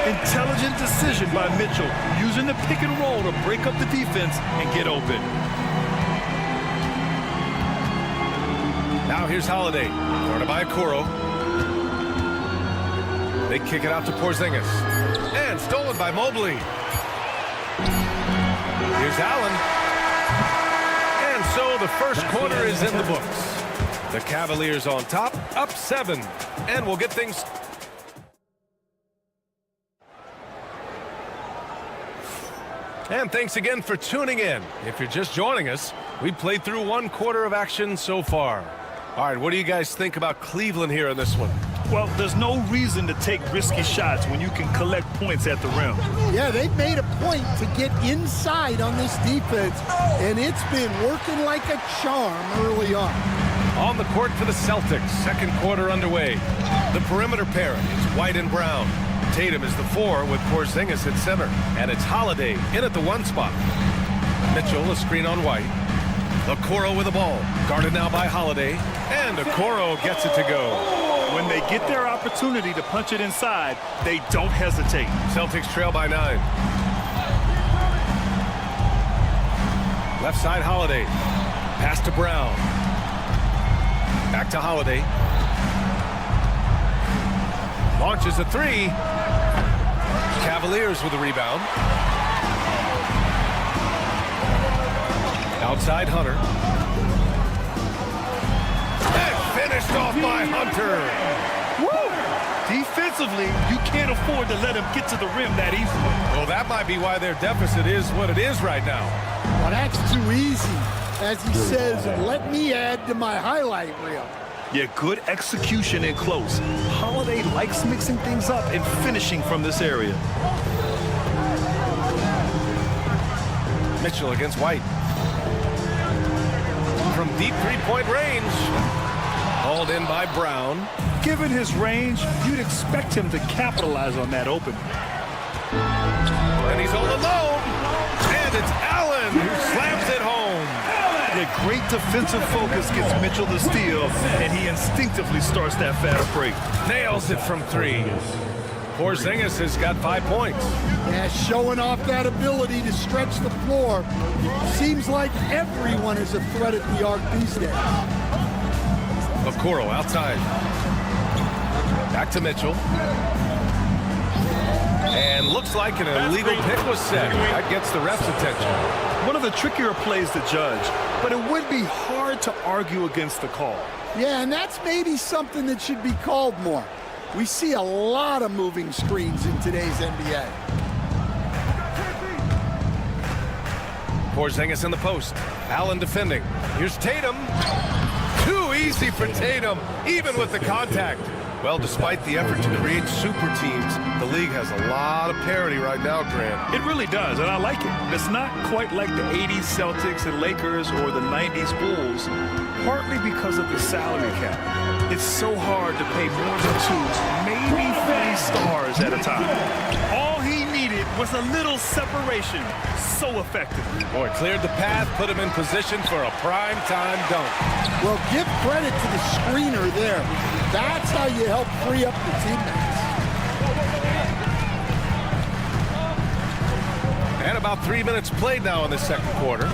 Intelligent decision by Mitchell, using the pick and roll to break up the defense and get open. Now here's Holiday, guarded by Okoro. They kick it out to Porzingis. And stolen by Mobley. Here's Allen. And so the first quarter is in the books. The Cavaliers on top, up 7. And we'll get things... And thanks again for tuning in. If you're just joining us, we played through 1 quarter of action so far. All right, what do you guys think about Cleveland here in this one? Well, there's no reason to take risky shots when you can collect points at the rim. Yeah, they've made a point to get inside on this defense, and it's been working like a charm early on. On the court for the Celtics, second quarter underway. The perimeter pairing is White and Brown. Tatum is the 4 with Porzingis at center. And it's Holiday in at the 1 spot. Mitchell, a screen on White. Okoro with the ball. Guarded now by Holiday. And Okoro gets it to go. When they get their opportunity to punch it inside, they don't hesitate. Celtics trail by 9. Left side Holiday. Pass to Brown. Back to Holiday. Launches a 3. Cavaliers with a rebound. Outside Hunter. And finished off by Hunter. Woo! Defensively, you can't afford to let him get to the rim that easily. Well, that might be why their deficit is what it is right now. Well, that's too easy. As he says, let me add to my highlight reel. Yeah, good execution in close. Holiday likes mixing things up and finishing from this area. Mitchell against White. From deep three-point range. Hauled in by Brown. Given his range, you'd expect him to capitalize on that opening. And he's all alone. And it's Allen who slams it home. The great defensive focus gets Mitchell the steal, and he instinctively starts that fast break. Nails it from 3. Porzingis has got 5 points. Yeah, showing off that ability to stretch the floor. Seems like everyone is a threat at the arc these days. Okoro outside. Back to Mitchell. And looks like an illegal pick was set. That gets the ref's attention. One of the trickier plays to judge, but it would be hard to argue against the call. Yeah, and that's maybe something that should be called more. We see a lot of moving screens in today's NBA. Porzingis in the post. Allen defending. Here's Tatum. Too easy for Tatum, even with the contact. Well, despite the effort to create super teams, the league has a lot of parity right now, Grant. It really does, and I like it. It's not quite like the 80s Celtics and Lakers or the 90s Bulls, partly because of the salary cap. It's so hard to pay more than 2, maybe 3 stars at a time. All he needed was a little separation. So effective. Boy, cleared the path, put him in position for a prime-time dunk. Well, give credit to the screener there. That's how you help free up the teammates. And about 3 minutes played now in the second quarter.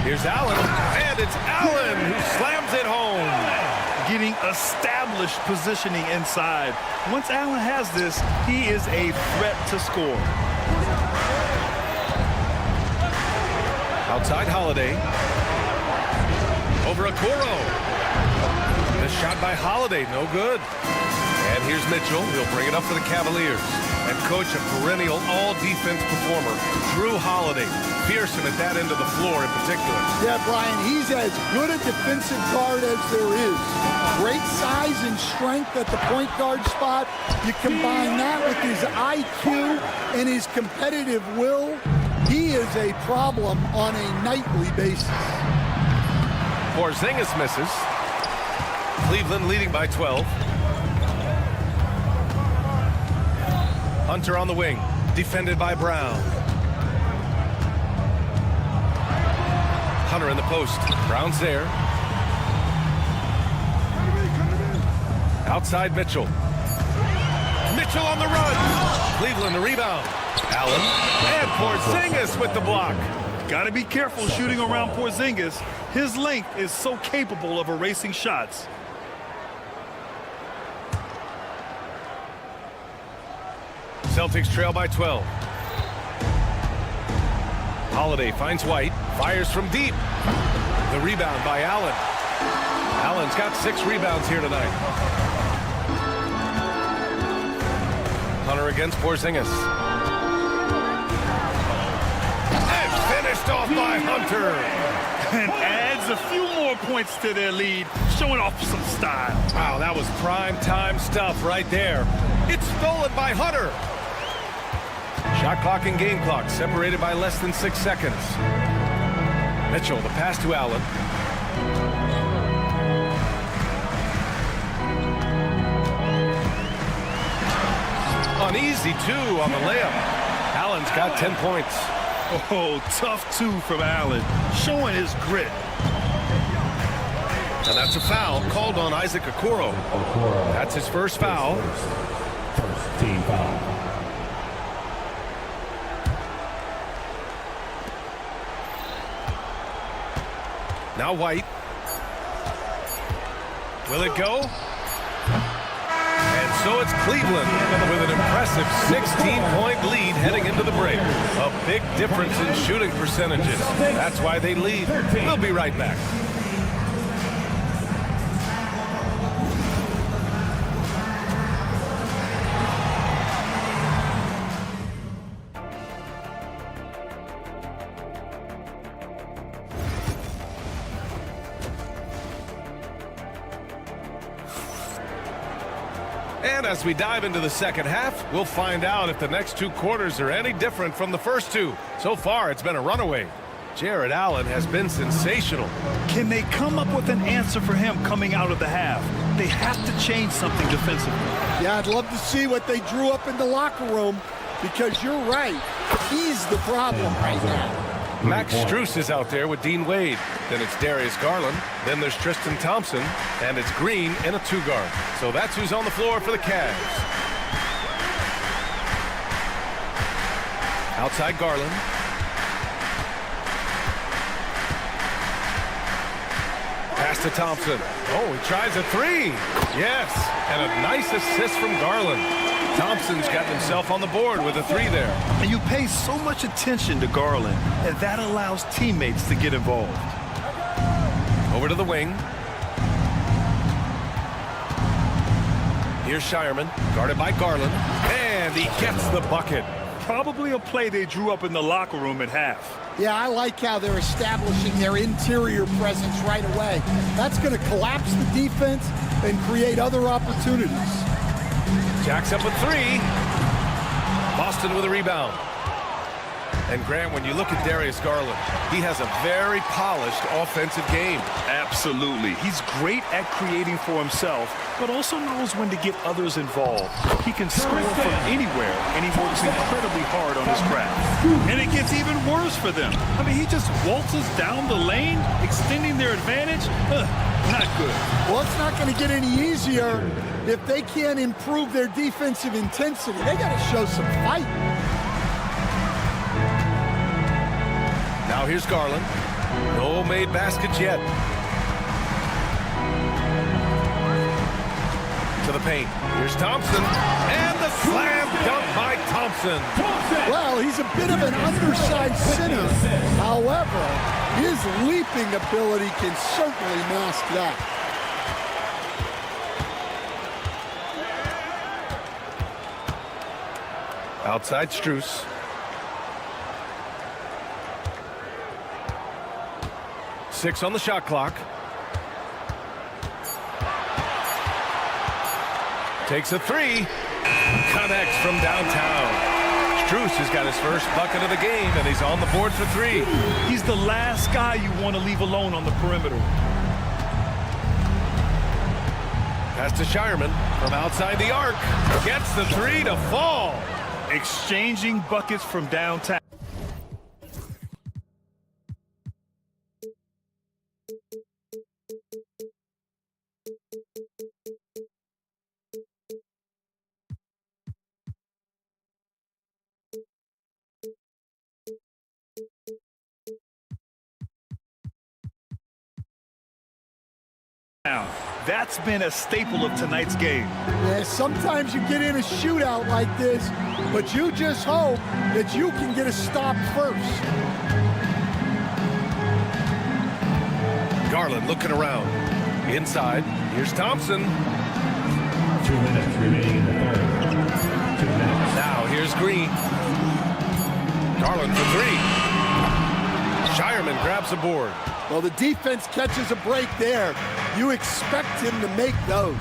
Here's Allen, and it's Allen who slams it home. Getting established positioning inside. Once Allen has this, he is a threat to score. Outside Holiday. Over Okoro. The shot by Holiday, no good. And here's Mitchell. He'll bring it up for the Cavaliers. And coach, a perennial all-defense performer, Drew Holiday. Fearsome at that end of the floor in particular. Yeah, Brian, he's as good a defensive guard as there is. Great size and strength at the point guard spot. You combine that with his IQ and his competitive will, he is a problem on a nightly basis. Porzingis misses. Cleveland leading by 12. Hunter on the wing, defended by Brown. Hunter in the post. Brown's there. Outside Mitchell. Mitchell on the run. Cleveland the rebound. Allen and Porzingis with the block. Got to be careful shooting around Porzingis. His length is so capable of erasing shots. Celtics trail by 12. Holiday finds White, fires from deep. The rebound by Allen. Allen's got 6 rebounds here tonight. Hunter against Porzingis. And finished off by Hunter. And adds a few more points to their lead, showing off some style. Wow, that was prime time stuff right there. It's stolen by Hunter. Shot clock and game clock separated by less than 6 seconds. Mitchell, the pass to Allen. Uneasy two on the layup. Allen's got 10 points. Oh, tough 2 from Allen, showing his grit. And that's a foul called on Isaac Okoro. That's his first foul. First team foul. Now White. Will it go? And so it's Cleveland with an impressive 16-point lead heading into the break. A big difference in shooting percentages. That's why they lead. We'll be right back. And as we dive into the second half, we'll find out if the next 2 quarters are any different from the first 2. So far, it's been a runaway. Jared Allen has been sensational. Can they come up with an answer for him coming out of the half? They have to change something defensively. Yeah, I'd love to see what they drew up in the locker room, because you're right. He's the problem right now. Max Strus is out there with Dean Wade. Then it's Darius Garland. Then there's Tristan Thompson. And it's Green in a 2-guard. So that's who's on the floor for the Cavs. Outside Garland. Pass to Thompson. Oh, he tries a 3. Yes. And a nice assist from Garland. Thompson's got himself on the board with a 3 there. And you pay so much attention to Garland, and that allows teammates to get involved. Over to the wing. Here's Shireman, guarded by Garland, and he gets the bucket. Probably a play they drew up in the locker room at half. Yeah, I like how they're establishing their interior presence right away. That's going to collapse the defense and create other opportunities. Jacks up a 3. Boston with a rebound. And Grant, when you look at Darius Garland, he has a very polished offensive game. Absolutely. He's great at creating for himself, but also knows when to get others involved. He can score from anywhere, and he works incredibly hard on his craft. And it gets even worse for them. I mean, he just waltzes down the lane, extending their advantage. Not good. Well, it's not going to get any easier if they can't improve their defensive intensity. They got to show some fight. Now here's Garland. No made baskets yet. To the paint. Here's Thompson. And the slam dunk by Thompson. Well, he's a bit of an undersized center. However, his leaping ability can certainly mask that. Outside Strus. Six on the shot clock. Takes a three. Connects from downtown. Strus has got his first bucket of the game, and he's on the board for three. He's the last guy you want to leave alone on the perimeter. Pass to Shireman from outside the arc. Gets the three to fall. Exchanging buckets from downtown. That's been a staple of tonight's game. Yeah, sometimes you get in a shootout like this, but you just hope that you can get a stop first. Garland looking around. Inside, here's Thompson. 2 minutes remaining in the third. 2 minutes. Now here's Green. Garland for three. Shireman grabs the board. Well, the defense catches a break there. You expect him to make those.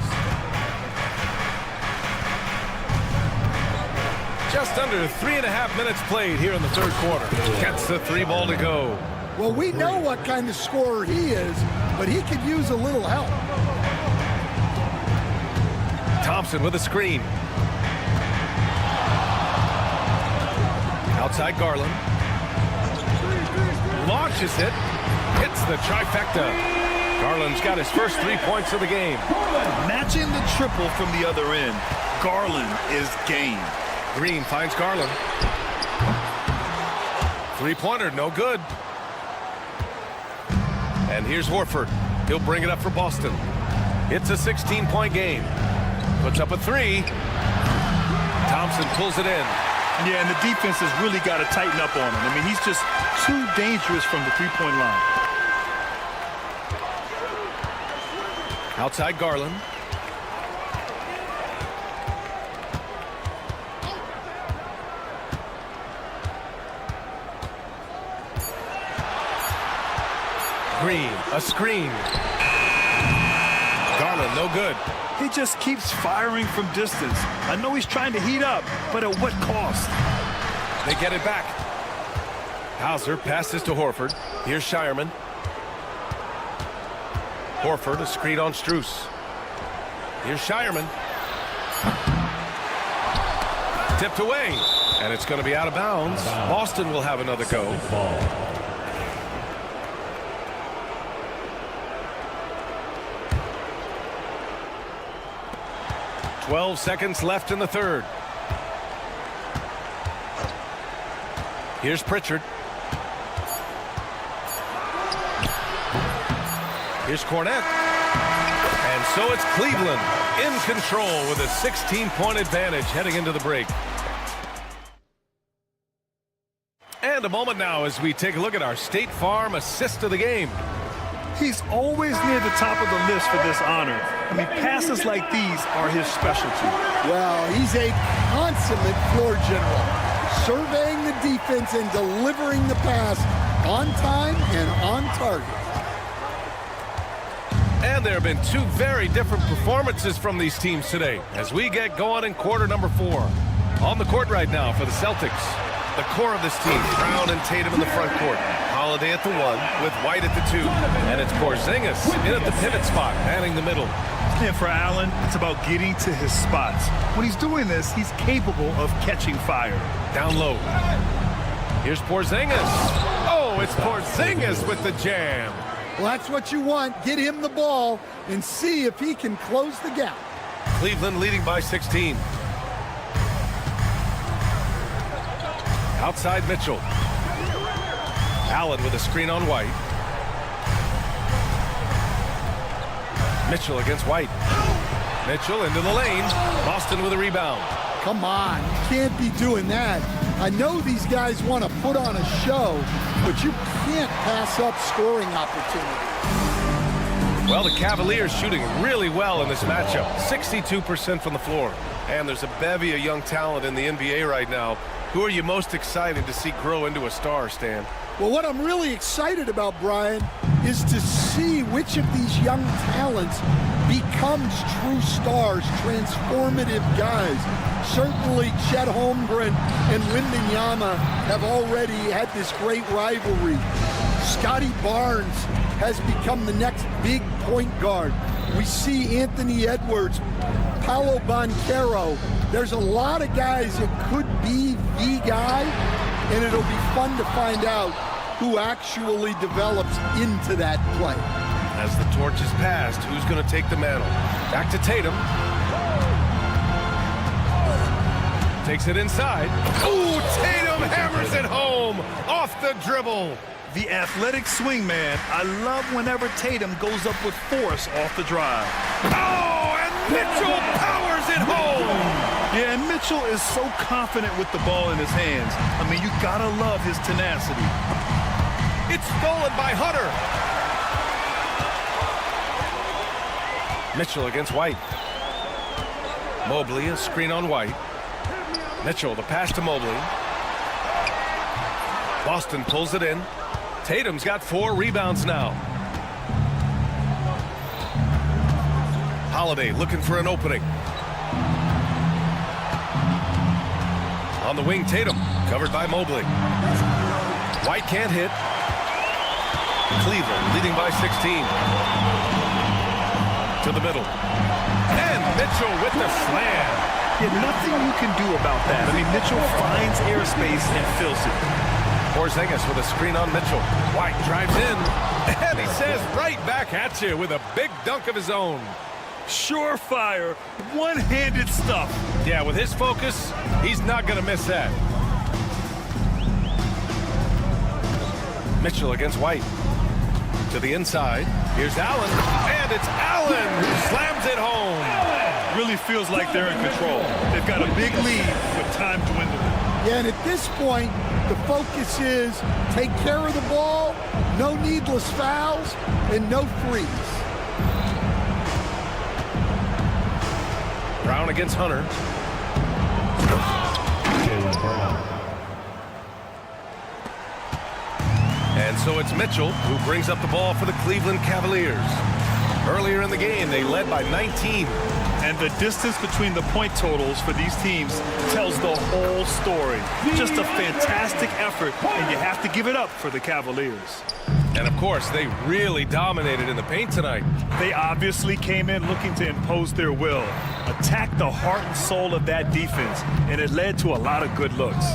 Just under 3.5 minutes played here in the third quarter. Gets the three ball to go. Well, we know what kind of scorer he is, but he could use a little help. Thompson with a screen. Outside Garland. Launches it. Hits the trifecta. Garland's got his first 3 points of the game. Matching the triple from the other end. Garland is game. Green finds Garland. Three-pointer, no good. And here's Horford. He'll bring it up for Boston. It's a 16-point game. Puts up a three. Thompson pulls it in. Yeah, and the defense has really got to tighten up on him. I mean, he's just too dangerous from the three-point line. Outside Garland. Green, a screen. Garland, no good. He just keeps firing from distance. I know he's trying to heat up, but at what cost? They get it back. Hauser passes to Horford. Here's Shireman. Horford, a screen on Strus. Here's Shireman. Tipped away. And it's going to be out of bounds. Boston will have another go. 12 seconds left in the third. Here's Pritchard. Here's Cornette. And so it's Cleveland in control with a 16-point advantage heading into the break. And a moment now as we take a look at our State Farm assist of the game. He's always near the top of the list for this honor. I mean, passes like these are his specialty. Well, he's a consummate floor general, surveying the defense and delivering the pass on time and on target. And there have been two very different performances from these teams today as we get going in quarter number 4. On the court right now for the Celtics, The core of this team, Brown and Tatum in the front court. Holiday at the 1 with White at the 2. And it's Porzingis in at the pivot spot, manning the middle. And for Allen, it's about getting to his spots. When he's doing this, he's capable of catching fire. Down low. Here's Porzingis. Oh, it's Porzingis with the jam. Well, that's what you want. Get him the ball and see if he can close the gap. Cleveland leading by 16. Outside Mitchell. Allen with a screen on White. Mitchell against White. Mitchell into the lane. Boston with a rebound. Come on, you can't be doing that. I know these guys want to put on a show, but you can't pass up scoring opportunities. Well, the Cavaliers shooting really well in this matchup. 62% from the floor. And there's a bevy of young talent in the NBA right now. Who are you most excited to see grow into a star, Stan? Well, what I'm really excited about, Brian, is to see which of these young talents becomes true stars, transformative guys. Certainly, Chet Holmgren and Wembanyama have already had this great rivalry. Scotty Barnes has become the next big point guard. We see Anthony Edwards, Paolo Banchero. There's a lot of guys that could be the guy, and it'll be fun to find out who actually develops into that play. As the torch is passed, who's going to take the mantle? Back to Tatum. Takes it inside. Ooh, Tatum hammers it home off the dribble. The athletic swing man. I love whenever Tatum goes up with force off the drive. Oh, and Mitchell powers it home. Yeah, and Mitchell is so confident with the ball in his hands. I mean, you gotta love his tenacity. It's stolen by Hunter. Mitchell against White. Mobley, a screen on White. Mitchell, the pass to Mobley. Boston pulls it in. Tatum's got 4 rebounds now. Holiday looking for an opening. On the wing, Tatum, covered by Mobley. White can't hit. Cleveland leading by 16. To the middle. And Mitchell with the slam. Yeah, nothing you can do about that. I mean, Mitchell finds airspace and fills it. Porzingis with a screen on Mitchell. White drives in, and he says right back at you with a big dunk of his own. Surefire, one-handed stuff. Yeah, with his focus, he's not going to miss that. Mitchell against White. To the inside. Here's Allen, and it's Allen who slams it home. Really feels like they're in control. They've got a big lead with time dwindling. Yeah, and at this point, the focus is take care of the ball, no needless fouls, and no threes. Brown against Hunter. And so it's Mitchell who brings up the ball for the Cleveland Cavaliers. Earlier in the game, they led by 19. And the distance between the point totals for these teams tells the whole story. Just a fantastic effort, and you have to give it up for the Cavaliers. And, of course, they really dominated in the paint tonight. They obviously came in looking to impose their will, attack the heart and soul of that defense, and it led to a lot of good looks.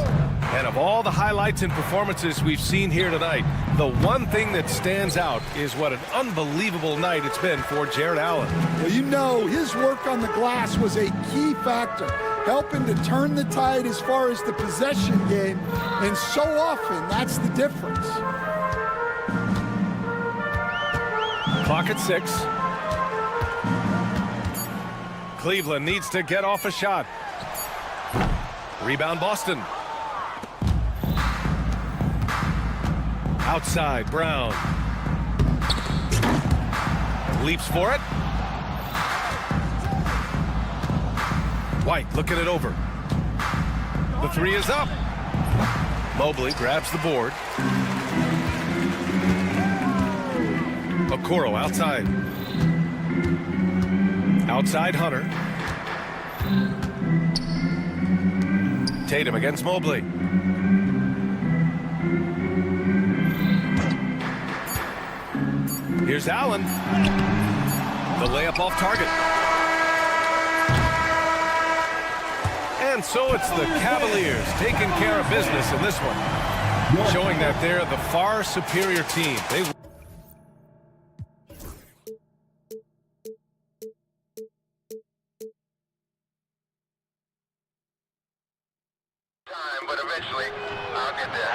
And of all the highlights and performances we've seen here tonight, the one thing that stands out is what an unbelievable night it's been for Jared Allen. Well, you know, his work on the glass was a key factor, helping to turn the tide as far as the possession game, and so often that's the difference. Clock at 6. Cleveland needs to get off a shot. Rebound Boston. Outside, Brown. Leaps for it. White looking it over. The 3 is up. Mobley grabs the board. Okoro outside. Outside Hunter. Tatum against Mobley. Here's Allen. The layup off target. And so it's the Cavaliers taking care of business in this one, showing that they're the far superior team. But eventually, I'll get there.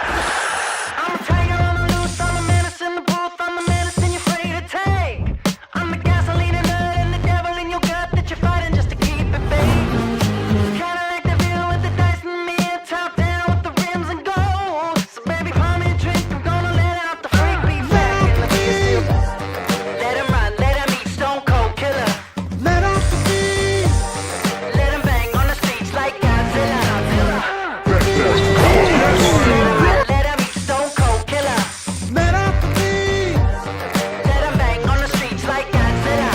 I'm a tiger on the loose, I'm a menace in the booth, I'm the medicine you're afraid to take. I'm the gasoline and nut and the devil in your gut that you're fighting just to keep it baked. Kinda like the view with the dice and me, top down with the rims and gold. So baby, pour me a drink, I'm gonna let out the freak beat back in the beer. Let him run, let him eat, stone cold killer. Let off the beat. Let him bang on the streets like Godzilla. Let him eat, stone cold killer. Let off the beat. Let him bang on the streets like Godzilla.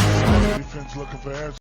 Defense looking for answers.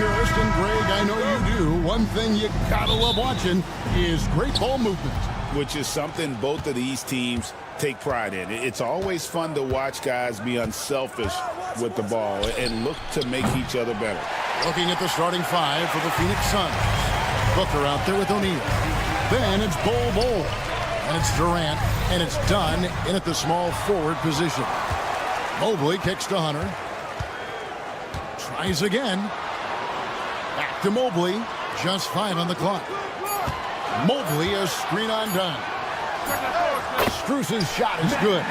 purist, and Greg, I know you do. One thing you gotta love watching is great ball movement. Which is something both of these teams take pride in. It's always fun to watch guys be unselfish with the ball and look to make each other better. Looking at the starting five for the Phoenix Suns. Booker out there with O'Neal. Then it's Bol. And it's Durant, and it's done in at the small forward position. Mobley kicks to Hunter. Tries again. Back to Mobley. Just 5 on the clock. Mobley a screen on done. Strus's shot is good.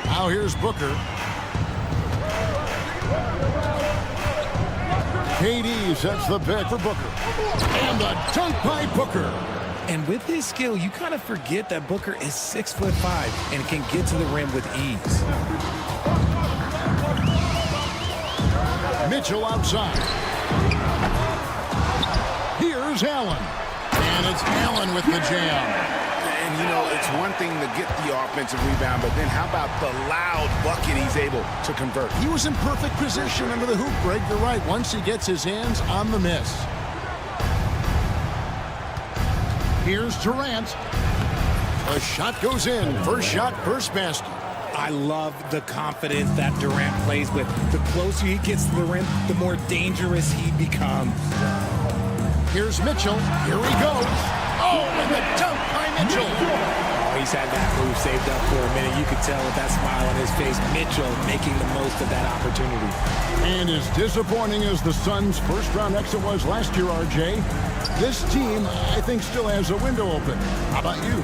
Now here's Booker. KD sets the pick for Booker. And the dunk by Booker. And with his skill, you kind of forget that Booker is 6'5" and can get to the rim with ease. Mitchell outside. Here's Allen. And it's Allen with the jam. And, you know, it's one thing to get the offensive rebound, but then how about the loud bucket he's able to convert? He was in perfect position under the hoop, Greg. You're right. Once he gets his hands on the miss. Here's Durant. A shot goes in. First shot, first basket. I love the confidence that Durant plays with. The closer he gets to the rim, the more dangerous he becomes. Here's Mitchell. Here he goes. Oh, and the dunk by Mitchell. Oh, he's had that move saved up for a minute. You could tell with that smile on his face, Mitchell making the most of that opportunity. And as disappointing as the Suns' first-round exit was last year, RJ, this team, I think, still has a window open. How about you?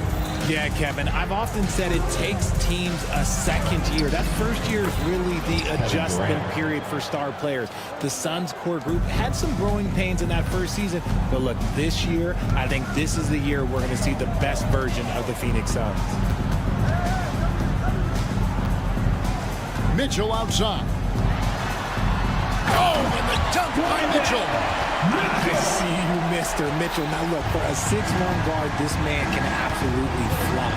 Yeah, Kevin, I've often said it takes teams a second year. That first year is really the adjustment period for star players. The Suns core group had some growing pains in that first season, but look, this year, I think this is the year we're going to see the best version of the Phoenix Suns. Mitchell outside. Oh, and the dunk by Mitchell. I see you, Mr. Mitchell. Now look, for a 6'1" guard, this man can absolutely fly.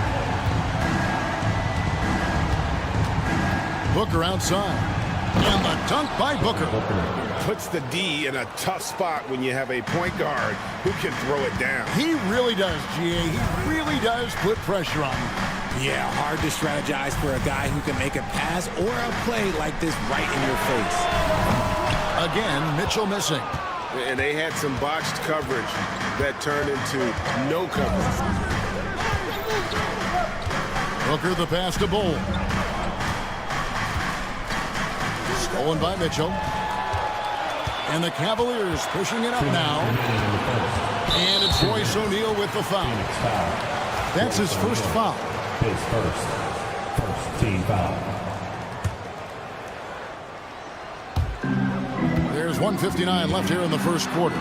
Booker outside. And the dunk by Booker. Puts the D in a tough spot when you have a point guard who can throw it down. He really does, GA. He really does put pressure on him. Yeah, hard to strategize for a guy who can make a pass or a play like this right in your face. Again, Mitchell missing. And they had some botched coverage that turned into no coverage. Booker the pass to Bol. Stolen by Mitchell. And the Cavaliers pushing it up now. And it's Royce O'Neal with the foul. That's his first foul. His first team foul. There's 1:59 left here in the first quarter.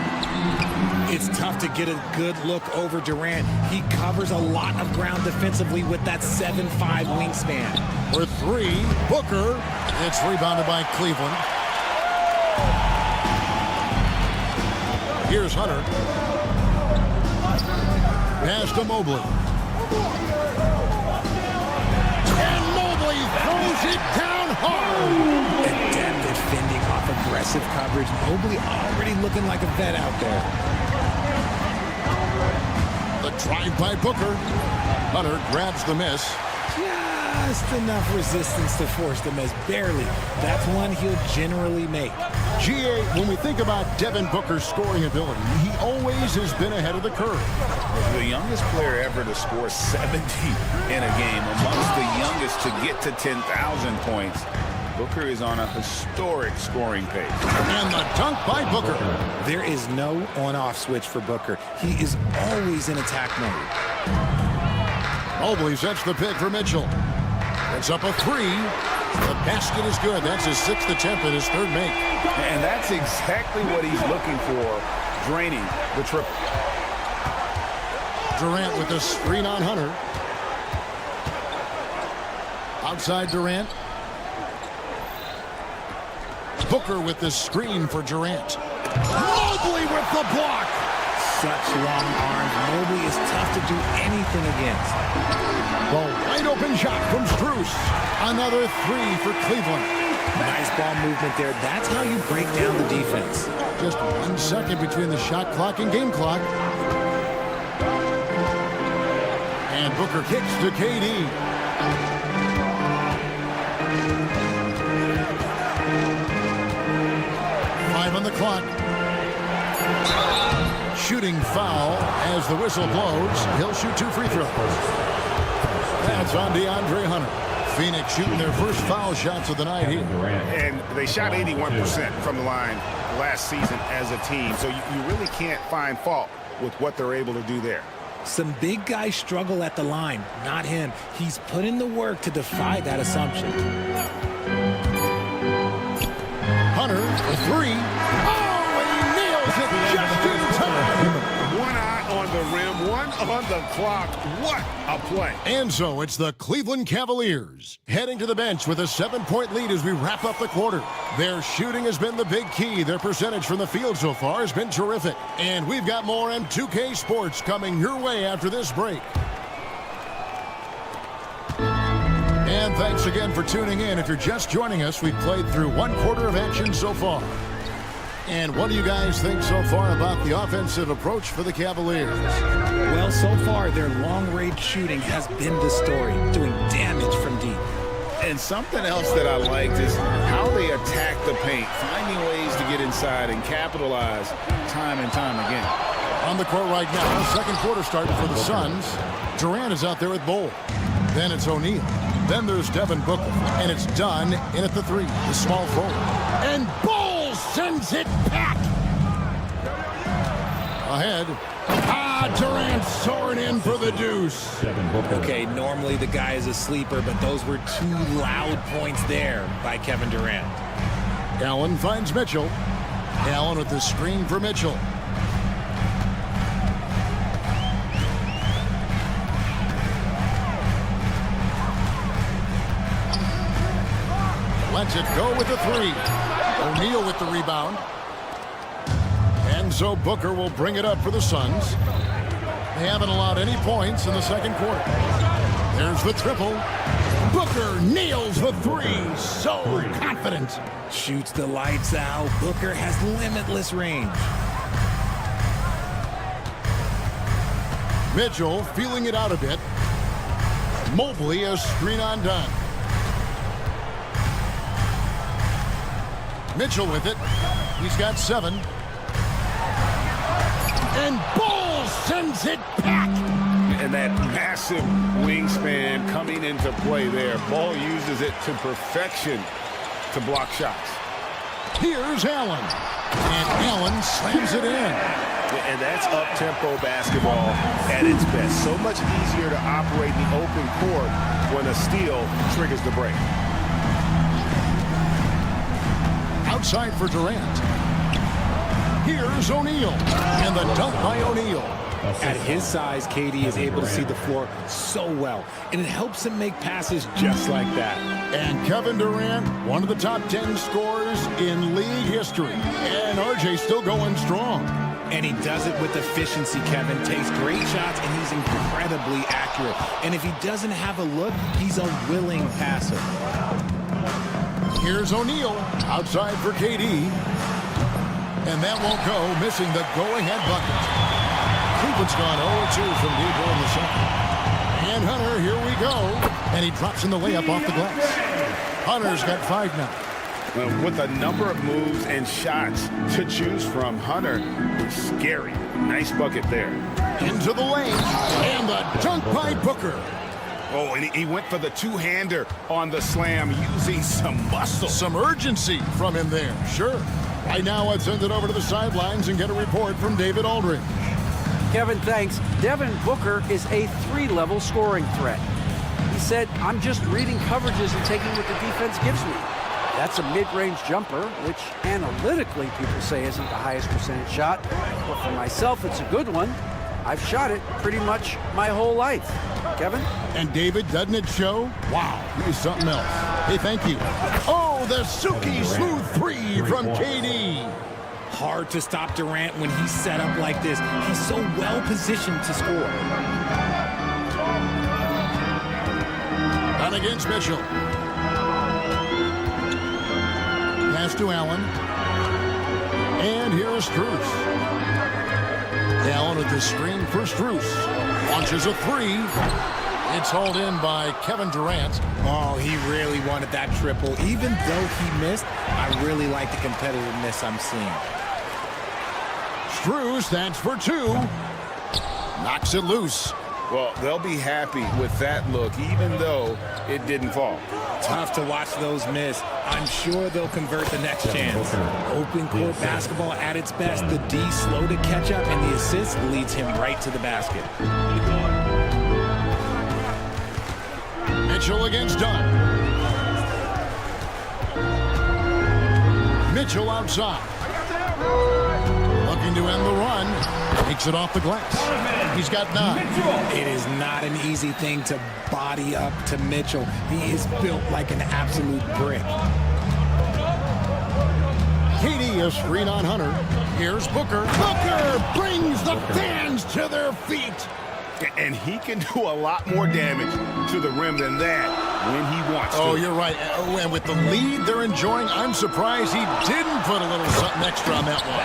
It's tough to get a good look over Durant. He covers a lot of ground defensively with that 7'5" wingspan. For three, Booker. It's rebounded by Cleveland. Here's Hunter. Pass to Mobley. And Mobley throws it down hard. Adept at fending off aggressive coverage. Mobley already looking like a vet out there. The drive by Booker. Hunter grabs the miss. Just enough resistance to force the miss. Barely. That's one he'll generally make. GA, when we think about Devin Booker's scoring ability, he always has been ahead of the curve. The youngest player ever to score 70 in a game, amongst the youngest to get to 10,000 points. Booker is on a historic scoring pace. And the dunk by Booker. There is no on-off switch for Booker. He is always in attack mode. Mobley sets the pick for Mitchell. It's up a three. The basket is good. That's his 6th attempt and his 3rd make. And that's exactly what he's looking for, draining the triple. Durant with a screen on Hunter. Outside Durant. Booker with the screen for Durant. Mobley with the block. Such long arms. Mobley is tough to do anything against. The wide open shot from Strus. Another 3 for Cleveland. Nice ball movement there. That's how you break down the defense. Just 1 second between the shot clock and game clock. And Booker kicks to KD. On the clock. Shooting foul as the whistle blows. He'll shoot 2 free throws. That's on DeAndre Hunter. Phoenix shooting their first foul shots of the night here. And they shot 81% from the line last season as a team. So you really can't find fault with what they're able to do there. Some big guys struggle at the line. Not him. He's put in the work to defy that assumption. Hunter, a 3. Oh, he nails it just in time. One eye on the rim, one on the clock. What a play. And so it's the Cleveland Cavaliers heading to the bench with a 7-point lead as we wrap up the quarter. Their shooting has been the big key. Their percentage from the field so far has been terrific. And we've got more M2K Sports coming your way after this break. And thanks again for tuning in. If you're just joining us, we've played through 1 quarter of action so far. And what do you guys think so far about the offensive approach for the Cavaliers? Well, so far, their long-range shooting has been the story, doing damage from deep. And something else that I liked is how they attack the paint, finding ways to get inside and capitalize time and time again. On the court right now, second quarter starting for the Suns. Durant is out there with Bol. Then it's O'Neal. Then there's Devin Booker. And it's done in at the 3, the small forward. And Bol sends it back. Ahead. Durant soaring in for the deuce. Okay, normally the guy is a sleeper, but those were 2 loud points there by Kevin Durant. Allen finds Mitchell. Allen with the screen for Mitchell. Lets it go with the 3. O'Neal with the rebound. And so Booker will bring it up for the Suns. They haven't allowed any points in the second quarter. There's the triple. Booker nails the 3. So confident. Shoots the lights out. Booker has limitless range. Mitchell feeling it out a bit. Mobley a screen on done. Mitchell with it. He's got 7. And Bol sends it back. And that massive wingspan coming into play there. Ball uses it to perfection to block shots. Here's Allen. And Allen slams it in. And that's up-tempo basketball at its best. So much easier to operate in the open court when a steal triggers the break. Outside for Durant. Here's O'Neal. And the dunk by O'Neal. At his size, KD is able to see the floor so well, and it helps him make passes just like that. And Kevin Durant, one of the top 10 scorers in league history. And RJ still going strong. And he does it with efficiency, Kevin. Takes great shots, and he's incredibly accurate. And if he doesn't have a look, he's a willing passer. Here's O'Neal, outside for KD. And that won't go, missing the go-ahead bucket. Cleveland's gone 0-2 from deep in the second. And Hunter, here we go. And he drops in the layup off the glass. Hunter's got 5 now. Well, with a number of moves and shots to choose from, Hunter is scary. Nice bucket there. Into the lane. And the dunk by Booker. Oh, and he went for the two-hander on the slam, using some muscle. Some urgency from him there, sure. Right now, let's send it over to the sidelines and get a report from David Aldridge. Kevin, thanks. Devin Booker is a 3-level scoring threat. He said, I'm just reading coverages and taking what the defense gives me. That's a mid-range jumper, which analytically people say isn't the highest percentage shot. But for myself, it's a good one. I've shot it pretty much my whole life. Kevin? And David, doesn't it show? Wow, he's something else. Hey, thank you. Oh, the silky smooth 3 from KD. Hard to stop Durant when he's set up like this. He's so well positioned to score. On against Mitchell. pass to Allen. And here is Strus. Allen with the screen for Strus. Launches a three. It's hauled in by Kevin Durant. Oh, he really wanted that triple. Even though he missed, I really like the competitiveness I'm seeing. Strus, that's for two. Knocks it loose. Well, they'll be happy with that look, even though it didn't fall. Tough to watch those miss. I'm sure they'll convert the next chance. Open court basketball at its best. The D slow to catch up, and the assist leads him right to the basket. Mitchell against Dunn. Mitchell outside. Looking to end the run. Takes it off the glass. He's got 9. It is not an easy thing to body up to Mitchell. He is built like an absolute brick. Katie, a screen on Hunter. Here's Booker. Booker brings the fans to their feet. And he can do a lot more damage to the rim than that when he wants to. Oh, you're right. And with the lead they're enjoying, I'm surprised he didn't put a little something extra on that one.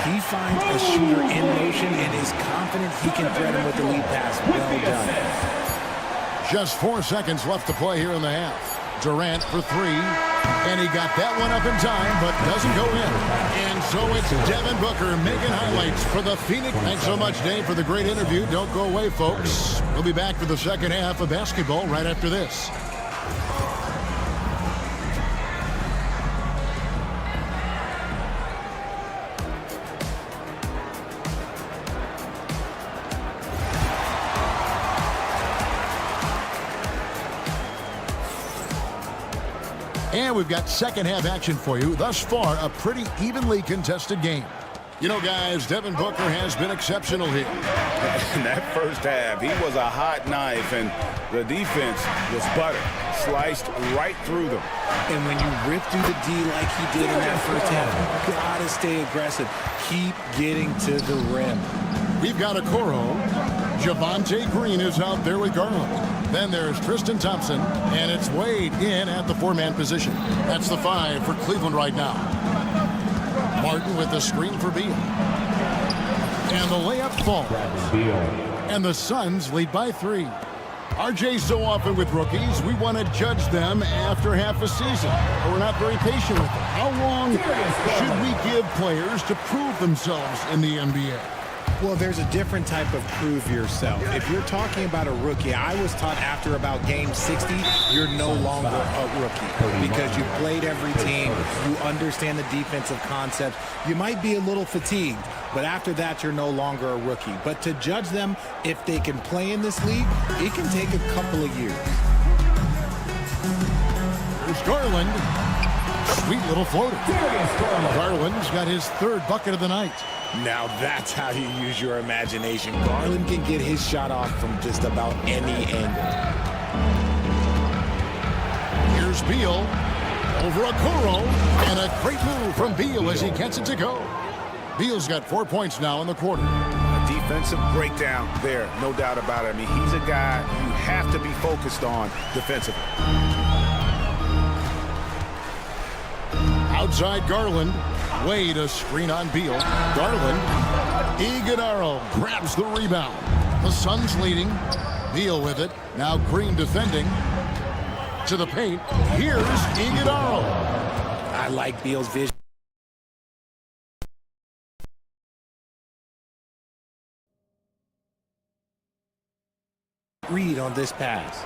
He finds a shooter in motion and is confident he can thread him with the lead pass. Well done. Just 4 seconds left to play here in the half. Durant for 3. And he got that one up in time, but doesn't go in. And so it's Devin Booker making highlights for the Phoenix. Thanks so much, Dave, for the great interview. Don't go away, folks. We'll be back for the second half of basketball right after this. And we've got second half action for you. Thus far, a pretty evenly contested game. You know, guys, Devin Booker has been exceptional here. In that first half, he was a hot knife, and the defense was butter. Sliced right through them. And when you rip through the D like he did in that first half, you gotta stay aggressive. Keep getting to the rim. We've got a Coro. Javonte Green is out there with Garland. Then there's Tristan Thompson, and it's Wade in at the 4-man position. That's the 5 for Cleveland right now. Martin with the screen for Beal. And the layup falls. And the Suns lead by 3. RJ, so often with rookies, we want to judge them after half a season. But we're not very patient with them. How long should we give players to prove themselves in the NBA? Well, there's a different type of prove yourself. If you're talking about a rookie, I was taught after about game 60, you're no longer a rookie because you played every team, you understand the defensive concepts. You might be a little fatigued, but after that, you're no longer a rookie. But to judge them, if they can play in this league, it can take a couple of years. There's Garland. Sweet little floater. Garland's got his 3rd bucket of the night. Now that's how you use your imagination. Garland can get his shot off from just about any angle. Here's Beal over a Coro, and a great move from Beal as he gets it to go. Beal's got 4 points now in the quarter. A defensive breakdown there, no doubt about it. I mean, he's a guy you have to be focused on defensively. Outside Garland. Wade, a screen on Beal. Garland. Iguodala grabs the rebound. The Suns leading. Beal with it. Now Green defending. To the paint. Here's Iguodala. I like Beal's vision. Read on this pass.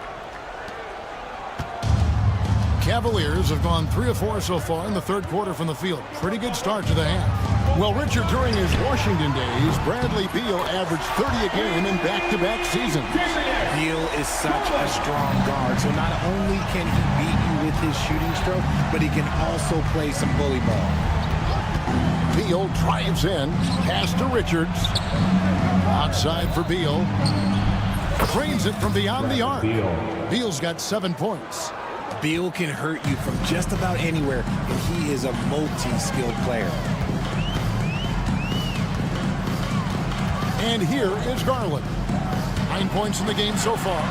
Cavaliers have gone 3 of 4 so far in the 3rd quarter from the field. Pretty good start to the half. Well, Richard, during his Washington days, Bradley Beal averaged 30 a game in back-to-back seasons. Beal is such a strong guard, so not only can he beat you with his shooting stroke, but he can also play some bully ball. Beal drives in, pass to Richards. Outside for Beal. Trains it from beyond the arc. Beal's got 7 points. Beal can hurt you from just about anywhere, and he is a multi-skilled player. And here is Garland. 9 points in the game so far.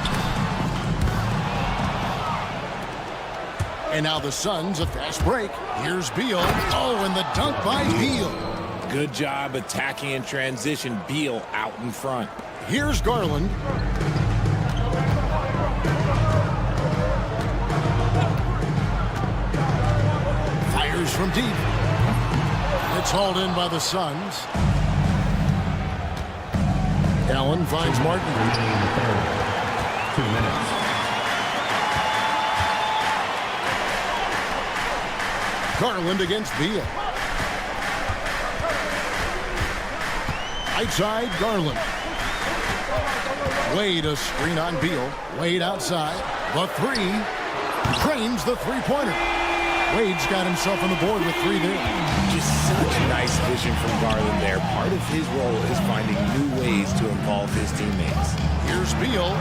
And now the Suns, a fast break. Here's Beal. Oh, and the dunk by Beal. Good job attacking in transition. Beal out in front. Here's Garland. Fires from deep. It's hauled in by the Suns. Allen finds Martin. 2 minutes. Garland against Beal. Outside, Garland. Wade a screen on Beal. Wade outside. The three. Drains the three-pointer. Wade's got himself on the board with 3 there. Just such nice vision from Garland there. Part of his role is finding new ways to involve his teammates. Here's Beal.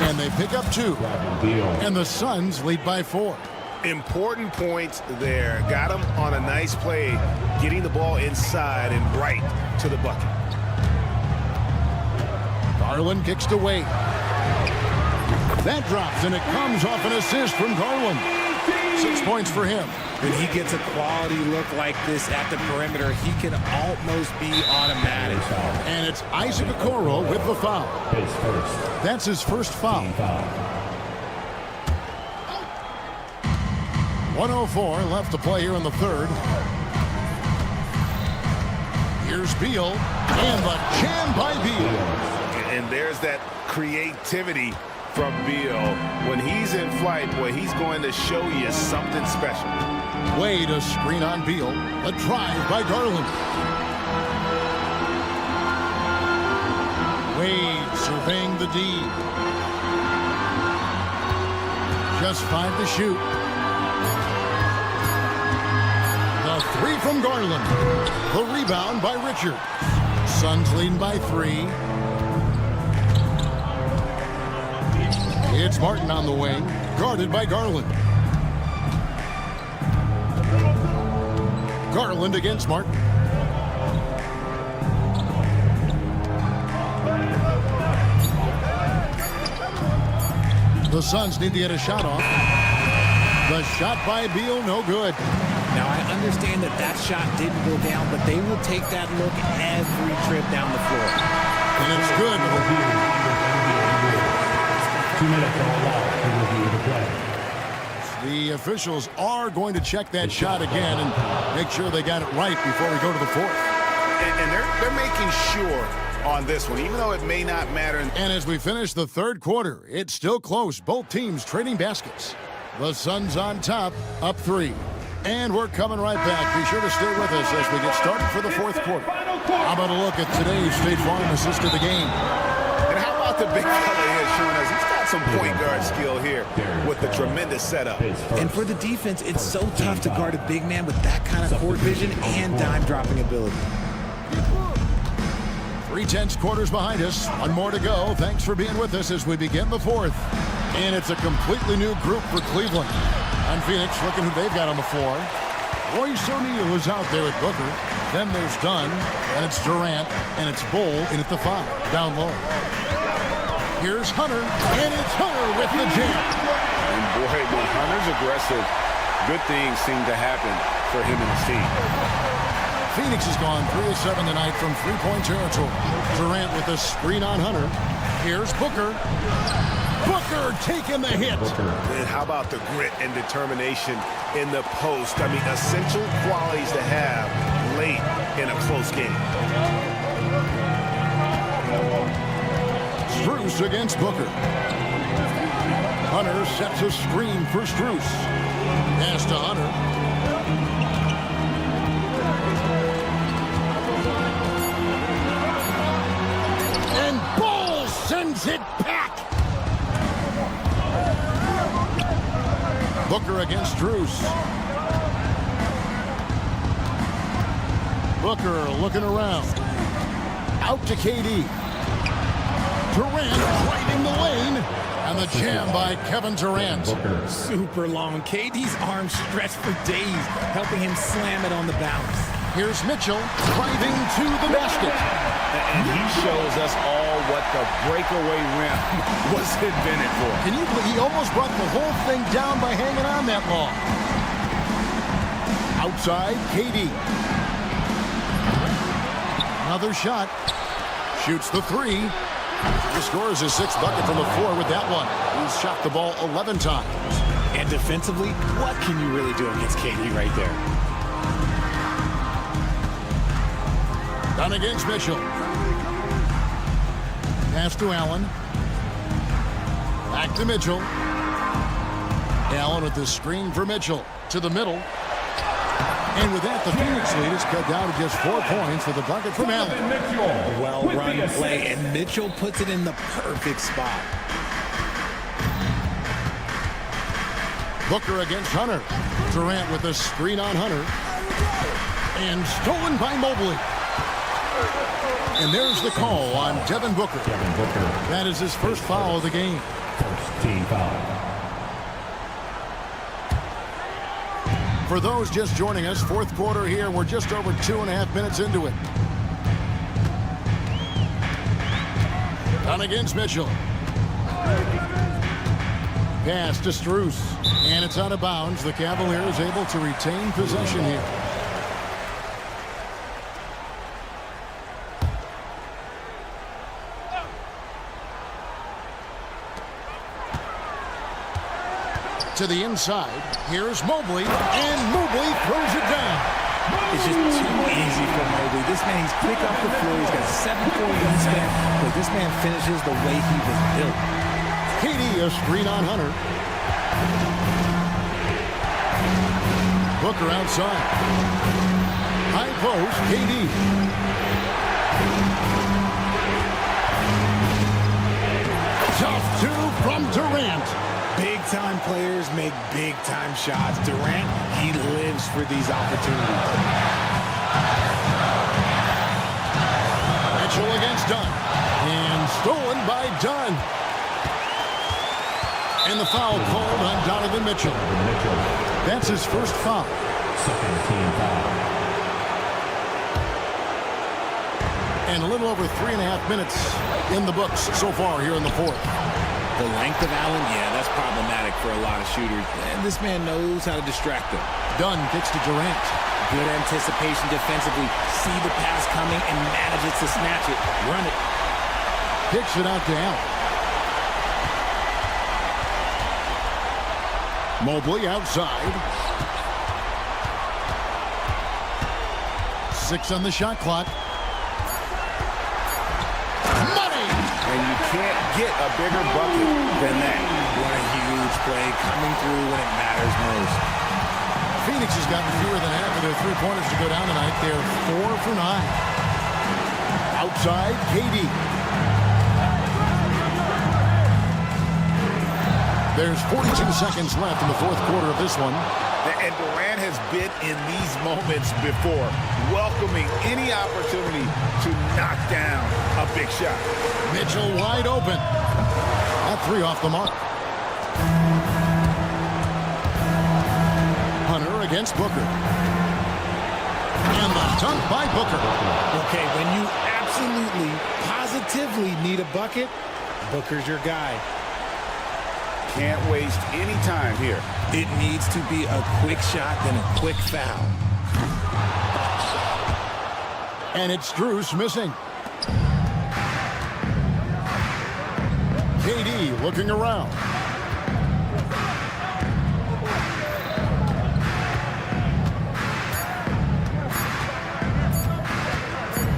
And they pick up 2. And the Suns lead by 4. Important points there. Got him on a nice play, getting the ball inside and right to the bucket. Garland kicks to Wade. That drops, and it comes off an assist from Garland. 6 points for him. When he gets a quality look like this at the perimeter, he can almost be automatic. And it's Isaac Okoro with the foul. That's his first foul. 1:04 left to play here in the third. Here's Beal, and the jam by Beal. And there's that creativity from Beal. When he's in flight, boy, he's going to show you something special. Wade a screen on Beal. A drive by Garland. Wade surveying the D. Just 5 to shoot. The 3 from Garland. The rebound by Richard. Suns leading by 3. It's Martin on the wing, guarded by Garland. Garland against Martin. The Suns need to get a shot off. The shot by Beal, no good. Now, I understand that shot didn't go down, but they will take that look every trip down the floor. And it's good. 2 minutes are allowed to review the play. The officials are going to check that shot again and make sure they got it right before we go to the fourth. And they're making sure on this one, even though it may not matter. And as we finish the third quarter, it's still close. Both teams trading baskets. The Suns on top, up 3. And we're coming right back. Be sure to stay with us as we get started for the fourth quarter. How about a look at today's State Farm assist of the game? And how about the big fella here showing us he's got some point guard skill here with the tremendous setup. And for the defense, it's so tough to guard a big man with that kind of court vision and dime-dropping ability. 3/10 quarters behind us. 1 more to go. Thanks for being with us as we begin the fourth. And it's a completely new group for Cleveland. On Phoenix, looking who they've got on the floor. Royce O'Neal is out there at Booker. Then there's Dunn, and it's Durant, and it's Bull in at the 5, down low. Here's Hunter, and it's Hunter with the jam. And boy, when Hunter's aggressive, good things seem to happen for him and his team. Phoenix has gone 3 of 7 tonight from 3-point territory. Durant with a screen on Hunter. Here's Booker. Booker taking the hit. And how about the grit and determination in the post? I mean, essential qualities to have late in a close game. Strus against Booker. Hunter sets a screen for Strus. Pass to Hunter. And Bull sends it back. Booker against Strus. Booker looking around. Out to KD. Durant driving the lane. And the jam by Kevin Durant. Super long. KD's arms stretched for days, helping him slam it on the bounce. Here's Mitchell driving to the basket. And he shows us all what the breakaway rim was invented for. Can you believe he almost brought the whole thing down by hanging on that long? Outside, KD. Another shot. Shoots the three. He scores his sixth bucket from the floor with that one. He's shot the ball 11 times. And defensively, what can you really do against KD right there? Done against Mitchell. Pass to Allen. Back to Mitchell. Allen with the screen for Mitchell. To the middle. And with that, the Phoenix lead is cut down to just 4 points with the bucket from Allen. Well-run play, and Mitchell puts it in the perfect spot. Booker against Hunter. Durant with the screen on Hunter. And stolen by Mobley. And there's the call on Devin Booker. That is his first foul of the game. First team foul. For those just joining us, fourth quarter here. We're just over 2.5 minutes into it. Done against Mitchell. Pass to Strus. And it's out of bounds. The Cavaliers able to retain possession here. To the inside. Here's Mobley, and Mobley throws it down. It's just too easy for Mobley. This man, he's quick off the floor. He's got a 7'4" wingspan, but this man finishes the way he was built. KD a screen on Hunter. Booker outside. High post, KD. Tough two from Durant. Big-time players make big-time shots. Durant, he lives for these opportunities. Mitchell against Dunn. And stolen by Dunn. And the foul called on Donovan Mitchell. That's his first foul. Second team foul. And a little over 3.5 minutes in the books so far here in the fourth. The length of Allen, yeah, that's problematic for a lot of shooters. And this man knows how to distract them. Dunn kicks to Durant. Good anticipation defensively. See the pass coming and manages to snatch it. Run it. Kicks it out to Allen. Mobley outside. 6 on the shot clock. And you can't get a bigger bucket than that. What a huge play coming through when it matters most. Phoenix has gotten fewer than half of their three-pointers to go down tonight. They're 4 for 9. Outside, KD. There's 42 seconds left in the fourth quarter of this one. And Durant has been in these moments before, welcoming any opportunity to knock down a big shot. Mitchell wide open. That three off the mark. Hunter against Booker. And the dunk by Booker. Okay, when you absolutely, positively need a bucket, Booker's your guy. Can't waste any time here. It needs to be a quick shot, then a quick foul. And it's Strus missing. KD looking around.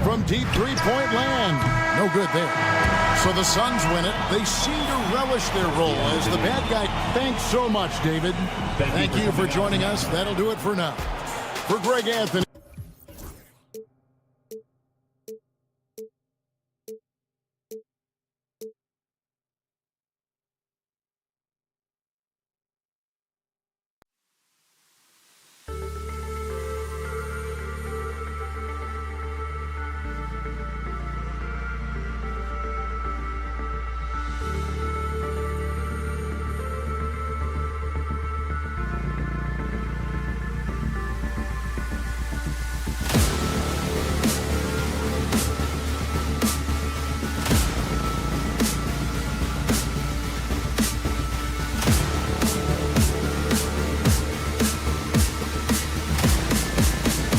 From deep three-point land. No good there. So the Suns win it. They seem to relish their role as the bad guy. Thanks so much, David. Thank you for joining us. That'll do it for now. For Greg Anthony.